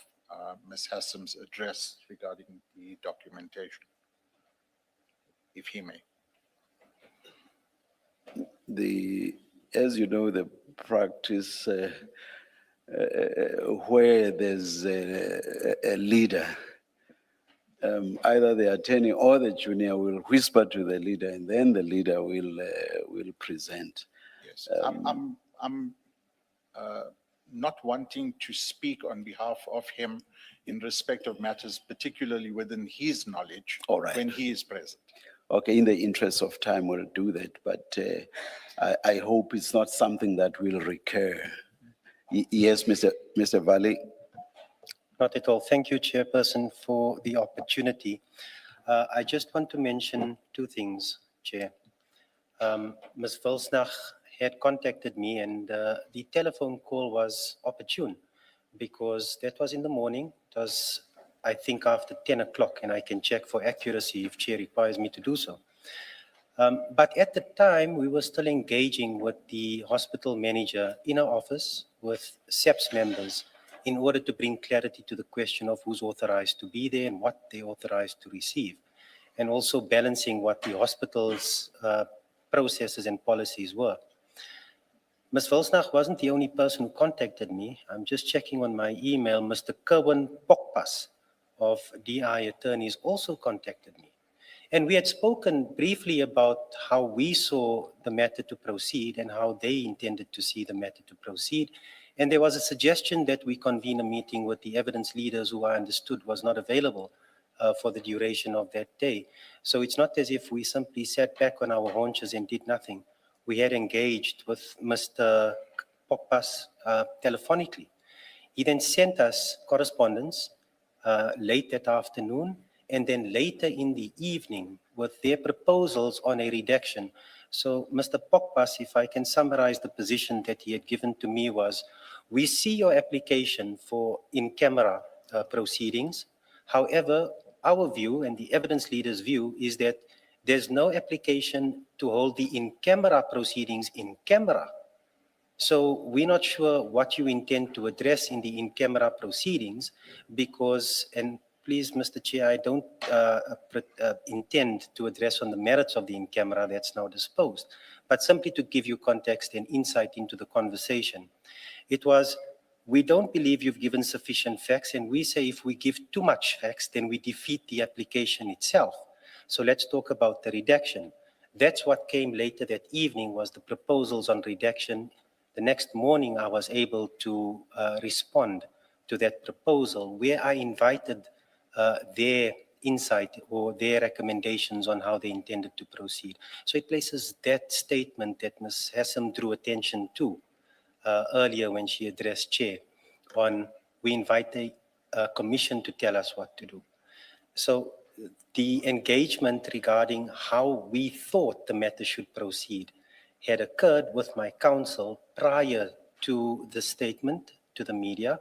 Ms. Hassim's address regarding the documentation, if he may. As you know, the practice where there's a leader, either the attorney or the junior will whisper to the leader, and then the leader will present. Yes, I'm not wanting to speak on behalf of him in respect of matters particularly within his knowledge. All right. When he is present. Okay, in the interest of time, we'll do that, but I hope it's not something that will recur. Yes, Mr. Valley. Not at all. Thank you, Chairperson, for the opportunity. I just want to mention two things, Chair. Ms. Vilsnach had contacted me, and the telephone call was opportune because that was in the morning. It was, I think, after 10 o'clock, and I can check for accuracy if Chair requires me to do so. But at the time, we were still engaging with the hospital manager in our office with SEPS members in order to bring clarity to the question of who's authorized to be there and what they're authorized to receive, and also balancing what the hospital's processes and policies were. Ms. Vilsnach wasn't the only person who contacted me. I'm just checking on my email. Mr. Kerwin Pokpas of DI Attorneys also contacted me. And we had spoken briefly about how we saw the matter to proceed and how they intended to see the matter to proceed. And there was a suggestion that we convene a meeting with the evidence leaders who I understood was not available for the duration of that day. So it's not as if we simply sat back on our haunches and did nothing. We had engaged with Mr. Pokpas telephonically. He then sent us correspondence late that afternoon and then later in the evening with their proposals on a redaction. So Mr. Pokpas, if I can summarize the position that he had given to me was, we see your application for in-camera proceedings. However, our view and the evidence leader's view is that there's no application to hold the in-camera proceedings in camera. So we're not sure what you intend to address in the in-camera proceedings because, and please, Mr. Chair, I don't intend to address on the merits of the in-camera that's now disposed, but simply to give you context and insight into the conversation. It was, we don't believe you've given sufficient facts, and we say if we give too much facts, then we defeat the application itself. So let's talk about the redaction. That's what came later that evening was the proposals on redaction. The next morning, I was able to respond to that proposal where I invited their insight or their recommendations on how they intended to proceed. So it places that statement that Ms. Hassam drew attention to earlier when she addressed Chair on we invite the commission to tell us what to do. So the engagement regarding how we thought the matter should proceed had occurred with my counsel prior to the statement to the media,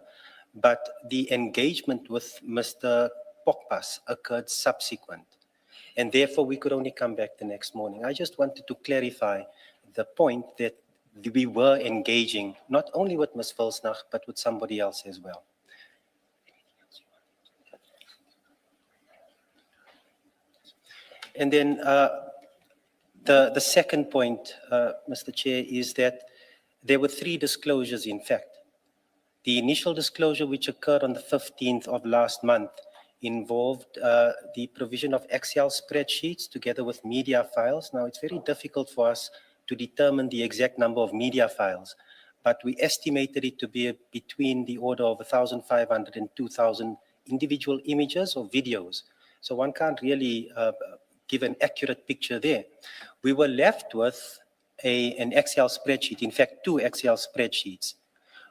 but the engagement with Mr. Pokpas occurred subsequent. And therefore, we could only come back the next morning. I just wanted to clarify the point that we were engaging not only with Ms. Vilsnach, but with somebody else as well. And then the second point, Mr. Chair, is that there were 3 disclosures, in fact. The initial disclosure, which occurred on the 15th of last month, involved the provision of Excel spreadsheets together with media files. Now, it's very difficult for us to determine the exact number of media files, but we estimated it to be between the order of 1,500 and 2,000 individual images or videos. So one can't really give an accurate picture there. We were left with an Excel spreadsheet, in fact, 2 Excel spreadsheets,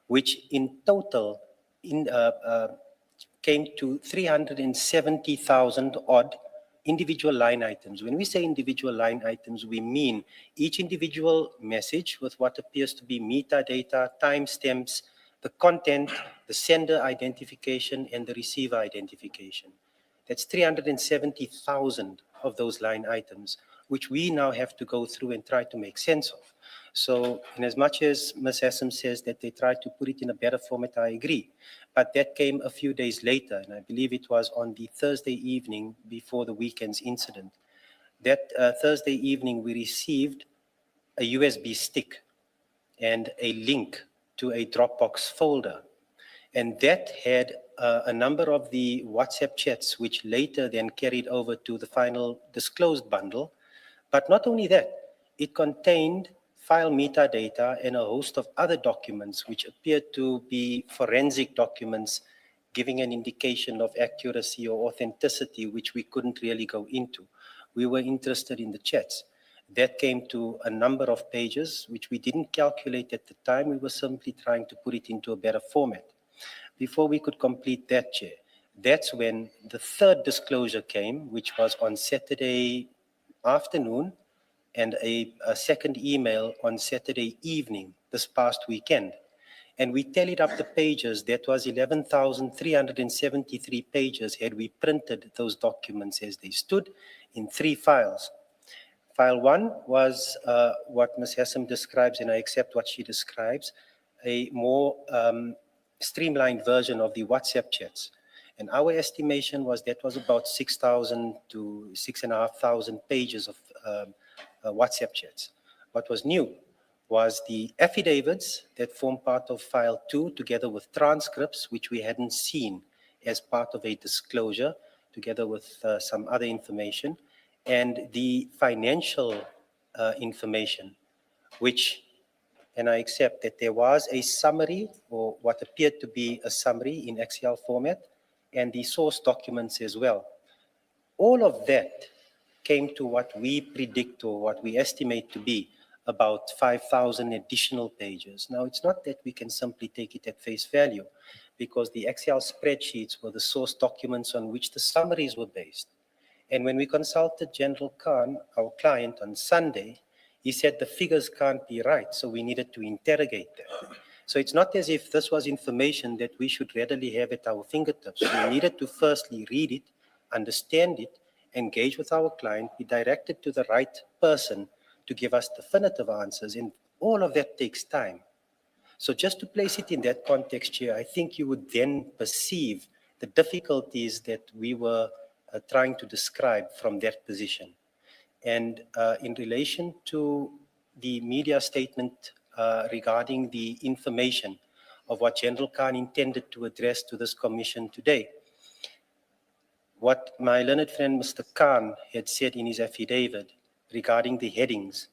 which in total came to 370,000 odd individual line items. When we say individual line items, we mean each individual message with what appears to be metadata, timestamps, the content, the sender identification, and the receiver identification. That's 370,000 of those line items, which we now have to go through and try to make sense of. So, in as much as Ms. Hassam says that they tried to put it in a better format, I agree. But that came a few days later, and I believe it was on the Thursday evening before the weekend's incident. That Thursday evening, we received a USB stick and a link to a Dropbox folder. And that had a number of the WhatsApp chats, which later then carried over to the final disclosed bundle. But not only that, it contained file metadata and a host of other documents, which appeared to be forensic documents giving an indication of accuracy or authenticity, which we couldn't really go into. We were interested in the chats. That came to a number of pages, which we didn't calculate at the time. We were simply trying to put it into a better format. Before we could complete that, Chair, that's when the 3rd disclosure came, which was on Saturday afternoon, and a second email on Saturday evening this past weekend. And we tallied up the pages. That was 11,373 pages had we printed those documents as they stood in 3 files. File 1 was what Ms. Hassam describes, and I accept what she describes, a more streamlined version of the WhatsApp chats. And our estimation was that was about 6,000 to 6,500 pages of WhatsApp chats. What was new was the affidavits that form part of file 2, together with transcripts, which we hadn't seen as part of a disclosure, together with some other information, and the financial information, which, and I accept that there was a summary, or what appeared to be a summary in Excel format, and the source documents as well. All of that came to what we predict or what we estimate to be about 5,000 additional pages. Now, it's not that we can simply take it at face value, because the Excel spreadsheets were the source documents on which the summaries were based. And when we consulted General Khan, our client, on Sunday, he said the figures can't be right, so we needed to interrogate them. So it's not as if this was information that we should readily have at our fingertips. We needed to firstly read it, understand it, engage with our client, be directed to the right person to give us definitive answers, and all of that takes time. So just to place it in that context, Chair, I think you would then perceive the difficulties that we were trying to describe from that position. And in relation to the media statement regarding the information of what General Khan intended to address to this commission today, what my learned friend Mr. Khan had said in his affidavit regarding the headings,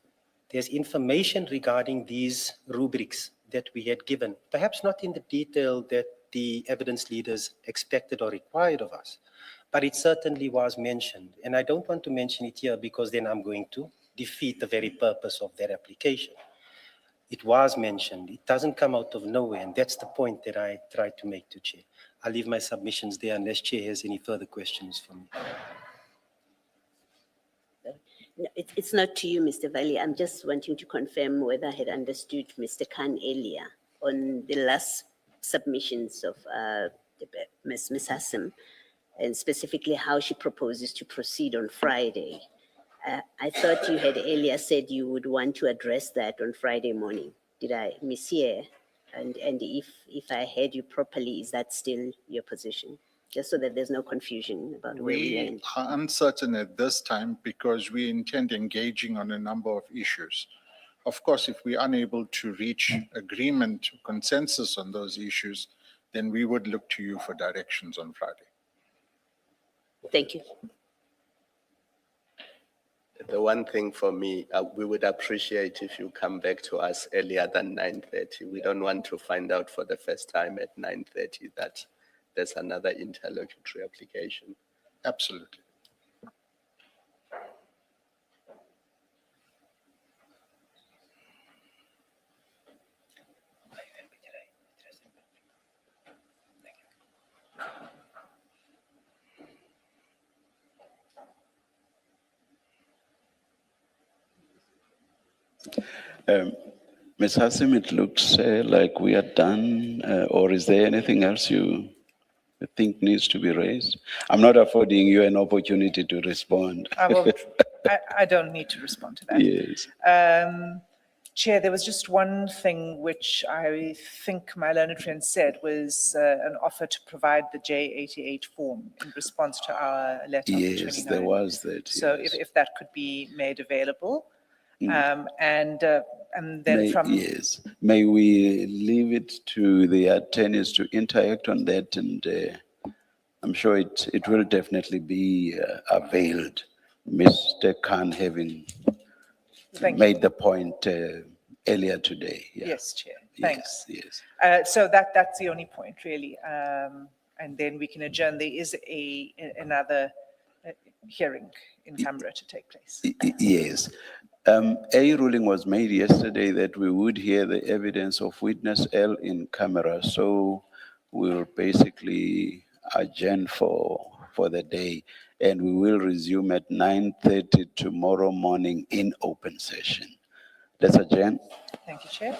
there's information regarding these rubrics that we had given, perhaps not in the detail that the evidence leaders expected or required of us, but it certainly was mentioned. And I don't want to mention it here because then I'm going to defeat the very purpose of that application. It was mentioned. It doesn't come out of nowhere, and that's the point that I tried to make to Chair. I'll leave my submissions there unless Chair has any further questions for me. No, it's not to you, Mr. Valley. I'm just wanting to confirm whether I had understood Mr. Khan earlier on the last submissions of Ms. Hassim, and specifically how she proposes to proceed on Friday. I thought you had earlier said you would want to address that on Friday morning. Did I mishear? And if I heard you properly, is that still your position? Just so that there's no confusion about where we We land. are uncertain at this time because we intend engaging on a number of issues. Of course, if we're unable to reach agreement, consensus on those issues, then we would look to you for directions on Friday. Thank you. The one thing for me, we would appreciate if you come back to us earlier than 9:30. We don't want to find out for the first time at 9:30 that there's another interlocutory application. Absolutely. Ms. Hassim, it looks like we are done, or is there anything else you think needs to be raised? I'm not affording you an opportunity to respond. I don't need to respond to that. Yes. Chair, there was just one thing which I think my learned friend said was an offer to provide the J88 form in response to our letter on the 29th. Yes, there was that. So yes. if that could be made available. And then Yes, may we leave it to the attorneys to interact on that, and I'm sure it will definitely be availed. Mr. Khan having Thank you. made the point earlier today. Yeah. Yes, Chair. Thanks. Yes. So that's the only point, really. And then we can adjourn. There is another hearing in camera to take place. Yes. A ruling was made yesterday that we would hear the evidence of witness L in camera. So we'll basically adjourn for the day, and we will resume at 9:30 tomorrow morning in open session. Let's adjourn. Thank you, Chair.